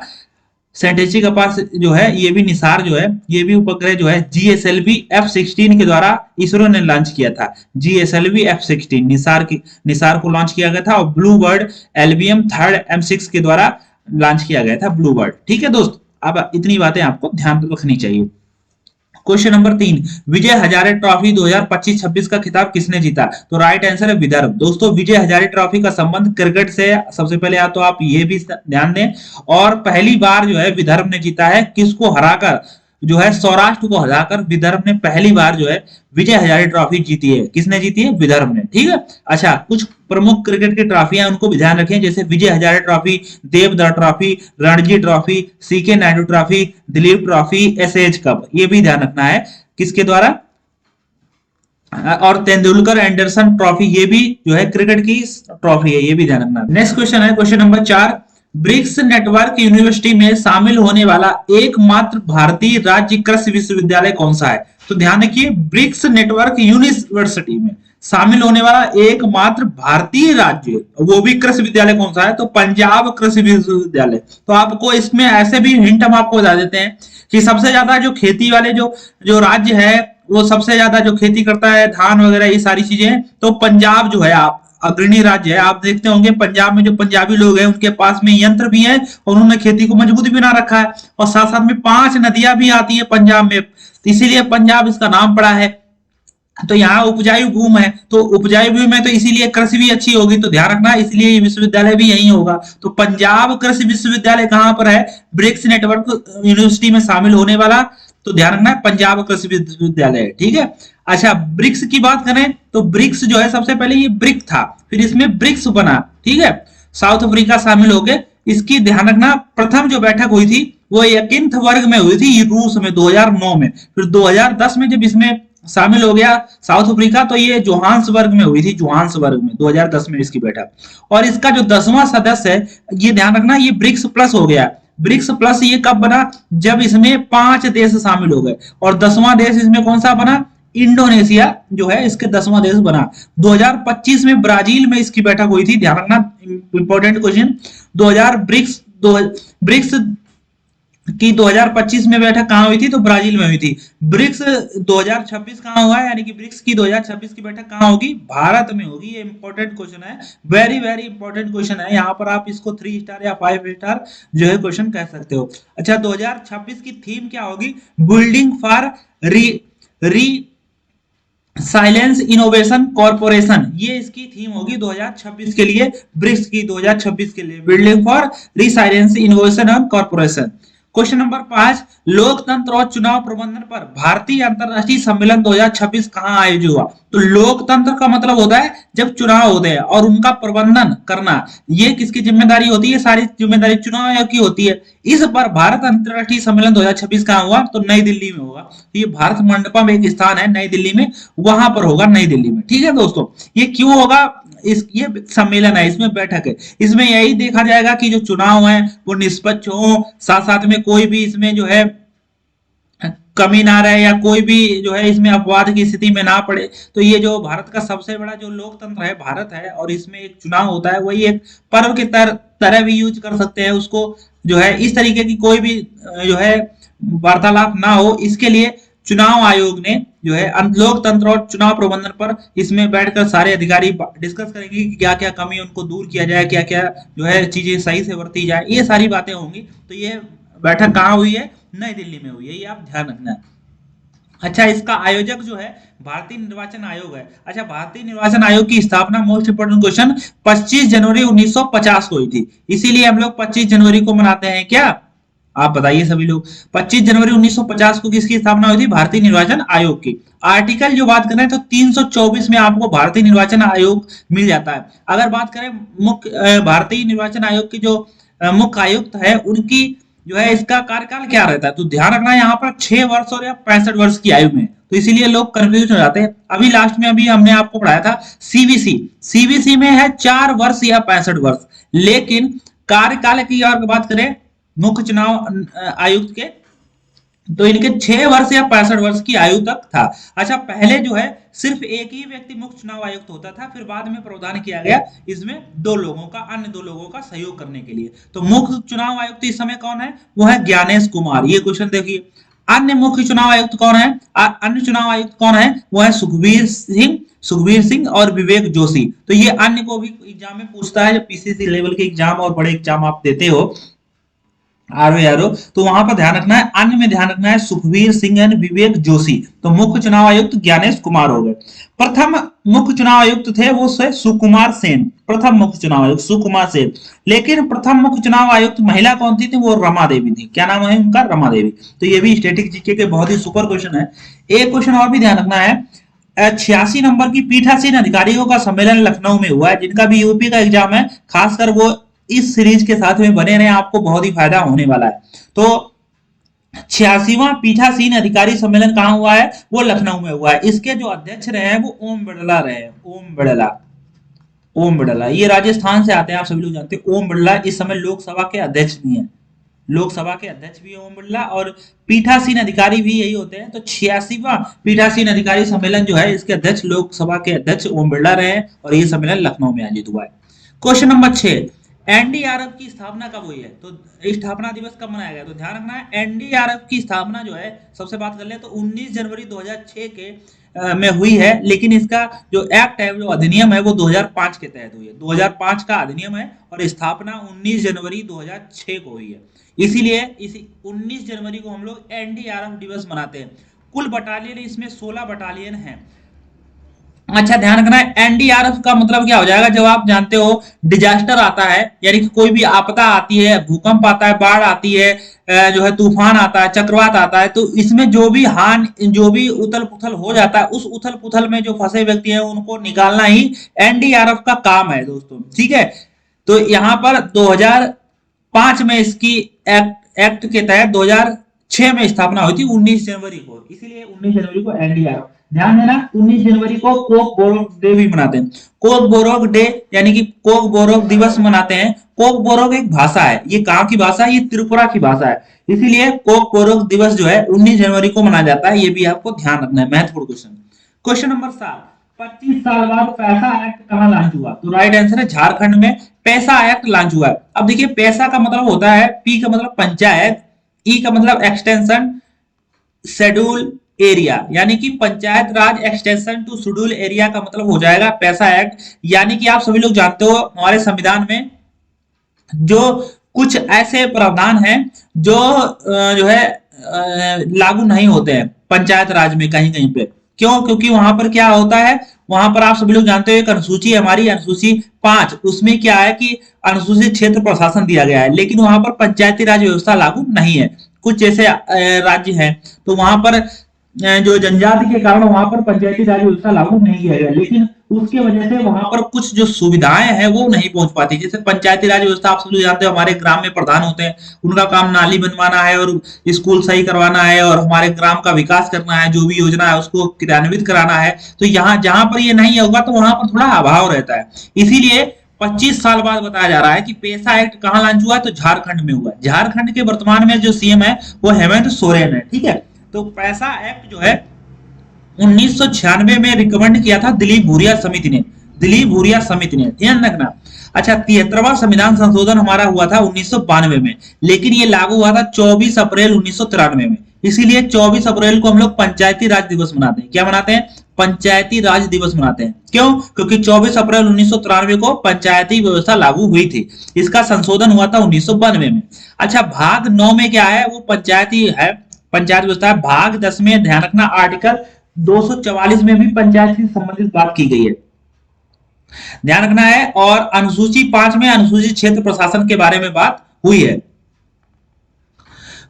सैटेलाइट के पास जो है ये भी निसार जो है, ये भी उपग्रह जो है GSLV F-16 के द्वारा इसरो ने लॉन्च किया था। GSLV F-16 निसार को लॉन्च किया गया था, और blue bird LVM 3rd M6 के द्वारा लॉन्च किया गया था ब्लू बर्ड। ठीक है दोस्त, अब इतनी बातें आपको ध्यान रखनी चाहिए। क्वेश्चन नंबर 3, विजय हजारे ट्रॉफी 2025-26 का खिताब किसने जीता, तो राइट आंसर है विदर्भ। दोस्तों विजय हजारे ट्रॉफी का संबंध क्रिकेट से सबसे पहले तो आप ये भी ध्यान दें, और पहली बार जो है विदर्भ ने जीता है, किसको हराकर, जो है सौराष्ट्र को हराकर विदर्भ ने पहली बार जो है विजय हजारे ट्रॉफी जीती है। किसने जीती है, विदर्भ ने, ठीक है। अच्छा, कुछ प्रमुख क्रिकेट की ट्रॉफियां उनको भी ध्यान रखें, जैसे Vijay Hazare trophy, Deodhar trophy, Ranji trophy, CK Nayudu trophy, Duleep trophy, SH cup, ये भी ध्यान रखना है किसके द्वारा, और तेंदुलकर एंडरसन ट्रॉफी, ये भी जो है क्रिकेट की ट्रॉफी है, ये भी ध्यान रखना। नेक्स्ट क्वेश्चन है question number 4, BRICS network university में शामिल होने वाला एकमात्र भारतीय राज्य कृषि विश्वविद्यालय कौन सा है, तो ध्यान रखिए ब्रिक्स नेटवर्क यूनिवर्सिटी में शामिल होने वाला एकमात्र भारतीय राज्य, वो भी कृषि विद्यालय कौन सा है, तो पंजाब कृषि विश्वविद्यालय। तो आपको इसमें ऐसे भी हिंट हम आपको बता देते हैं कि सबसे ज्यादा जो खेती वाले जो राज्य है, वो सबसे ज्यादा जो खेती करता है धान वगैरह ये सारी चीजें, तो पंजाब जो है आप अग्रणी राज्य है। आप देखते होंगे पंजाब में जो पंजाबी लोग हैं उनके पास में यंत्र भी है और उन्होंने खेती को मजबूत भी बना रखा है, और साथ साथ में 5 नदियां भी आती है पंजाब में, इसीलिए पंजाब इसका नाम पड़ा है। तो यहाँ उपजाऊ भूमि है, तो उपजाऊ भूमि है तो इसीलिए कृषि भी अच्छी होगी, तो ध्यान रखना इसलिए ये विश्वविद्यालय भी यही होगा। तो पंजाब कृषि विश्वविद्यालय कहां पर है, ब्रिक्स नेटवर्क यूनिवर्सिटी में शामिल होने वाला, तो ध्यान रखना है पंजाब कृषि विश्वविद्यालय, ठीक है। अच्छा, ब्रिक्स की बात करें तो ब्रिक्स जो है सबसे पहले ये ब्रिक था, फिर इसमें ब्रिक्स बना, ठीक है, साउथ अफ्रीका शामिल हो गए। इसकी ध्यान रखना प्रथम जो बैठक हुई थी वो यकिंथ वर्ग में हुई थी रूस में 2009 में, फिर 2010 में जब इसमें शामिल हो गया साउथ अफ्रीका, तो ये जोहान्सबर्ग में हुई थी, जोहान्सबर्ग में 2010 में इसकी बैठक। और इसका जो 10वां सदस्य है, ये ध्यान रखना ये ब्रिक्स प्लस हो गया। ब्रिक्स प्लस ये कब बना, जब इसमें 5 देश शामिल हो गए, और 10वां देश इसमें कौन सा बना, इंडोनेशिया जो है इसके 10वां देश बना। 2025 में ब्राजील में इसकी बैठक हुई थी, ध्यान रखना इंपॉर्टेंट क्वेश्चन। 2025 में बैठक कहां हुई थी, तो ब्राजील में हुई थी। ब्रिक्स 2026 कहां हुआ है, यानी कि ब्रिक्स की 2026 की बैठक कहां होगी, भारत में होगी। ये इंपॉर्टेंट क्वेश्चन है, वेरी वेरी इंपॉर्टेंट क्वेश्चन है। यहाँ पर आप इसको 3 स्टार या 5 स्टार जो है क्वेश्चन कह सकते हो। अच्छा, 2026 की थीम क्या होगी, बिल्डिंग फॉर री साइलेंस इनोवेशन कॉर्पोरेशन, ये इसकी थीम होगी 2026 के लिए, ब्रिक्स की 2026 के लिए, बिल्डिंग फॉर री silence innovation and corporation. Question number 5, लोकतंत्र और चुनाव प्रबंधन पर भारतीय अंतरराष्ट्रीय सम्मेलन 2026 कहाँ आयोजित हुआ? तो लोकतंत्र का मतलब होता है जब चुनाव होते हैं और उनका प्रबंधन करना, ये किसकी जिम्मेदारी होती है? सारी जिम्मेदारी चुनाव आयोग की होती है। इस बार भारत अंतरराष्ट्रीय सम्मेलन 2026 कहाँ हुआ? तो नई दिल्ली में होगा। तो ये भारत मंडपम एक स्थान है नई दिल्ली में, वहां पर होगा नई दिल्ली में। ठीक है दोस्तों, ये क्यों होगा? ये सम्मेलन है, इसमें बैठक है, इसमें यही देखा जाएगा कि जो चुनाव है वो निष्पक्ष हो, साथ साथ में कोई भी इसमें जो है कमी ना रहे या कोई भी जो है इसमें अपवाद की स्थिति में ना पड़े। तो ये जो भारत का सबसे बड़ा जो लोकतंत्र है भारत है, और इसमें एक चुनाव होता है, वही एक पर्व के तरह भी यूज कर सकते हैं उसको, जो है इस तरीके की कोई भी जो है वार्तालाप ना हो, इसके लिए चुनाव आयोग ने जो है लोकतंत्र और चुनाव प्रबंधन पर इसमें बैठकर सारे अधिकारी डिस्कस करेंगे कि क्या क्या कमी उनको दूर किया जाए, क्या क्या जो है चीजें सही से बरती जाए, ये सारी बातें होंगी। तो ये बैठक कहाँ हुई है? नई दिल्ली में हुई है, ये आप ध्यान रखना है। अच्छा, इसका आयोजक जो है भारतीय निर्वाचन आयोग है। अच्छा, भारतीय निर्वाचन आयोग की स्थापना, मोस्ट इंपोर्टेंट क्वेश्चन, 25 जनवरी 1950 को हुई थी। इसीलिए हम लोग 25 जनवरी को मनाते हैं क्या? आप बताइए सभी लोग। 25 जनवरी 1950 को किसकी स्थापना हुई थी? भारतीय निर्वाचन आयोग की। आर्टिकल जो बात करें तो 324 में आपको भारतीय निर्वाचन आयोग मिल जाता है। अगर बात करें मुख्य भारतीय निर्वाचन आयोग की जो मुख्य आयुक्त है, उनकी जो है इसका कार्यकाल क्या रहता है? तो ध्यान रखना, यहाँ पर 6 वर्ष और या 65 वर्ष की आयु में, तो इसीलिए लोग कंफ्यूज हो जाते हैं। अभी लास्ट में अभी हमने आपको पढ़ाया था सीवीसी, सीवीसी में है 4 वर्ष या 65 वर्ष, लेकिन कार्यकाल की अगर बात करें मुख्य चुनाव आयुक्त के, तो इनके 6 वर्ष या 65 वर्ष की आयु तक था। अच्छा, पहले जो है सिर्फ एक ही व्यक्ति मुख्य चुनाव आयुक्त होता था, फिर बाद में प्रावधान किया गया इसमें अन्य दो लोगों का सहयोग करने के लिए। तो मुख्य चुनाव आयुक्त इस समय कौन है? वो है ज्ञानेश कुमार। ये क्वेश्चन देखिए, अन्य मुख्य चुनाव आयुक्त कौन है? अन्य चुनाव आयुक्त कौन है? वो है सुखबीर सिंह और विवेक जोशी। तो ये अन्य को भी एग्जाम में पूछता है, जब पीसीसी लेवल के एग्जाम और बड़े एग्जाम आप देते हो आरओ, तो वहां पर ध्यान रखना है, अन्य में ध्यान रखना है सुखबीर सिंह एंड विवेक जोशी। तो मुख्य चुनाव आयुक्त ज्ञानेश कुमार हो गए। प्रथम मुख्य चुनाव आयुक्त थे वो सुकुमार सेन, प्रथम मुख्य चुनाव आयुक्त सुकुमार सेन। लेकिन प्रथम मुख्य चुनाव आयुक्त महिला कौन थी? वो रमा देवी थी। क्या नाम है उनका? रमा देवी। तो ये भी स्टैटिक जीके के बहुत ही सुपर क्वेश्चन है। एक क्वेश्चन और भी ध्यान रखना है, 86 नंबर की पीठासीन अधिकारियों का सम्मेलन लखनऊ में हुआ है। जिनका भी यूपी का एग्जाम है, खासकर वो इस सीरीज के साथ में बने रहे, आपको बहुत ही फायदा होने वाला है। तो 86वां पीठासीन अधिकारी सम्मेलन कहाँ हुआ है? वो लखनऊ में हुआ है। इसके जो अध्यक्ष रहे हैं वो ओम बिड़ला रहे हैं। ओम बिड़ला ये राजस्थान से आते हैं, आप सभी लोग जानते हैं। ओम बिड़ला इस समय लोकसभा के अध्यक्ष भी हैं, लोकसभा के अध्यक्ष भी है ओम बिड़ला, और पीठासीन अधिकारी भी यही होते हैं। तो 86वां पीठासीन अधिकारी सम्मेलन जो है, इसके अध्यक्ष लोकसभा के अध्यक्ष ओम बिड़ला रहे हैं, और ये सम्मेलन लखनऊ में आयोजित हुआ है। क्वेश्चन नंबर 6, एनडीआरएफ की स्थापना कब हुई है? तो स्थापना दिवस कब मनाया गया? तो ध्यान रखना है, एनडीआरएफ की स्थापना जो है, सबसे बात कर ले तो 19 जनवरी 2006 के में हुई है। लेकिन इसका जो एक्ट है, जो अधिनियम है, वो 2005 के तहत हुई है। 2005 का अधिनियम है, और स्थापना 19 जनवरी 2006 को हुई है। इसीलिए इसी 19 जनवरी को हम लोग एनडीआरएफ दिवस मनाते हैं। कुल बटालियन इसमें 16 बटालियन है। अच्छा, ध्यान रखना है, एनडीआरएफ का मतलब क्या हो जाएगा? जब आप जानते हो डिजास्टर आता है, यानी कि कोई भी आपदा आती है, भूकंप आता है, बाढ़ आती है, जो है तूफान आता है, चक्रवात आता है, तो इसमें जो भी उथल पुथल हो जाता है, उस उथल पुथल में जो फंसे व्यक्ति हैं उनको निकालना ही एनडीआरएफ का काम है दोस्तों। ठीक है, तो यहाँ पर 2005 में इसकी एक्ट के तहत 2006 में स्थापना हुई थी 19 जनवरी को, इसीलिए 19 जनवरी को एनडीआरएफ। ध्यान देना, 19 जनवरी को कोक बोरोक डे भी मनाते हैं। कोक बोरोक डे यानी कि कोक बोरोक दिवस मनाते हैं। कोक बोरोक एक भाषा है, ये कहाँ की भाषा है? ये त्रिपुरा की भाषा है। इसीलिए कोक बोरोक दिवस जो है 19 जनवरी को मनाया जाता है। ये भी आपको ध्यान रखना है, महत्वपूर्ण क्वेश्चन। क्वेश्चन नंबर 7, 25 साल बाद पैसा एक्ट कहाँ लॉन्च हुआ? तो राइट आंसर है झारखंड में पैसा एक्ट लॉन्च हुआ है। अब देखिए, पैसा का मतलब होता है, पी का मतलब पंचायत, ई का मतलब एक्सटेंशन शेड्यूल एरिया, यानी कि पंचायत राज एक्सटेंशन टू शेड्यूल एरिया का मतलब हो जाएगा पैसा एक्ट। यानी कि आप सभी लोग जानते हो, हमारे संविधान में जो कुछ ऐसे प्रावधान हैं जो जो है लागू नहीं होते हैं पंचायत राज में कहीं कहीं पे। क्यों? क्योंकि वहां पर क्या होता है, वहां पर आप सभी लोग जानते हो एक अनुसूची है हमारी, अनुसूची 5, उसमें क्या है कि अनुसूचित क्षेत्र प्रशासन दिया गया है, लेकिन वहां पर पंचायती राज व्यवस्था लागू नहीं है। कुछ जैसे राज्य हैं तो वहां पर जो जनजाति के कारण वहां पर पंचायती राज व्यवस्था लागू नहीं किया गया, लेकिन उसके वजह से वहां पर कुछ जो सुविधाएं हैं वो नहीं पहुंच पाती। जैसे पंचायती राज व्यवस्था आप सब लोग जानते हो, हमारे ग्राम में प्रधान होते हैं, उनका काम नाली बनवाना है और स्कूल सही करवाना है और हमारे ग्राम का विकास करना है, जो भी योजना है उसको क्रियान्वित कराना है। तो यहाँ जहां पर ये नहीं होगा तो वहां पर थोड़ा अभाव रहता है। इसीलिए 25 साल बाद बताया जा रहा है कि पेसा एक्ट कहाँ लॉन्च हुआ है, तो झारखंड में हुआ। झारखंड के वर्तमान में जो सीएम है वो हेमंत सोरेन है, ठीक है। तो पैसा एक्ट जो है 1996 में रिकमेंड किया था दिलीप भूरिया समिति ने, दिलीप भूरिया समिति ने, ध्यान रखना। अच्छा, 73वां संविधान संशोधन हमारा हुआ था 1992 में, लेकिन ये लागू हुआ था 24 अप्रैल 1993 में। इसीलिए 24 अप्रैल को हम लोग पंचायती राज दिवस मनाते हैं। क्या मनाते हैं? पंचायती राज दिवस मनाते हैं। क्यों? क्योंकि 24 अप्रैल 1993 को पंचायती व्यवस्था लागू हुई थी। इसका संशोधन हुआ था 1992 में। अच्छा, भाग 9 में क्या है? वो पंचायती है, पंचायत व्यवस्था है। भाग 10 में ध्यान रखना आर्टिकल 244 में भी पंचायत से संबंधित बात की गई है, ध्यान रखना है। और अनुसूची 5 में अनुसूचित क्षेत्र प्रशासन के बारे में बात हुई है।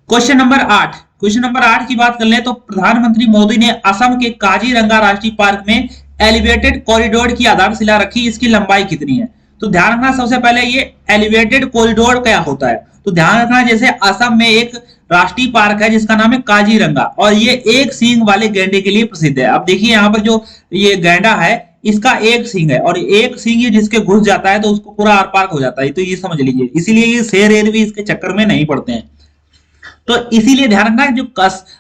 क्वेश्चन नंबर 8, क्वेश्चन नंबर 8 की बात कर ले तो प्रधानमंत्री मोदी ने असम के काजीरंगा राष्ट्रीय पार्क में एलिवेटेड कॉरिडोर की आधारशिला रखी। इसकी लंबाई कितनी है? तो ध्यान रखना, सबसे पहले ये एलिवेटेड कॉरिडोर क्या होता है तो ध्यान रखना, जैसे असम में एक राष्ट्रीय पार्क है जिसका नाम है काजीरंगा, और ये एक सींग वाले गैंडे के लिए प्रसिद्ध है। अब देखिए यहाँ पर जो ये गैंडा है इसका एक सींग है, और एक सींग ये जिसके घुस जाता है तो उसको पूरा आर पार हो जाता है, तो ये समझ लीजिए। इसीलिए ये शेर एर भी इसके चक्कर में नहीं पड़ते हैं। तो इसीलिए ध्यान रखना, जो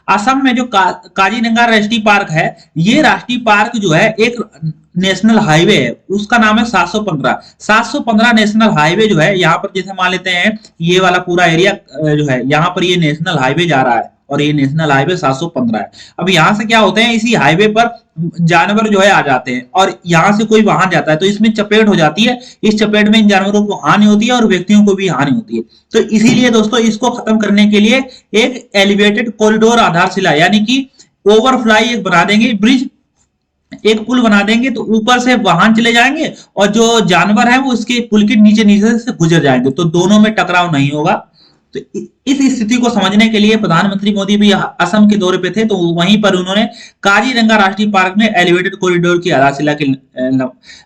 असम में जो काजीरंगा राष्ट्रीय पार्क है, ये राष्ट्रीय पार्क जो है एक नेशनल हाईवे है, उसका नाम है 715 नेशनल हाईवे जो है। यहाँ पर जैसे मान लेते हैं ये वाला पूरा एरिया जो है, यहाँ पर ये नेशनल हाईवे जा रहा है और ये नेशनल हाईवे 715 है। अब यहाँ से क्या होते हैं, इसी हाईवे पर जानवर जो है आ जाते हैं और यहाँ से कोई वाहन जाता है तो इसमें चपेट हो जाती है। इस चपेट में इन जानवरों को हानि होती है और व्यक्तियों को भी हानि होती है। तो इसीलिए दोस्तों इसको खत्म करने के लिए एक एलिवेटेड कॉरिडोर आधारशिला यानी कि ओवरफ्लाई एक बना देंगे, ब्रिज, एक पुल बना देंगे, तो ऊपर से वाहन चले जाएंगे और जो जानवर है वो इसके पुल के नीचे नीचे से गुजर जाएंगे, तो दोनों में टकराव नहीं होगा। तो इस स्थिति को समझने के लिए प्रधानमंत्री मोदी भी असम के दौरे पे थे, तो वहीं पर उन्होंने काजीरंगा राष्ट्रीय पार्क में एलिवेटेड कॉरिडोर की आधारशिला की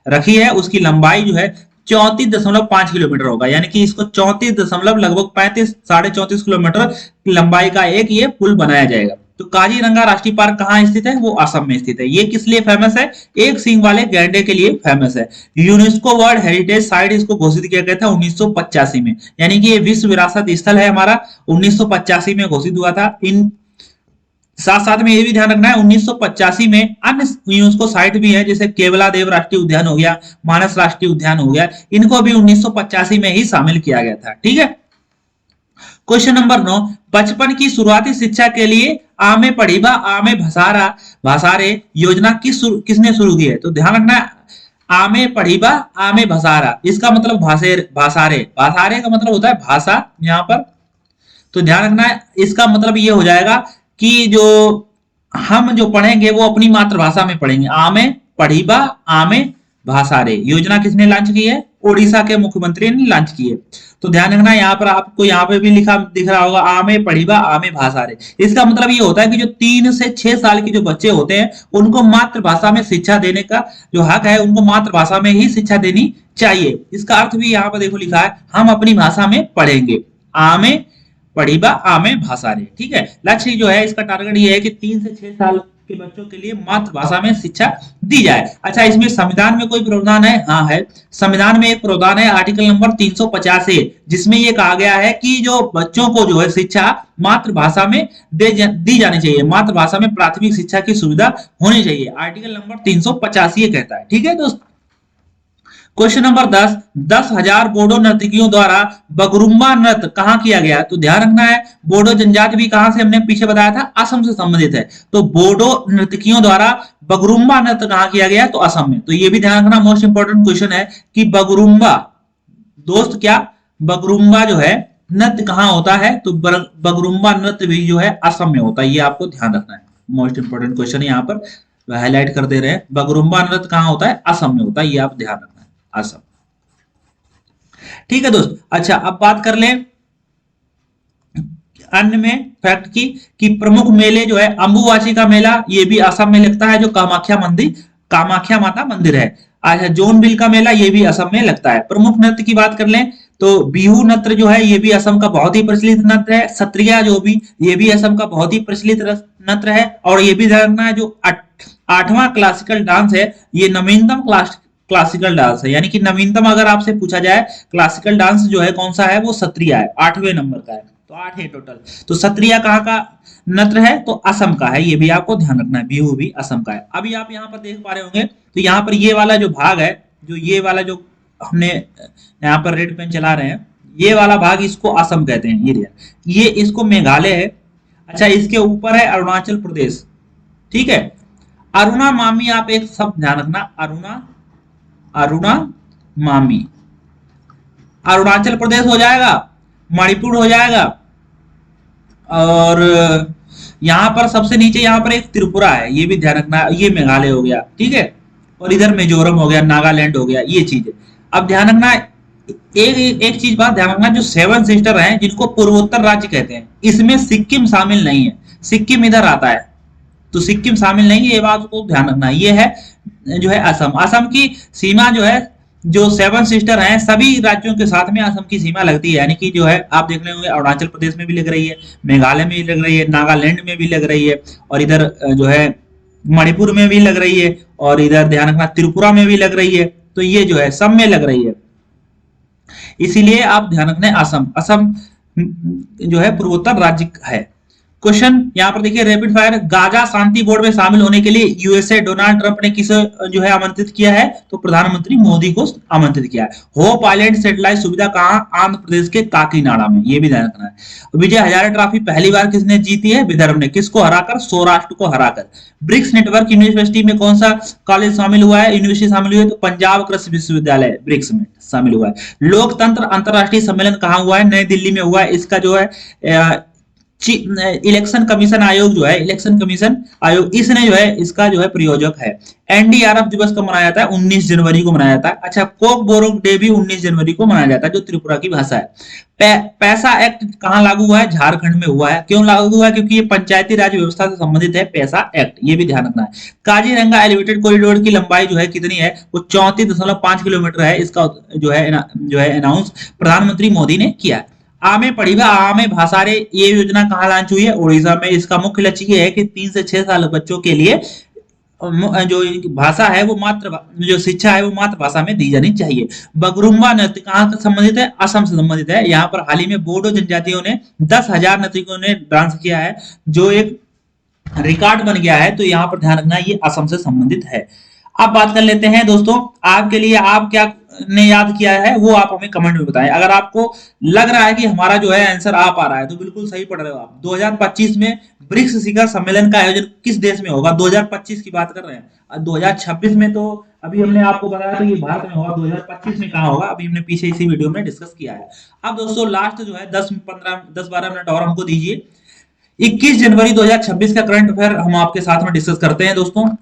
रखी है। उसकी लंबाई जो है 34.5 किलोमीटर होगा, यानी कि इसको 34 दशमलव लगभग 35 साढ़े 34 किलोमीटर लंबाई का एक ये पुल बनाया जाएगा। तो काजीरंगा राष्ट्रीय पार्क कहाँ स्थित है? वो असम में स्थित है। ये किस लिए फेमस है? एक सींग वाले गैंडे के लिए फेमस है। यूनेस्को वर्ल्ड हेरिटेज साइट इसको घोषित किया गया था 1985 में, यानी कि ये विश्व विरासत स्थल है हमारा, 1985 में घोषित हुआ था। इन साथ साथ में ये भी ध्यान रखना है 1985 में अन्य यूनेस्को साइट भी है, जैसे केवला देव राष्ट्रीय उद्यान हो गया, मानस राष्ट्रीय उद्यान हो गया, इनको भी 1985 में ही शामिल किया गया था। ठीक है। क्वेश्चन नंबर 9, बचपन की शुरुआती शिक्षा के लिए आमे पढ़ीबा आमे भसारा भासारे योजना किसने शुरू की है? तो ध्यान रखना, आमे पढ़ीबा आमे भसारा, इसका मतलब भासारे, भासारे का मतलब होता है भाषा यहाँ पर। तो ध्यान रखना, इसका मतलब ये हो जाएगा कि जो हम जो पढ़ेंगे वो अपनी मातृभाषा में पढ़ेंगे। आमे पढ़ीबा आमे भासारे योजना किसने लॉन्च की है? ओडिशा के मुख्यमंत्री ने लॉन्च की है। तो ध्यान रखना, यहाँ पर आपको यहाँ पे भी लिखा दिख रहा होगा आमे पढ़ीबा आमे भासारे। इसका मतलब ये होता है कि जो 3 से 6 साल के जो बच्चे होते हैं उनको मातृभाषा में शिक्षा देने का जो हक है, उनको मातृभाषा में ही शिक्षा देनी चाहिए। इसका अर्थ भी यहाँ पर देखो लिखा है, हम अपनी भाषा में पढ़ेंगे, आमे पढ़ीबा आमे भासारे। ठीक है। लक्ष्य जो है इसका टारगेट ये है कि 3 से 6 साल के बच्चों के लिए मातृभाषा में शिक्षा दी जाए। अच्छा, इसमें संविधान में कोई प्रावधान है? हाँ है, संविधान में एक प्रावधान है आर्टिकल नंबर 385, जिसमें ये कहा गया है कि जो बच्चों को जो है शिक्षा मातृभाषा में दी जानी चाहिए, मातृभाषा में प्राथमिक शिक्षा की सुविधा होनी चाहिए। आर्टिकल नंबर 385 ये कहता है। ठीक है दोस्त। क्वेश्चन नंबर 10, 10,000 बोडो नर्तकियों द्वारा बगरुम्बा नृत्य कहाँ किया गया? तो ध्यान रखना है, बोडो जनजाति भी कहां से हमने पीछे बताया था, असम से संबंधित है। तो बोडो नर्तकियों द्वारा बगरुम्बा नृत्य कहाँ किया गया? तो असम में। तो ये भी ध्यान रखना, मोस्ट इंपोर्टेंट क्वेश्चन है कि बगरुम्बा दोस्त क्या बगरुम्बा जो है नृत्य कहाँ होता है? तो बगरुम्बा नृत्य भी जो है असम में होता है। ये आपको ध्यान रखना है, मोस्ट इंपोर्टेंट क्वेश्चन है यहाँ पर। हाईलाइट कर दे रहे हैं। बगरुम्बा नृत्य कहाँ होता है? असम में होता है, ये आप ध्यान रखना है, असम। ठीक है दोस्त। अच्छा, अब बात कर लें अन्य में फैक्ट की, कि प्रमुख मेले जो है अंबुबाची का मेला, ये भी असम में लगता है, जो कामाख्या मंदिर, कामाख्या माता मंदिर है। अच्छा, जोनबिल का मेला ये भी असम में लगता है। प्रमुख नृत्य की बात कर लें तो बिहू नृत्य जो है ये भी असम का बहुत ही प्रचलित नृत्य है। सत्रिया जो भी, ये भी असम का बहुत ही प्रचलित नृत्य है। और ये भी ध्यान रखना है, जो आठवां क्लासिकल डांस है, ये नवीनतम क्लासिकल डांस है। यानी कि नवीनतम अगर आपसे पूछा जाए क्लासिकल डांस जो है कौन सा है, वो सत्रिया है, 8वें नंबर का है। तो 8 है टोटल। तो सत्रिया कहाँ का नृत्य है? तो असम का है, ये भी आपको ध्यान रखना है, बिहू भी असम का है। अभी आप यहाँ पर देख पा रहे होंगे, तो यहाँ पर ये वाला जो भाग है, जो ये वाला जो हमने यहाँ पर रेड पेन चला रहे हैं, ये वाला भाग इसको असम कहते हैं, ये इसको मेघालय है। अच्छा, इसके ऊपर है अरुणाचल प्रदेश। ठीक है। अरुणा मामी, आप एक शब्द ध्यान रखना, अरुणा, अरुणा मामी, अरुणाचल प्रदेश हो जाएगा, मणिपुर हो जाएगा, और यहाँ पर सबसे नीचे यहाँ पर एक त्रिपुरा है, ये भी ध्यान रखना, ये मेघालय हो गया। ठीक है। और इधर मिजोरम हो गया, नागालैंड हो गया, ये चीज है। अब ध्यान रखना, एक चीज बात ध्यान रखना, जो सेवन सिस्टर हैं जिनको पूर्वोत्तर राज्य कहते हैं, इसमें सिक्किम शामिल नहीं है। सिक्किम इधर आता है, तो सिक्किम शामिल नहीं है, ये बात को ध्यान रखना। ये है जो है असम। असम की सीमा जो है, जो सेवन सिस्टर हैं सभी राज्यों के साथ में असम की सीमा लगती है। यानी कि जो है आप देख रहे होंगे, अरुणाचल प्रदेश में भी लग रही है, मेघालय में भी लग रही है, नागालैंड में भी लग रही है, और इधर जो है मणिपुर में भी लग रही है, और इधर ध्यान रखना त्रिपुरा में भी लग रही है। तो ये जो है सब में लग रही है, इसीलिए आप ध्यान रखना, असम, असम जो है पूर्वोत्तर राज्य है। क्वेश्चन यहाँ पर देखिए, रैपिड फायर, गाजा शांति बोर्ड में शामिल होने के लिए यूएसए डोनाल्ड ट्रंप ने किसे जो है आमंत्रित किया है? तो प्रधानमंत्री मोदी को आमंत्रित किया है। होप आइलैंड सैटेलाइट सुविधा कहां? आंध्र प्रदेश के काकीनाडा में, ये भी ध्यान रखना है। विजय हजारे ट्रॉफी पहली बार किसने जीती है? विदर्भ ने। किसको हराकर? सौराष्ट्र को हराकर। ब्रिक्स नेटवर्क यूनिवर्सिटी में कौन सा कॉलेज शामिल हुआ है, यूनिवर्सिटी शामिल हुई है? तो पंजाब कृषि विश्वविद्यालय ब्रिक्स में शामिल हुआ है। लोकतंत्र अंतरराष्ट्रीय सम्मेलन कहां हुआ है? नई दिल्ली में हुआ है। इसका जो है इलेक्शन कमीशन आयोग जो है, इलेक्शन कमीशन आयोग, इसने जो है इसका जो है प्रयोजक है। एनडीआरएफ दिवस कब मनाया जाता है? 19 जनवरी को मनाया जाता है। अच्छा, कोक बोरोक डे भी 19 जनवरी को मनाया जाता है, जो त्रिपुरा की भाषा है। पैसा एक्ट कहां लागू हुआ है? झारखंड में हुआ है। क्यों लागू हुआ है? क्योंकि ये पंचायती राज व्यवस्था से संबंधित है, पैसा एक्ट, ये भी ध्यान रखना है। काजीरंगा एलिवेटेड कॉरिडोर की लंबाई जो है कितनी है? वो 34.5 किलोमीटर है। इसका जो है अनाउंस प्रधानमंत्री मोदी ने किया है। आमे पढ़िबा आमे भाषारे, ये योजना कहाँ लॉन्च हुई है? उड़ीसा में। इसका मुख्य लक्ष्य ये है कि 3 से 6 साल बच्चों के लिए जो भाषा है वो जो शिक्षा है वो मातृभाषा में दी जानी चाहिए। बगरुम्बा नृत्य कहाँ से संबंधित है? असम से संबंधित है। यहाँ पर हाल ही में बोडो जनजातियों ने 10,000 नर्तकियों ने डांस किया है, जो एक रिकॉर्ड बन गया है। तो यहाँ पर ध्यान रखना, ये असम से संबंधित है। अब बात कर लेते हैं दोस्तों, आपके लिए आप क्या ने याद किया है वो आप हमें कमेंट में बताएं। अगर आपको लग रहा है कि हमारा जो है आंसर आ पा रहा है, तो बिल्कुल सही पढ़ रहे हो आप। 2025 में ब्रिक्स शिखर सम्मेलन का आयोजन किस देश में होगा? 2025 की बात कर रहे हैं। 2026 में तो अभी हमने आपको बताया, तो ये भारत में होगा। 2025 में कहाँ होगा? अभी हमने पीछे इसी वीडियो में डिस्कस किया है। अब दोस्तों लास्ट जो है 10-12 मिनट और हमको दीजिए। 21 जनवरी 2026 का करंट अफेयर हम आपके साथ में डिस्कस करते हैं दोस्तों।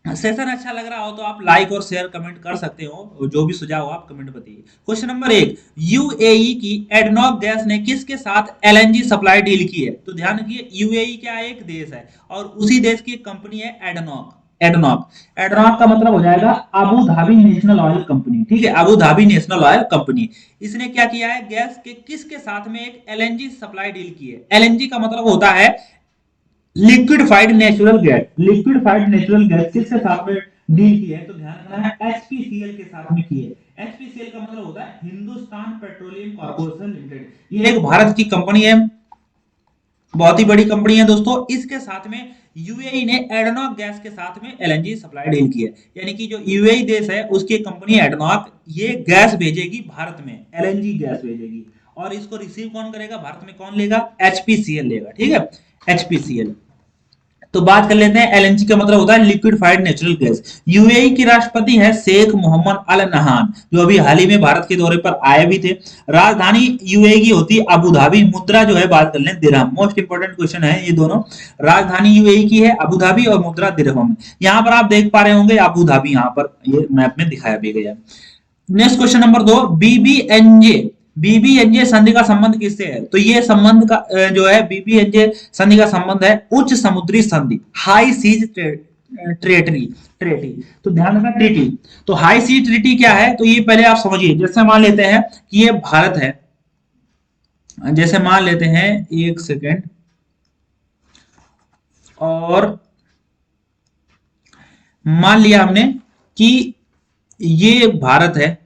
सेशन अच्छा लग रहा हो तो आप लाइक और शेयर कमेंट कर सकते हो, जो भी सुझाव आप कमेंट बताइए। क्वेश्चन नंबर 1, यूएई की एडनॉक गैस ने किसके साथ एलएनजी सप्लाई डील की है? तो ध्यान रखिए, यूएई क्या एक देश है, और उसी देश की एक कंपनी है एडनॉक। एडनॉक, एडनॉक का मतलब हो जाएगा Abu Dhabi national oil company. ठीक है, Abu Dhabi national oil company. इसने क्या किया है? गैस के किसके साथ में एक एलएनजी सप्लाई डील की है? एलएनजी का मतलब होता है लिक्विडफाइड नेचुरल गैस। लिक्विडफाइड नेचुरल गैस किसके साथ में डील की है? तो ध्यान रखना है, एचपीसीएल के साथ में की है। एचपीसीएल का मतलब होता है हिंदुस्तान पेट्रोलियम कॉर्पोरेशन लिमिटेड। ये एक भारत की कंपनी है, बहुत ही बड़ी कंपनी है दोस्तों। इसके साथ में यूएई ने एडनॉक गैस के साथ में एलएनजी सप्लाई डील की है। यानी कि जो यूएई देश है उसकी कंपनी एडनॉक, ये गैस भेजेगी भारत में, एलएनजी गैस भेजेगी। और इसको रिसीव कौन करेगा? भारत में कौन लेगा? एचपीसीएल लेगा। ठीक है, एचपीसीएल। तो बात कर लेते हैं, एलएनजी का मतलब होता है लिक्विफाइड नेचुरल गैस। यूएई के राष्ट्रपति हैं शेख मोहम्मद अल नहान, जो अभी हाल ही में भारत के दौरे पर आए भी थे। राजधानी यूएई की होती है अबू धाबी। मुद्रा जो है बात कर लें दिरहम, मोस्ट इंपोर्टेंट क्वेश्चन है ये दोनों। राजधानी यूएई की है अबू धाबी और मुद्रा दिरहम। यहाँ पर आप देख पा रहे होंगे अबू धाबी, यहाँ पर ये मैप में दिखाया भी गया। Next question number 2, बीबीएनजे। बीबीएनजे संधि का संबंध किससे है? तो ये संबंध का जो है बीबीएनजे संधि का संबंध है उच्च समुद्री संधि, हाई सीज ट्रेटी ट्रेटी। तो ध्यान रखना ट्रीटी। तो हाई सी ट्रीटी क्या है? तो ये पहले आप समझिए। जैसे मान लेते हैं कि ये भारत है, जैसे मान लेते हैं, एक सेकेंड, और मान लिया हमने कि ये भारत है,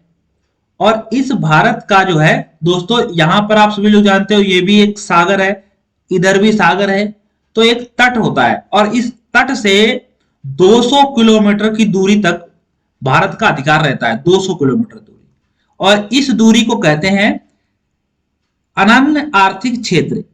और इस भारत का जो है दोस्तों, यहां पर आप सभी लोग जानते हो ये भी एक सागर है, इधर भी सागर है, तो एक तट होता है, और इस तट से 200 किलोमीटर की दूरी तक भारत का अधिकार रहता है, 200 किलोमीटर दूरी, और इस दूरी को कहते हैं अनन्य आर्थिक क्षेत्र।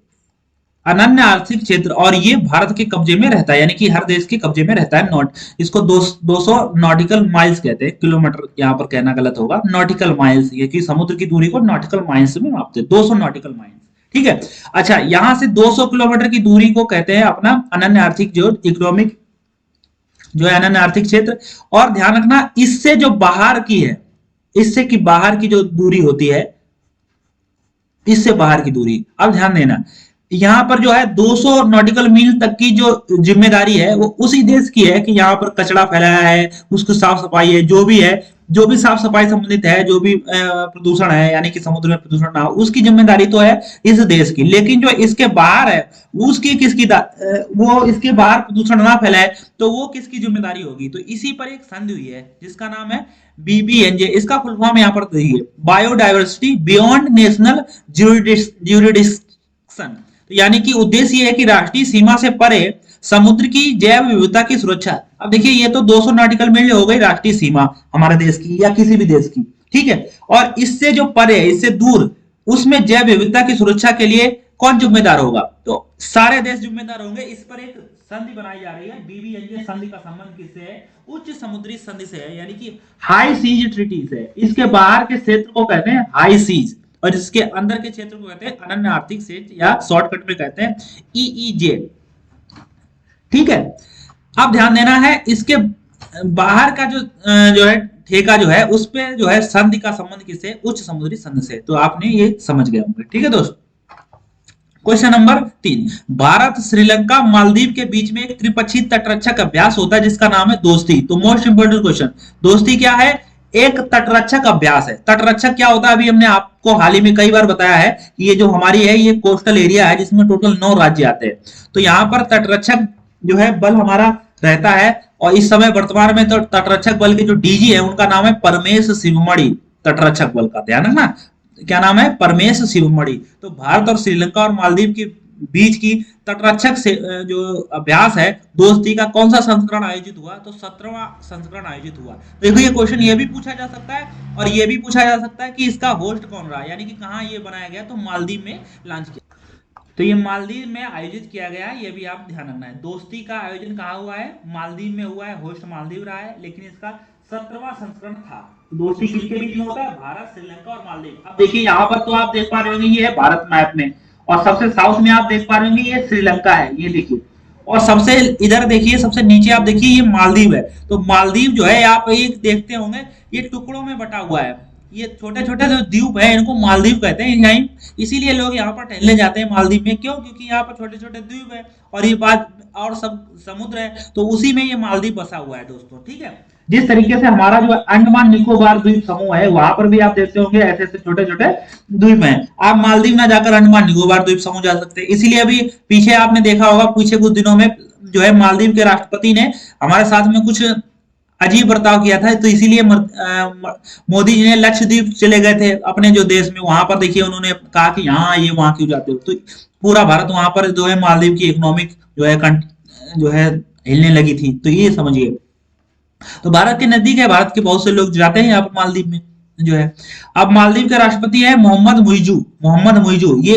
अनन्य आर्थिक क्षेत्र, और ये भारत के कब्जे में रहता है, यानी कि हर देश के कब्जे में रहता है। नॉट इसको 200 नॉटिकल माइल्स कहते हैं, किलोमीटर यहाँ पर कहना गलत होगा, नॉटिकल माइल्स, ये कि समुद्र की दूरी को नॉटिकल माइल्स में मापते हैं, 200 नॉटिकल माइल्स। ठीक है। अच्छा, यहां से 200 किलोमीटर की दूरी को कहते हैं अपना अनन्य आर्थिक जो इकोनॉमिक जो है अनन्य आर्थिक क्षेत्र। और ध्यान रखना, इससे जो बाहर की है, इससे की बाहर की जो दूरी होती है, इससे बाहर की दूरी, अब ध्यान देना, यहाँ पर जो है 200 नॉटिकल मील तक की जो जिम्मेदारी है वो उसी देश की है कि यहाँ पर कचरा फैलाया है, उसकी साफ सफाई है, जो भी है, जो भी साफ सफाई संबंधित है, जो भी प्रदूषण है, यानी कि समुद्र में प्रदूषण ना हो, उसकी जिम्मेदारी तो है इस देश की। लेकिन जो इसके बाहर है उसकी किसकी वो इसके बाहर प्रदूषण ना फैलाए, तो वो किसकी जिम्मेदारी होगी? तो इसी पर एक संधि हुई है जिसका नाम है बीबीएनजे। इसका फुल फॉर्म यहाँ पर देखिए, बायोडाइवर्सिटी बियॉन्ड नेशनल ज्यूरिडिक्शन। तो यानी कि उद्देश्य ये है कि राष्ट्रीय सीमा से परे समुद्र की जैव विविधता की सुरक्षा। अब देखिए, ये तो 200 नॉटिकल मील हो गई राष्ट्रीय सीमा हमारे देश की या किसी भी देश की, ठीक है। और इससे जो परे, इससे दूर, उसमें जैव विविधता की सुरक्षा के लिए कौन जिम्मेदार होगा? तो सारे देश जिम्मेदार होंगे। इस पर एक संधि बनाई जा रही है, बीबीएनजे संधि का संबंध किससे है? उच्च समुद्री संधि से है, यानी कि हाई सीज ट्रीटी से। इसके बाहर के क्षेत्र को कहते हैं हाई सीज, और इसके अंदर के क्षेत्र को कहते हैं अनन्य आर्थिक क्षेत्र, या शॉर्टकट में कहते हैं ईईजे। ठीक है। अब ध्यान देना है, इसके बाहर का जो है ठेका जो है, उस पे जो है संधि का संबंध किससे? उच्च समुद्री संधि से। तो आपने ये समझ गए होंगे। ठीक है दोस्तों। क्वेश्चन नंबर 3, भारत श्रीलंका मालदीव के बीच में एक त्रिपक्षीय तटरक्षक अभ्यास होता है जिसका नाम है दोस्ती। तो मोस्ट इंपोर्टेंट क्वेश्चन, दोस्ती क्या है? एक तटरक्षक अभ्यास है। तटरक्षक क्या होता है? अभी हमने आपको हाल ही में कई बार बताया है कि ये जो हमारी है ये कोस्टल एरिया है जिसमें टोटल 9 राज्य आते हैं। तो यहाँ पर तटरक्षक जो है बल हमारा रहता है, और इस समय वर्तमान में तो तटरक्षक बल के जो डीजी है उनका नाम है परमेश शिवमणि। तटरक्षक बल का ध्यान रखना, क्या नाम है? परमेश शिवमणि। तो भारत और श्रीलंका और मालदीव के बीच की तटरक्षक से जो अभ्यास है दोस्ती का, कौन सा संस्करण आयोजित हुआ? तो 17वां संस्करण आयोजित हुआ। देखो, ये क्वेश्चन ये भी पूछा जा सकता है, और ये भी पूछा जा सकता है कि इसका होस्ट कौन रहा, यानी कि कहाँ ये बनाया गया? तो मालदीव में लॉन्च किया। तो ये मालदीव में आयोजित किया गया है, ये भी आप ध्यान रखना है। दोस्ती का आयोजन कहाँ हुआ है? मालदीव में हुआ है, होस्ट मालदीव रहा है, लेकिन इसका 17वां संस्करण था। दोस्ती किसके बीच में होता है? भारत, श्रीलंका और मालदीव। अब देखिए, यहाँ पर तो आप देख पा रहे होंगे ये है भारत मैप में, और सबसे साउथ में आप देख पा रहे होंगे ये श्रीलंका है, ये देखिए। और सबसे इधर देखिए, सबसे नीचे आप देखिए ये मालदीव है। तो मालदीव जो है आप ये देखते होंगे, ये टुकड़ों में बटा हुआ है। ये छोटे छोटे जो द्वीप है इनको मालदीव कहते हैं, यहीं इसीलिए लोग यहाँ पर टहलने जाते हैं मालदीव में। क्यों? क्योंकि यहाँ पर छोटे छोटे द्वीप है, और ये बात और सब समुद्र है, तो उसी में ये मालदीव बसा हुआ है दोस्तों। ठीक है। जिस तरीके से हमारा जो अंडमान निकोबार द्वीप समूह है, वहां पर भी आप देखते होंगे ऐसे ऐसे छोटे छोटे द्वीप हैं। आप मालदीव ना जाकर अंडमान निकोबार द्वीप समूह जा सकते हैं। इसीलिए अभी पीछे आपने देखा होगा, पीछे कुछ दिनों में जो है मालदीव के राष्ट्रपति ने हमारे साथ में कुछ अजीब बर्ताव किया था, तो इसीलिए मोदी जी ने लक्षद्वीप चले गए थे अपने जो देश में। वहां पर देखिए उन्होंने कहा कि यहाँ आइए, वहां क्यों जाते हो? तो पूरा भारत वहां पर जो है मालदीव की इकोनॉमिक जो है हिलने लगी थी। तो ये समझिए, तो भारत के नजदीक है, भारत के बहुत से लोग जाते हैं यहाँ पर मालदीव में जो है। अब मालदीव के राष्ट्रपति है मोहम्मद मुइजू। मोहम्मद मुइजू ये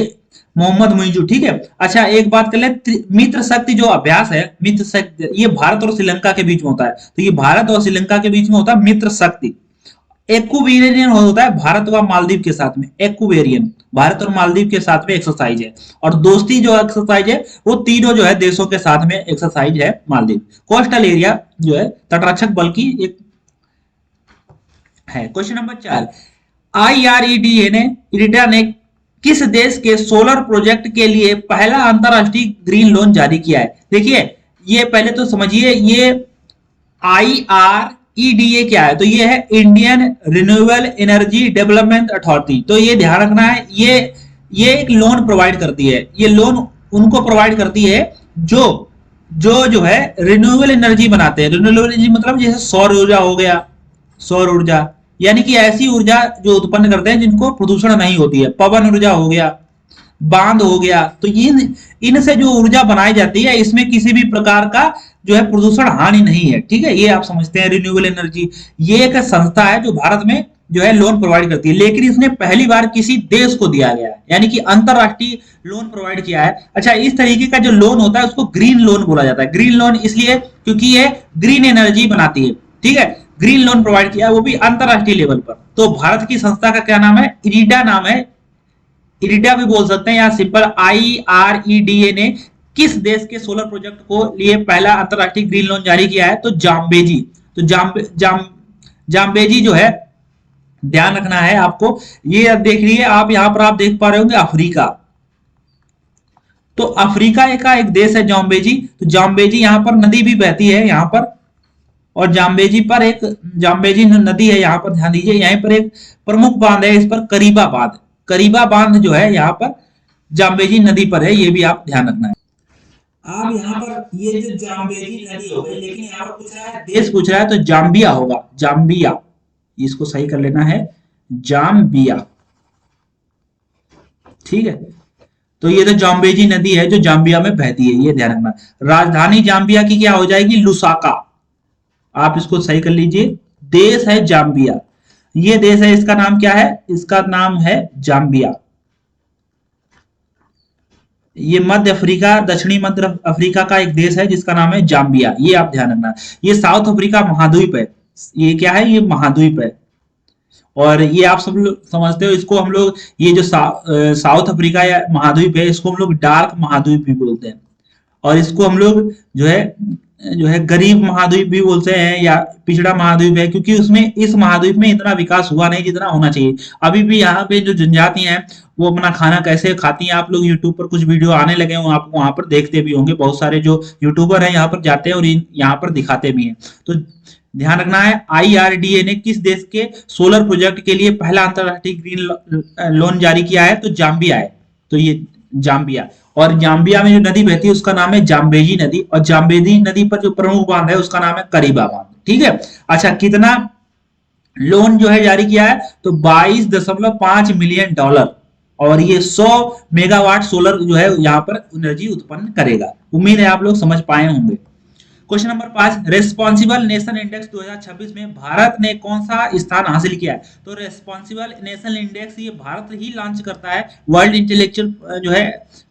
मोहम्मद मुइजू, ठीक है। अच्छा एक बात कर ले, मित्र शक्ति जो अभ्यास है, मित्र शक्ति ये भारत और श्रीलंका के बीच में होता है, तो ये भारत और श्रीलंका के बीच में होता है मित्र शक्ति। एक्वेरियन होता है भारत व मालदीव के साथ में, एक्वेरियन भारत और मालदीव के साथ में एक्सरसाइज है। और दोस्ती जो एक्सरसाइज है वो तीनों जो है देशों के साथ में एक्सरसाइज है मालदीव। कोस्टल एरिया जो है तटरक्षक बल की एक है। क्वेश्चन नंबर 4, आईआरईडीए ने इरिटा ने किस देश के सोलर प्रोजेक्ट के लिए पहला अंतरराष्ट्रीय ग्रीन लोन जारी किया है? देखिए ये पहले तो समझिए ये आईआरईडीए क्या है, तो ये है Indian renewable energy development authority. तो ये ध्यान रखना है, ये एक लोन प्रोवाइड करती है। ये लोन उनको प्रोवाइड करती है जो जो है रिन्यूएबल एनर्जी बनाते हैं। रिन्यूएबल एनर्जी मतलब जैसे सौर ऊर्जा हो गया, सौर ऊर्जा यानी कि ऐसी ऊर्जा जो उत्पन्न करते हैं जिनको प्रदूषण नहीं होती है, पवन ऊर्जा हो गया, बांध हो गया, तो इनसे जो ऊर्जा बनाई जाती है इसमें किसी भी प्रकार का जो है प्रदूषण हानि नहीं है, ठीक है। ये आप समझते हैं रिन्यूएबल एनर्जी। ये एक संस्था है जो भारत में जो है लोन प्रोवाइड करती है, लेकिन इसने पहली बार किसी देश को दिया गया है, यानी कि अंतरराष्ट्रीय लोन प्रोवाइड किया है। अच्छा इस तरीके का जो लोन होता है उसको ग्रीन लोन बोला जाता है। ग्रीन लोन इसलिए क्योंकि ये ग्रीन एनर्जी बनाती है, ठीक है। ग्रीन लोन प्रोवाइड किया वो भी अंतरराष्ट्रीय लेवल पर। तो भारत की संस्था का क्या नाम है? इरिडा नाम है, इरिडा भी बोल सकते हैं या सिंपल आईआरईडीए ने किस देश के सोलर प्रोजेक्ट को लिए पहला अंतरराष्ट्रीय ग्रीन लोन जारी किया है? तो जाम्बेजी। तो जाम्बेजी जो है ध्यान रखना है आपको। ये अब देख लीजिए आप यहाँ पर आप देख पा रहे होंगे अफ्रीका, तो अफ्रीका का एक देश है जाम्बेजी। तो जाम्बेजी यहाँ पर नदी भी बहती है यहाँ पर, और जाम्बेजी पर एक जाम्बेजी नदी है यहाँ पर, ध्यान दीजिए। यहीं पर एक प्रमुख बांध है, इस पर करीबा बांध, करीबा बांध जो है यहाँ पर जाम्बेजी नदी पर है, ये भी आप ध्यान रखना है। आप यहाँ पर ये जो जाम्बेजी नदी हो गई, लेकिन यहाँ पर पूछ रहा है देश पूछ रहा है, तो जाम्बिया होगा, जाम्बिया, इसको सही कर लेना है, जाम्बिया, ठीक है। तो ये तो जाम्बेजी नदी है जो जाम्बिया में बहती है, ये ध्यान रखना। राजधानी जाम्बिया की क्या हो जाएगी? लुसाका, आप इसको सही कर लीजिए। देश है जाम्बिया, ये देश है, इसका नाम क्या है? इसका नाम है जाम्बिया। ये मध्य अफ्रीका, दक्षिणी मध्य अफ्रीका का एक देश है जिसका नाम है जाम्बिया, ये आप ध्यान रखना। ये साउथ अफ्रीका महाद्वीप है, ये क्या है? ये महाद्वीप है। और ये आप सब लोग समझते हो, इसको हम लोग ये जो साउथ अफ्रीका या महाद्वीप है इसको हम लोग डार्क महाद्वीप भी बोलते हैं। और इसको हम लोग जो है गरीब महाद्वीप भी बोलते हैं या पिछड़ा महाद्वीप है, क्योंकि उसमें इस महाद्वीप में इतना विकास हुआ नहीं जितना होना चाहिए। अभी भी यहाँ पे जो जनजातियां हैं वो अपना खाना कैसे खाती हैं, आप लोग यूट्यूब पर कुछ वीडियो आने लगे हैं, आप वहां पर देखते भी होंगे। बहुत सारे जो यूट्यूबर हैं यहाँ पर जाते हैं और यहाँ पर दिखाते भी हैं। तो ध्यान रखना है, आईआरडीए ने किस देश के सोलर प्रोजेक्ट के लिए पहला अंतरराष्ट्रीय ग्रीन लोन जारी किया है? तो जाम्बिया है। तो ये जाम्बिया, और जाम्बिया में जो नदी बहती है उसका नाम है जाम्बेजी नदी, और जाम्बेजी नदी पर जो प्रमुख बांध है उसका नाम है करीबा बांध, ठीक है। अच्छा कितना लोन जो है जारी किया है? तो 22.5 मिलियन डॉलर, और ये 100 मेगावाट सोलर जो है यहाँ पर एनर्जी उत्पन्न करेगा। उम्मीद है आप लोग समझ पाए होंगे। Question number 5, responsible nation index 2026 में भारत ने कौन सा स्थान हासिल किया है? तो रेस्पॉन्सिबल नेशन इंडेक्स ये भारत ही लॉन्च करता है वर्ल्ड इंटेलेक्चुअल जो है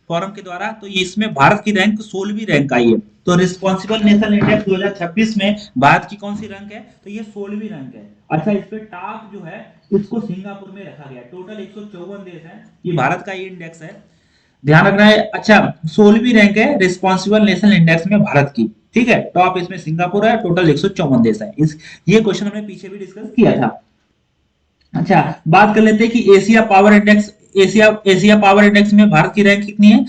फोरम के द्वारा। तो इसमें भारत की रैंक 16वीं रैंक आई है। तो रिस्पॉन्सिबल नेशन इंडेक्स 2026 में भारत की कौन सी रैंक है? तो ये 16वीं रैंक है। अच्छा इस पे टॉप जो है इसको सिंगापुर में रखा गया। टोटल 154 देश है, ये भारत का ये इंडेक्स है, ध्यान रखना है। अच्छा 16वीं रैंक है रिस्पॉन्सिबल नेशनल इंडेक्स में भारत की, ठीक है। टॉप इसमें सिंगापुर है, टोटल 154 देश है। ये क्वेश्चन हमने पीछे भी डिस्कस किया था। अच्छा बात कर लेते हैं कि Asia power index, Asia power index में भारत की रैंक कितनी है?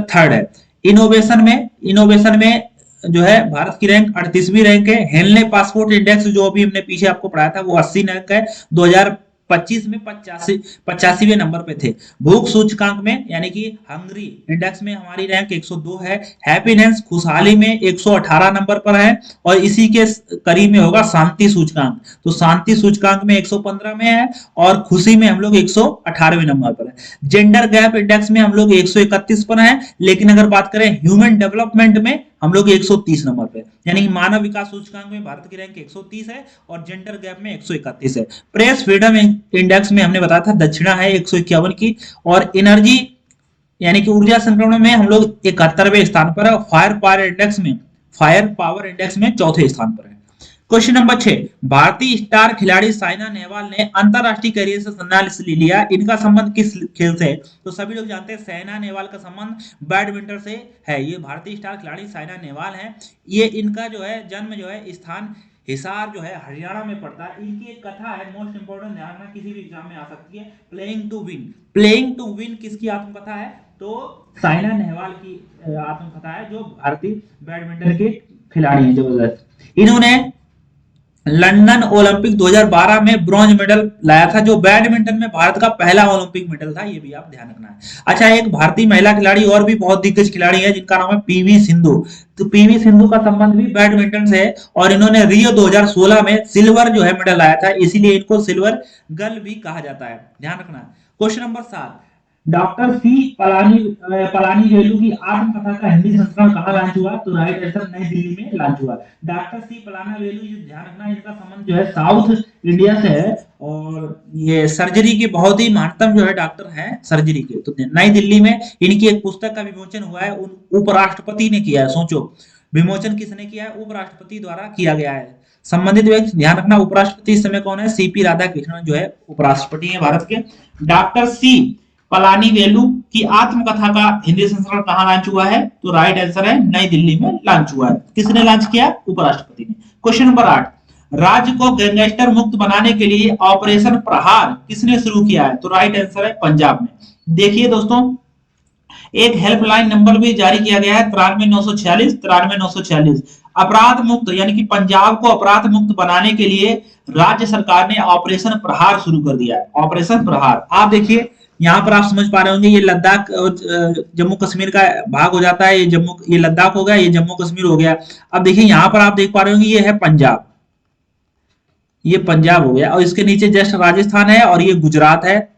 थर्ड है। इनोवेशन में जो है भारत की रैंक 38वीं रैंक है। हेनले पासपोर्ट इंडेक्स जो अभी हमने पीछे आपको पढ़ाया था वो 80 रैंक है। 2025 में 85वें नंबर पे थे। भूख सूचकांक में यानी कि हंगरी इंडेक्स में हमारी रैंक 102 है। हैप्पीनेस खुशहाली में 118 नंबर पर है, और इसी के करीब में होगा शांति सूचकांक। तो शांति सूचकांक में 115 में है, और खुशी में हम लोग 118वें नंबर पर है। जेंडर गैप इंडेक्स में हम लोग 131 पर है, लेकिन अगर बात करें ह्यूमन डेवलपमेंट में हम लोग 130 नंबर पे, यानी मानव विकास सूचकांक में भारत की रैंक 130 है और जेंडर गैप में 131 है। प्रेस फ्रीडम इंडेक्स में हमने बताया था दक्षिणा है 151 की, और यानी कि ऊर्जा संक्रमण में हम लोग 71वें स्थान पर है, फायर पावर इंडेक्स में चौथे स्थान पर है। क्वेश्चन नंबर 6, भारतीय स्टार खिलाड़ी साइना नेहवाल ने अंतरराष्ट्रीय करियर से संन्यास ले लिया, इनका संबंध किस खेल से है? तो सभी लोग जानते हैं साइना नेहवाल का संबंध बैडमिंटन से है। ये भारतीय स्टार खिलाड़ी साइना नेहवाल है। ये इनका जो है जन्म जो है स्थान हिसार जो है हरियाणा में पड़ता है। इनकी एक कथा है, मोस्ट इंपोर्टेंट, ध्यान रखना, किसी भी एग्जाम में आ सकती है, प्लेइंग टू विन किसकी आत्मकथा है? तो साइना नेहवाल की आत्मकथा है, जो भारतीय बैडमिंटन के खिलाड़ी हैं जबरदस्त। इन्होंने लंदन ओलंपिक 2012 में ब्रॉन्ज मेडल लाया था, जो बैडमिंटन में भारत का पहला ओलंपिक मेडल था, ये भी आप ध्यान रखना है। अच्छा, एक भारतीय महिला खिलाड़ी और भी बहुत दिग्गज खिलाड़ी है जिनका नाम है पीवी सिंधु। तो पीवी सिंधु का संबंध भी बैडमिंटन से है और इन्होंने रियो 2016 में सिल्वर जो है मेडल लाया था, इसीलिए इनको सिल्वर गर्ल भी कहा जाता है, ध्यान रखना। Question number 7, doctor C Palani Velu की आत्मकथा का हिंदी संस्करण कहाँ लॉन्च हुआ? तो राइट आंसर नई दिल्ली में लॉन्च हुआ। डॉक्टर सी पलाना वेलु, ध्यान रखना, इनका संबंध जो है साउथ इंडिया से है और ये सर्जरी के बहुत ही महत्तम जो है डॉक्टर हैं सर्जरी के। तो नई दिल्ली में इनकी एक पुस्तक का विमोचन हुआ है, उपराष्ट्रपति ने किया है। सोचो, विमोचन किसने किया है? उपराष्ट्रपति द्वारा किया गया है। संबंधित व्यक्ति, ध्यान रखना, उपराष्ट्रपति इस समय कौन है? सीपी राधाकृष्णन जो है उपराष्ट्रपति है भारत के। डॉक्टर सी पलानी वेलु की आत्मकथा का हिंदी संस्करण कहां लॉन्च हुआ है? तो राइट आंसर है नई दिल्ली में लॉन्च हुआ है। किसने लॉन्च किया? उपराष्ट्रपति ने। क्वेश्चन नंबर 8, राज्य को गैंगस्टर मुक्त बनाने के लिए ऑपरेशन प्रहार किसने शुरू किया है? तो राइट आंसर है पंजाब में। देखिए दोस्तों, एक हेल्पलाइन नंबर भी जारी किया गया है 93,946 अपराध मुक्त, यानी कि पंजाब को अपराध मुक्त बनाने के लिए राज्य सरकार ने ऑपरेशन प्रहार शुरू कर दिया है। ऑपरेशन प्रहार, आप देखिए यहाँ पर आप समझ पा रहे होंगे, ये लद्दाख जम्मू कश्मीर का भाग हो जाता है, ये लद्दाख हो गया, ये जम्मू कश्मीर हो गया। अब देखिए यहाँ पर आप देख पा रहे होंगे, ये है पंजाब, ये पंजाब हो गया और इसके नीचे जस्ट राजस्थान है और ये गुजरात है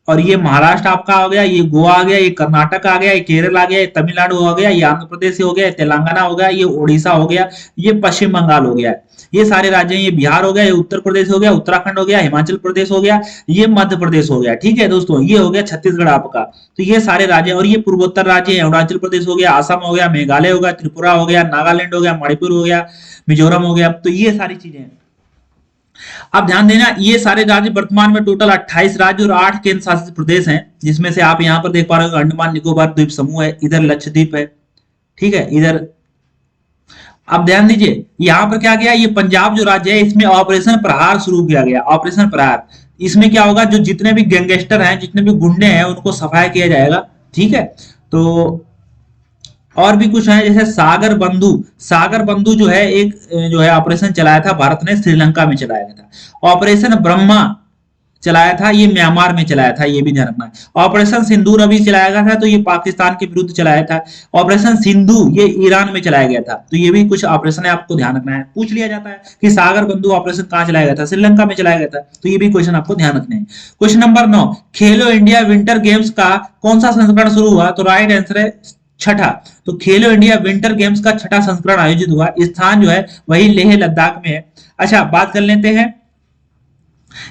और ये महाराष्ट्र आपका हो गया, ये गोवा आ गया, ये कर्नाटक आ गया, ये केरल आ गया, ये तमिलनाडु हो गया, ये आंध्र प्रदेश हो गया, तेलंगाना हो गया, ये उड़ीसा हो गया, ये पश्चिम बंगाल हो गया, ये सारे राज्य, ये बिहार हो गया, ये उत्तर प्रदेश हो गया, उत्तराखंड हो गया, हिमाचल प्रदेश हो गया, ये मध्य प्रदेश हो गया। ठीक है दोस्तों, ये हो गया छत्तीसगढ़ आपका। तो ये सारे राज्य, और ये पूर्वोत्तर राज्य है, अरुणाचल प्रदेश हो गया, आसाम हो गया, मेघालय हो गया, त्रिपुरा हो गया, नागालैंड हो गया, मणिपुर हो गया, मिजोरम हो गया। तो ये सारी चीजें हैं। अब ध्यान देना, ये सारे राज्य वर्तमान में टोटल 28 राज्य और 8 केंद्र शासित प्रदेश हैं, जिसमें से आप यहां पर देख पा रहे हो अंडमान निकोबार द्वीप समूह है, इधर लक्षद्वीप है, ठीक है, इधर। अब ध्यान दीजिए, यहां पर क्या गया, ये पंजाब जो राज्य है, इसमें ऑपरेशन प्रहार शुरू किया गया। ऑपरेशन प्रहार, इसमें क्या होगा, जो जितने भी गैंगस्टर हैं, जितने भी गुंडे हैं, उनको सफाया किया जाएगा। ठीक है, तो और भी कुछ है, जैसे सागर बंधु जो है, एक जो है ऑपरेशन चलाया था भारत ने, श्रीलंका में चलाया था। ऑपरेशन ब्रह्मा चलाया था, ये म्यांमार में चलाया था, ये भी ध्यान रखना है। ऑपरेशन सिंदूर अभी चलाया गया था, तो ये पाकिस्तान के विरुद्ध चलाया था। ऑपरेशन सिंधु ये ईरान में चलाया गया था। तो ये भी कुछ ऑपरेशन है, आपको ध्यान रखना है। पूछ लिया जाता है कि सागर बंधु ऑपरेशन कहां चलाया गया था? श्रीलंका में चलाया गया था। तो ये भी क्वेश्चन आपको ध्यान रखना है। क्वेश्चन नंबर 9, खेलो इंडिया विंटर गेम्स का कौन सा संस्करण शुरू हुआ? तो राइट आंसर है छठा। तो खेलो इंडिया विंटर गेम्स का छठा संस्करण आयोजित हुआ। स्थान जो है वही लेह लद्दाख में है। अच्छा, बात कर लेते हैं,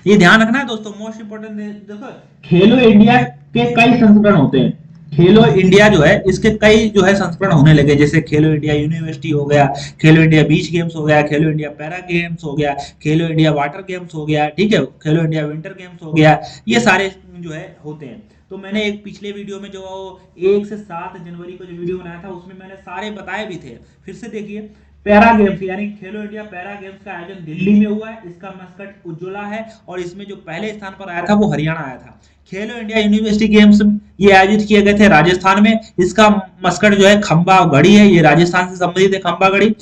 ये ध्यान रखना है दोस्तों, मोस्ट इंपोर्टेंट। देखो, खेलो इंडिया के कई संस्करण होते हैं। खेलो इंडिया जो है, इसके कई जो है संस्करण होने लगे, जैसे खेलो इंडिया यूनिवर्सिटी हो गया, खेलो इंडिया बीच गेम्स हो गया, खेलो इंडिया पैरा गेम्स हो गया, खेलो इंडिया वाटर गेम्स हो गया, ठीक है, खेलो इंडिया विंटर गेम्स हो गया। ये सारे जो है होते हैं। तो मैंने एक पिछले वीडियो में जो 1 से 7 जनवरी को जो वीडियो बनाया था, उसमें मैंने सारे बताए भी थे। फिर से देखिए, पैरा गेम्स यानी खेलो इंडिया पैरा गेम्स का आयोजन दिल्ली में हुआ है। इसका मस्कट उज्ज्वला है और इसमें जो पहले स्थान पर आया था वो हरियाणा आया था। खेलो इंडिया यूनिवर्सिटी गेम्स ये आयोजित किए गए थे राजस्थान में। इसका मस्कट जो है खंबा घड़ी है, ये राजस्थान से संबंधित है, खंबा घड़ी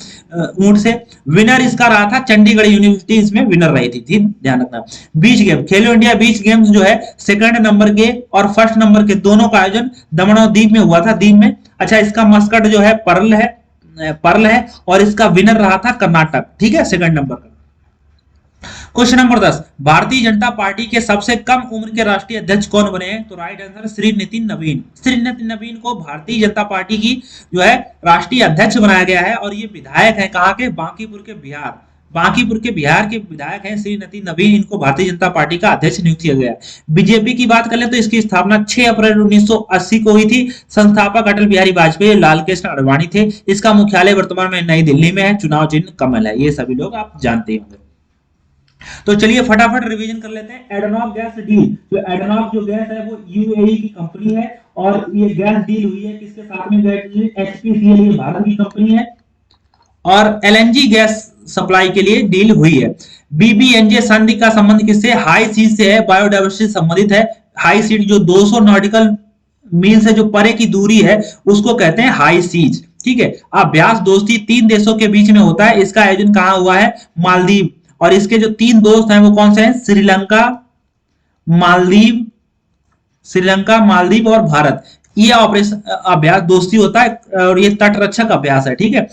ऊंट से। विनर इसका रहा था चंडीगढ़ यूनिवर्सिटी, इसमें विनर रही थी, ध्यान रखना। बीच गेम, खेलो इंडिया बीच गेम्स जो है सेकंड नंबर के और फर्स्ट नंबर के दोनों का आयोजन दमन और दीव में हुआ था, दीव में। अच्छा, इसका मस्कट जो है पर्ल है और इसका विनर रहा था कर्नाटक, ठीक है, सेकंड नंबर का। Question number 10, Bharatiya Janata party के सबसे कम उम्र के राष्ट्रीय अध्यक्ष कौन बने हैं? तो राइट आंसर श्री नितिन नवीन। श्री नितिन नवीन को भारतीय जनता पार्टी की जो है राष्ट्रीय अध्यक्ष बनाया गया है और ये विधायक है कहां के? बांकीपुर के, बिहार। बांकीपुर के बिहार के विधायक हैं श्री नितिन नवीन, इनको भारतीय जनता पार्टी का अध्यक्ष नियुक्त किया गया। बीजेपी की बात करें तो इसकी स्थापना 6 अप्रैल 1980 को हुई थी। संस्थापक अटल बिहारी वाजपेयी, लाल कृष्ण आडवाणी थे। इसका मुख्यालय वर्तमान में नई दिल्ली में है। चुनाव चिन्ह कमल है। ये सभी लोग आप जानते होंगे। तो चलिए फटाफट रिवीजन कर लेते हैं। एडनॉक गैस डील, जो एडनॉक जो गैस है वो यूएई की कंपनी है और ये गैस डील हुई है किसके साथ में? एचपीसीएल, ये भारत की कंपनी है और एलएनजी गैस सप्लाई के लिए डील हुई है। बीबीएनजे संधि का संबंध किससे? हाई सीज से है, बायोडायवर्सिटी से संबंधित है। हाई सीज जो 200 नॉटिकल मील से जो परे की दूरी है उसको कहते हैं हाई सीज। ठीक है। अभ्यास दोस्ती 3 देशों के बीच में होता है। इसका आयोजन कहां हुआ है? मालदीव। और इसके जो 3 दोस्त हैं वो कौन से हैं? श्रीलंका, मालदीव, श्रीलंका, मालदीव और भारत। ये ऑपरेशन अभ्यास दोस्ती होता है और ये तटरक्षक अभ्यास है। ठीक है।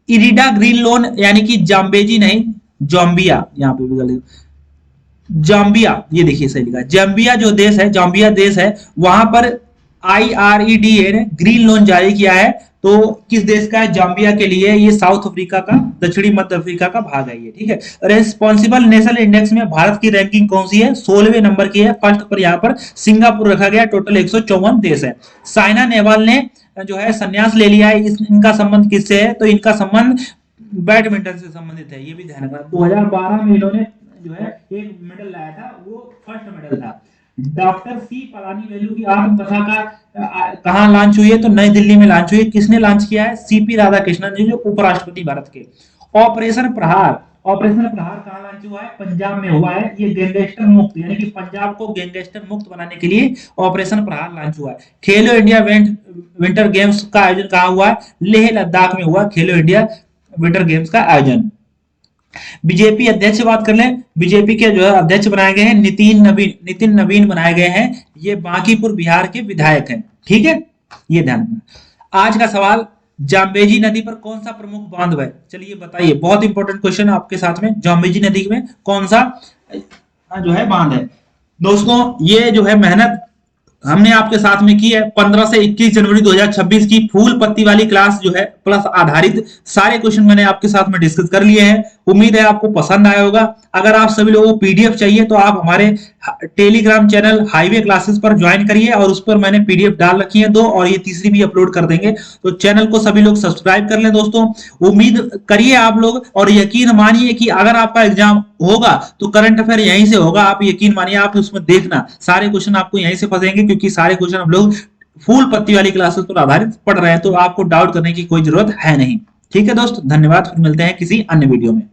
इरिडा ग्रीन लोन यानी कि जाम्बेजी नहीं, जाम्बिया, यहाँ पे भी गलत, जाम्बिया, ये देखिए सही लिखा है। जाम्बिया जो देश है, जाम्बिया देश है, वहां पर IREDA ने ग्रीन लोन जारी किया है। तो किस देश का है? जाम्बिया के लिए। ये साउथ अफ्रीका का, दक्षिणी मध्य अफ्रीका का भाग है ये। ठीक है। रेस्पॉन्सिबल नेशनल इंडेक्स में भारत की रैंकिंग कौन सी है? 16वें नंबर की है। फर्स्ट पर यहाँ पर सिंगापुर रखा गया। टोटल 154 देश है। साइना नेहवाल ने जो है संन्यास ले लिया है। इनका संबंध किससे है? तो इनका संबंध बैडमिंटन से संबंधित है। ये भी ध्यान रखना। 2012 में इन्होंने जो है एक मेडल लाया था, वो फर्स्ट मेडल था। डॉक्टर सी पलानी वैल्यू की आत्मकथा का कहां लॉन्च हुई है? तो नई दिल्ली में लॉन्च हुई है। किसने लॉन्च किया है? सीपी राधाकृष्णन जी, जो उपराष्ट्रपति भारत के। ऑपरेशन प्रहार, ऑपरेशन प्रहार कहां लॉन्च हुआ है? पंजाब में हुआ है। ये गैंगस्टर मुक्त यानी कि पंजाब को गैंगस्टर मुक्त बनाने के लिए ऑपरेशन प्रहार लॉन्च हुआ है। खेलो इंडिया विंटर गेम्स का आयोजन कहां हुआ है? लेह लद्दाख में हुआ खेलो इंडिया विंटर गेम्स का आयोजन। बीजेपी अध्यक्ष बात कर लें। बीजेपी के जो है अध्यक्ष बनाए गए हैं नितिन नवीन बनाए गए हैं। ये बांकीपुर बिहार के विधायक हैं। ठीक है। ये ध्यान रखना। आज का सवाल, जाम्बेजी नदी पर कौन सा प्रमुख बांध है? चलिए बताइए। बहुत इंपॉर्टेंट क्वेश्चन आपके साथ में। जाम्बेजी नदी में कौन सा जो है बांध है? दोस्तों ये जो है मेहनत हमने आपके साथ में की है। 15 से 21 जनवरी 2026 की फूल पत्ती वाली क्लास जो है प्लस आधारित सारे क्वेश्चन मैंने आपके साथ में डिस्कस कर लिए हैं। उम्मीद है आपको पसंद आया होगा। अगर आप सभी लोगों को पीडीएफ चाहिए तो आप हमारे टेलीग्राम चैनल हाईवे क्लासेस पर ज्वाइन करिए और उस पर मैंने पीडीएफ डाल रखी है 2 और ये तीसरी भी अपलोड कर देंगे। तो चैनल को सभी लोग सब्सक्राइब कर लें दोस्तों। उम्मीद करिए आप लोग और यकीन मानिए कि अगर आपका एग्जाम होगा तो करंट अफेयर यहीं से होगा। आप यकीन मानिए, आप उसमें देखना सारे क्वेश्चन आपको यहीं से फंसेंगे क्योंकि सारे क्वेश्चन हम लोग फूल पत्ती वाली क्लासेस पर आधारित पढ़ रहे हैं। तो आपको डाउट करने की कोई जरूरत है नहीं। ठीक है दोस्त, धन्यवाद। फिर मिलते हैं किसी अन्य वीडियो में।